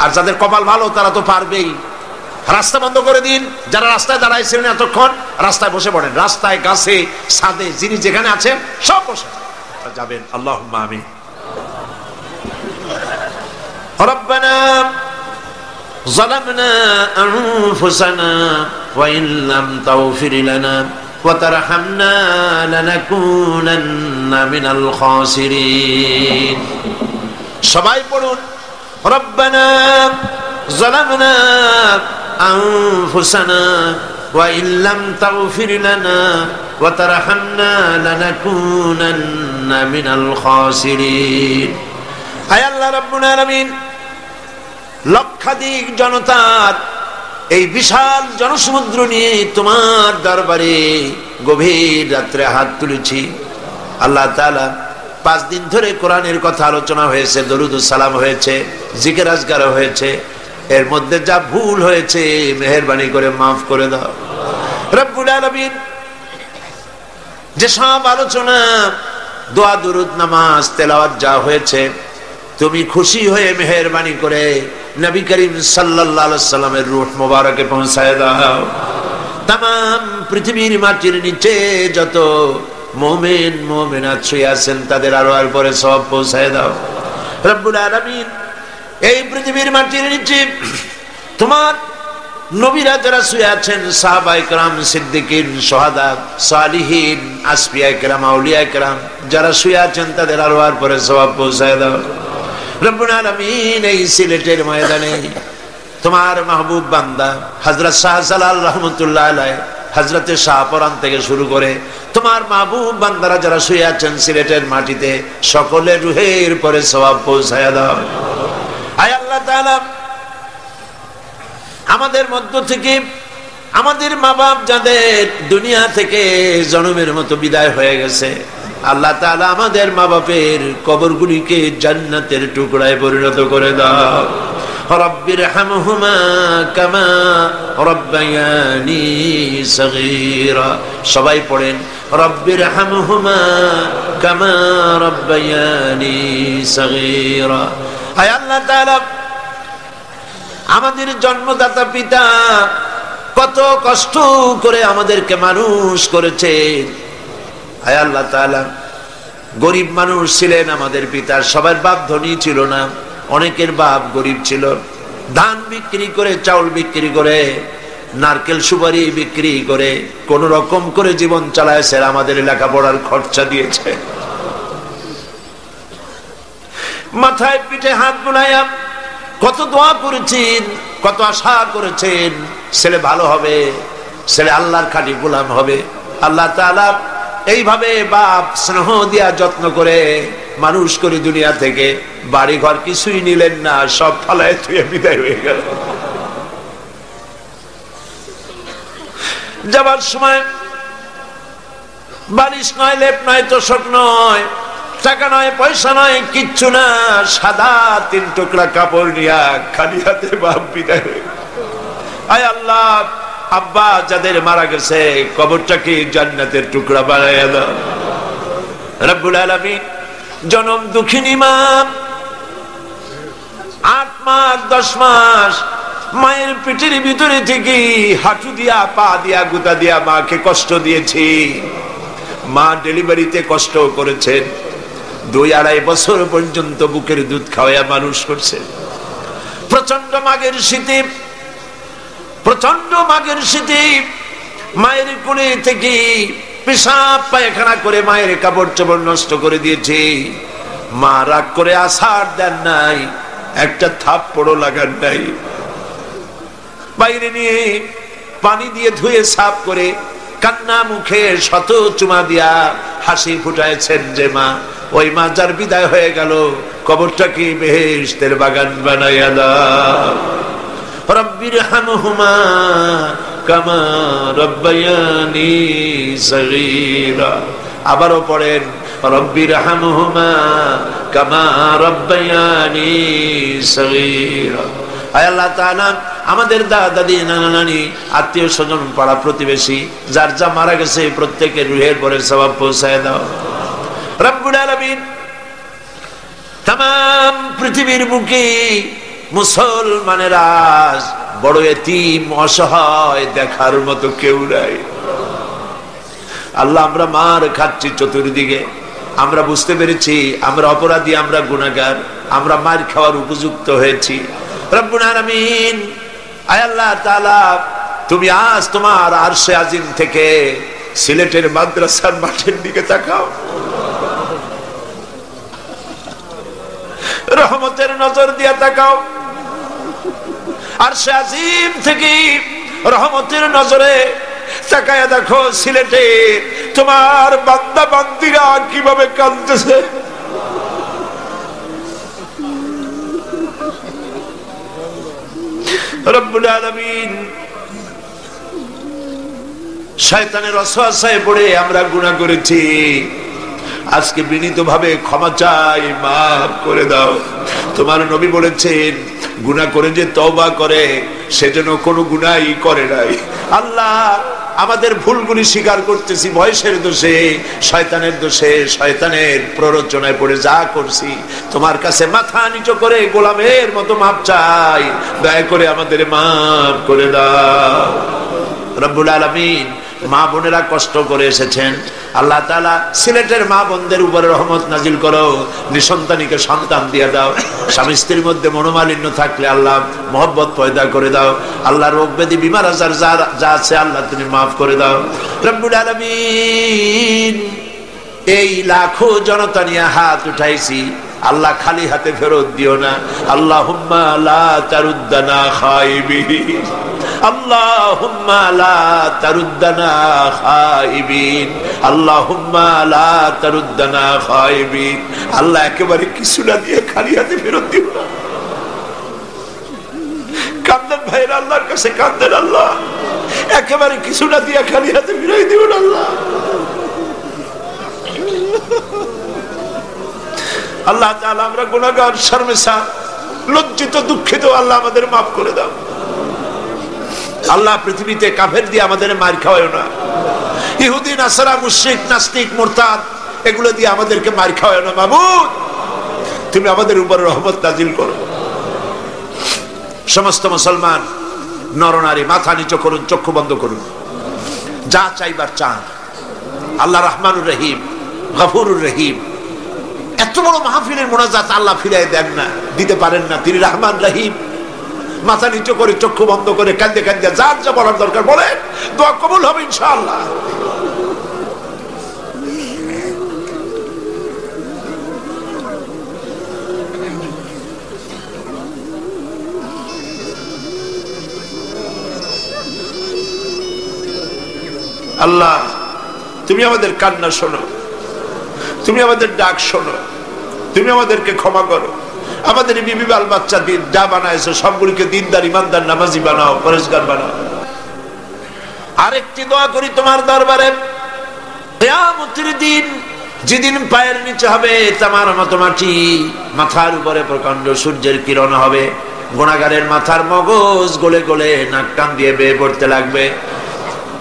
আর যাদের কপাল ভালো তারা তো পারবেই। রাস্তা বন্ধ করে দিন, যারা রাস্তায় দাঁড়াইছিলেন এতক্ষণ রাস্তায় বসে পড়েন, রাস্তায়, গাছে, ছাদে, যিনি যেখানে আছেন সব বসে যাবেন। আল্লাহুম্মা আমিন। রব্বানা যালামনা আনফুসানা ওয়া ইন লাম তাগফির লানা ওয়া তারহামনা লানাকুনান্না মিনাল খাসিরিন। সবাই পড়ুন, রব্বানা যালামনা আনফুসানা ওয়া ইন লাম তাগফির লানা ওয়া তারহামনা লানাকুনান্না মিনাল খাসিরিন। হে আল্লাহ রাব্বুল আলামিন, লক্ষাধিক জনতার এই বিশাল জনসমুদ্র নিয়ে তোমার দরবারে গভীর রাত্রে হাত তুলেছি। আল্লাহ তাআলা 5 দিন ধরে কোরআনের কথা আলোচনা হয়েছে, দরুদ ও সালাম হয়েছে, জিকির আজকার হয়েছে। এর মধ্যে যা ভুল হয়েছে মেহেরবানি করে মাফ করে দাও রব্বুল আলামিন। যে সব আলোচনা, দোয়া, দরুদ, নামাজ, তেলাওয়াত যা হয়েছে, তুমি খুশি হয়ে মেহেরবানি করে নবী করিম সাল্লাল্লাহু আলাইহি সাল্লামের রূহ মোবারকে পৌঁছায় দাও। तमाम পৃথিবীর মাটির নিচে যত মুমিন মুমিনাত শুয়ে আছেন তাদের আরোয়ার পরে সওয়াব পৌঁছায় দাও রব্বুল আলামিন। এই পৃথিবীর মাটির নিচে তোমার নবীরা যারা শুয়ে আছেন, সাহাবায়ে কেরাম, সিদ্দিকিন, শুহাদা, সালিহিন, আসফিয়ায়ে কেরাম, আউলিয়ায়ে কেরাম যারা শুয়ে আছেন তাদের আরোয়ার পরে সওয়াব পৌঁছায় দাও রব্বুল আলামিন। এই সিলেটের ময়দানে তোমার মাহবুব বান্দা হযরত শাহজালাল রাহমাতুল্লাহ আলাইহি, হযরতে শাহপরান থেকে শুরু করে তোমার মাহবুব বান্দারা যারা শুয়ে আছেন সিলেটের মাটিতে, সকলের রুহের পরে সওয়াব পৌঁছায়া দাও। আয় আল্লাহ তাআলা, আমাদের মধ্য থেকে আমাদের মা বাপ যাদের দুনিয়া থেকে জনমের মতো বিদায় হয়ে গেছে, আল্লাহ তাআলা আমাদের মা বাপের কবরগুলিকে জান্নাতের টুকরায় পরিণত করে দাও। রব্বিরহামহুমা কামা রব্বায়ানি সগীরা। সবাই পড়েন, রব্বিরহামহুমা কামা রব্বায়ানি সগীরা। আয় আল্লাহ তাআলা, আমাদের জন্মদাতা পিতা কত কষ্ট করে আমাদেরকে মানুষ করেছে। আয় আল্লাহ তাআলা, গরিব মানুষ ছিলেন আমাদের পিতা, সবার বাপ ধনী ছিল না, অনেকের বাপ গরিব ছিল। ধান বিক্রি করে, চাউল বিক্রি করে, নারকেল সুপারি বিক্রি করে কোন রকম করে জীবন চালায়ছে, আমাদের লেখাপড়ার খরচা দিয়েছে। মাথায় পিঠে হাত বুলাইয়া কত দোয়া করেছেন, কত আশা করেছেন ছেলে ভালো হবে, ছেলে আল্লাহর খাঁটি গোলাম হবে। আল্লাহ তাআলা এইভাবে বাপ স্নেহ দিয়া যত্ন করে মানুষ করে দুনিয়া থেকে বাড়ি ঘর কিছুই নিলেন না, সব ফালায় থুয়ে বিদায় হয়ে গেল। যাবার সময় বালিশ নয়, লেপ নয়, তোষক নয়, টাকা নয়, পয়সা নয়, কিচ্ছু না, সাদা 3 টুকরা কাপড় নিয়া খালি হাতে বাপ বিদায় হয়ে গেল। আয় আল্লাহ, আব্বা যাদের মারা গেছে কবরটাকে জান্নাতের টুকরা বানাইয়া দাও রব্বুল আলামিন। জনম দুঃখিনী মা 8 মাস 10 মাস মায়ের পেটের ভিতরে থেকে হাঁটু দিয়া, পা দিয়া, গুতা দিয়া মাকে কষ্ট দিয়েছি। মা ডেলিভারিতে কষ্ট করেছেন, 2-2.5 বছর পর্যন্ত বুকের দুধ খাওয়াইয়া মানুষ করছে। প্রচন্ড মাঘের শীতে, প্রচন্ড মাঘের শীতে মায়ের কোলে থেকে পেশাব পায়খানা করে মায়ের কাপড় চোপড় নষ্ট করে দিয়েছে। মা রাগ করে আছাড় দেন নাই, একটা থাপ্পড়ও লাগান নাই। বাইরে নিয়ে পানি দিয়ে ধুয়ে সাফ করে কান্না মুখে শত চুমা দিয়া হাসি ফুটাইছেন যে মা, ওই মা যার বিদায় হয়ে গেল, কবরটাকে বেহেশতের বাগান বানাইয়া দাও। রব্বিরহামহুমা কামা রব্বায়ানি সগীরা। আবারও পড়েন রব্বিরহামহুমা কামা রব্বায়ানি সগীরা। আয় আল্লাহ তাআলা, আমাদের দাদা-দাদি, নানা-নানি, আত্মীয়-স্বজন, পাড়া প্রতিবেশী যার যা মারা গেছে প্রত্যেকের রুহের পরে সওয়াব পৌঁছায় দাও রব্বুল আলামিন। তামাম পৃথিবীর বুকে মুসলমানেরা বড় এতিম, অসহায়, দেখার মতো কেউ নাই। আল্লাহ, আমরা মার খাচ্ছি চতুর্দিকে, আমরা বুঝতে পেরেছি আমরা অপরাধী, আমরা গুনাহগার, আমরা মার খাওয়ার উপযুক্ত হয়েছি। রব্বুল আলামিন, আয় আল্লাহ তাআলা, তুমি আজ তোমার আরশে আজিম থেকে সিলেটের মাদ্রাসার মাঠের দিকে তাকাও, রহমতের নজর দিয়া তাকাও। আরশে আজিম থেকে রহমতের নজরে তাকায়া দেখো সিলেটে তোমার বান্দা বান্দিরা কিভাবে কাঁদতেছে। রব্বুল আলামিন, শয়তানের ওয়াসওয়াসায় পড়ে আমরা গুনাহ করেছি, আজকে বিনীতভাবে ক্ষমা চাই, মাফ করে দাও। তোমার নবী বলেছেন গুনাহ করে যে তওবা করে সে যেন কোনো গুনাহই করে নাই। আল্লাহ, আমাদের ভুলগুলি স্বীকার করতেছি, বয়সের দোষে, শয়তানের দোষে, শয়তানের প্ররোচনায় পড়ে যা করছি, তোমার কাছে মাথা নিচু করে গোলামের মতো মাপ চাই, দয়া করে আমাদের মাফ করে দাও। রব্বুল আলামিন, মা বোনেরা কষ্ট করে এসেছেন, আল্লাহ তাআলা সিলেটের মা বোনদের উপরে রহমত নাজিল করো, নিঃসন্তানীকে সন্তান দিয়ে দাও। স্বামী স্ত্রীর মধ্যে মনোমালিন্য থাকলে আল্লাহ মহব্বত পয়দা করে দাও। আল্লাহ, রোগ ব্যাধি বিমার আজার যা আছে আল্লাহ তুমি মাফ করে দাও। রব্বুল আলামিন, এই লাখো জনতা নিয়ে হাত উঠাইছি, আল্লাহ খালি হাতে ফেরত দিও না। আল্লাহুম্মা লা তারুদ্দানা খাইবিন, আল্লাহুম্মা লা তারুদ্দানা খাইবিন, আল্লাহুম্মা লা তারুদ্দানা খাইবিন। আল্লাহ, একেবারে কিছু না দিয়ে খালি হাতে ফেরত দিও না। কান্দেন ভাইরা, আল্লাহর কাছে কান্দেন, আল্লাহ একেবারে কিছু না দিয়ে খালি হাতে ফিরাই দিও না। আল্লাহ, আল্লাহ তাআলা, আমরা গুনাহগার, শর্মিষ্ঠা, লজ্জিত, দুঃখিত, আল্লাহ আমাদের মাফ করে দাও। আল্লাহ, পৃথিবীতে কাফের দিয়ে আমাদের মার খাওয়ায় না, ইহুদি, নাসারা, মুশরিক, নাস্তিক, মুরতাদ এগুলো দিয়ে আমাদেরকে মার খাওয়ায় না। মাবুদ, তুমি আমাদের উপর রহমত নাজিল করো। সমস্ত মুসলমান নরনারী মাথা নিচু করুন, চক্ষু বন্ধ করুন, যা চাইবার চান। আল্লাহ রহমানুর রহিম, গফুরুর রহিম। এত বড় মাহফিলের মোনাজাত আল্লাহ ফিরাই দেন না, দিতে পারেন না। তিনি রহমান রহিম। মাথা নিচু করে, চক্ষু বন্ধ করে, কাঁদে কাঁদে যার যা বলার দরকার বলে, দোয়া কবুল হবে ইনশাআল্লাহ। আল্লাহ, তুমি আমাদের কান্না শোনো, তুমি আমাদের ডাক শোনো, তুমি আমাদেরকে ক্ষমা করো। আমাদের বিবি বাল বাচ্চা যা বানাইছো সবগুলিকে দিনদার, ইমানদার, নামাজি বানাও, পরেশগার বানাও। আরেকটি দোয়া করি তোমার দরবারে, কিয়ামতের দিন যেদিন পায়ের নিচে হবে তামার মতো মাটি, মাথার উপরে প্রকাণ্ড সূর্যের কিরণ হবে, গুনাহগারের মাথার মগজ গলে গলে নাক কান দিয়ে বেয়ে পড়তে লাগবে,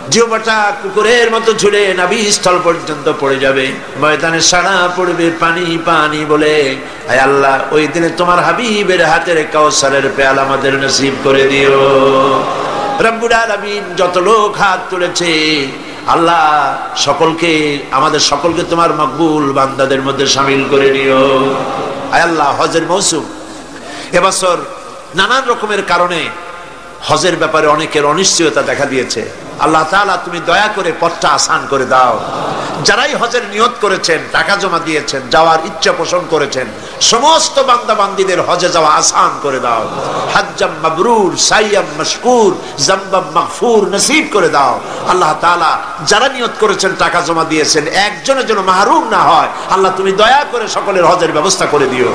জিহ্বাটা কুকুরের মতো ঝুলে নাভিস্থল পর্যন্ত পড়ে যাবে, ময়দানে সারা পড়বে পানি পানি বলে। আয় আল্লাহ, ওই দিনে তোমার হাবিবের হাতের কাউসারের পেয়ালা আমাদের নসিব করে দিও। রব্বুল আলামিন, যত লোক হাত তুলেছে আল্লাহ সকলকে, আমাদের সকলকে তোমার মকবুল বান্দাদের মধ্যে শামিল করে নিও। আয় আল্লাহ, হজের মৌসুম, এবছর নানান রকমের কারণে হজের ব্যাপারে অনেকের অনিশ্চয়তা দেখা দিয়েছে। আল্লাহ তাআলা তুমি দয়া করে পথটা আসান করে দাও। যারাই হজের নিয়ত করেছেন, টাকা জমা দিয়েছেন, যাওয়ার ইচ্ছা পোষণ করেছেন, সমস্ত বান্দা বান্দীদের হজে যাওয়া আসান করে দাও। হজ্জাম মাবরুর, সাইয়াম মাশকুর, যামবাম মাগফুর নসিব করে দাও। আল্লাহ তাআলা যারা নিয়ত করেছেন, টাকা জমা দিয়েছেন, একজনের জন্য মাহরুম না হয়, আল্লাহ তুমি দয়া করে সকলের হজের ব্যবস্থা করে দিও।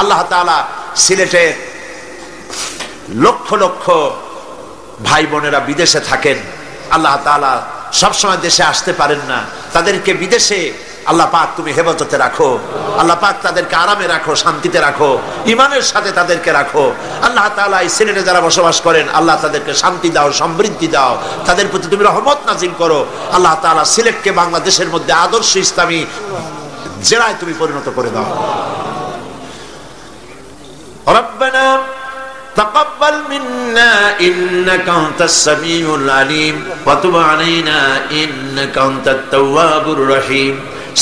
আল্লাহ তাআলা সিলেটে লক্ষ লক্ষ ভাই বোনেরা বিদেশে থাকেন, আল্লাহ তাআলা সবসময় দেশে আসতে পারেন না, তাদেরকে বিদেশে আল্লাহ পাক তুমি হেফাজতে রাখো। আল্লাহ পাক তাদেরকে আরামে রাখো, শান্তিতে রাখো, ইমানের সাথে তাদেরকে রাখো। আল্লাহ তাআলা এই সিলেটে যারা বসবাস করেন, আল্লাহ তাদেরকে শান্তি দাও, সমৃদ্ধি দাও, তাদের প্রতি তুমি রহমত নাজিল করো। আল্লাহ তাআলা সিলেটকে বাংলাদেশের মধ্যে আদর্শ ইসলামী জেলায় তুমি পরিণত করে দাও। রব্বানা تقبل منا إنك أنت السميع العليم وتب علينا إنك أنت التواب الرحيم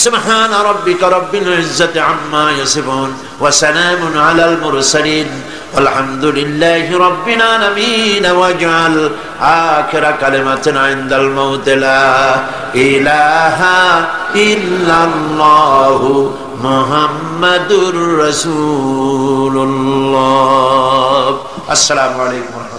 سبحان ربك رب العزة عما يصفون وسلام على المرسلين والحمد لله رب العالمين واجعل آخر كلمة عند الموت لا إله إلا الله محمد رسول الله। السلام عليكم ورحمة الله।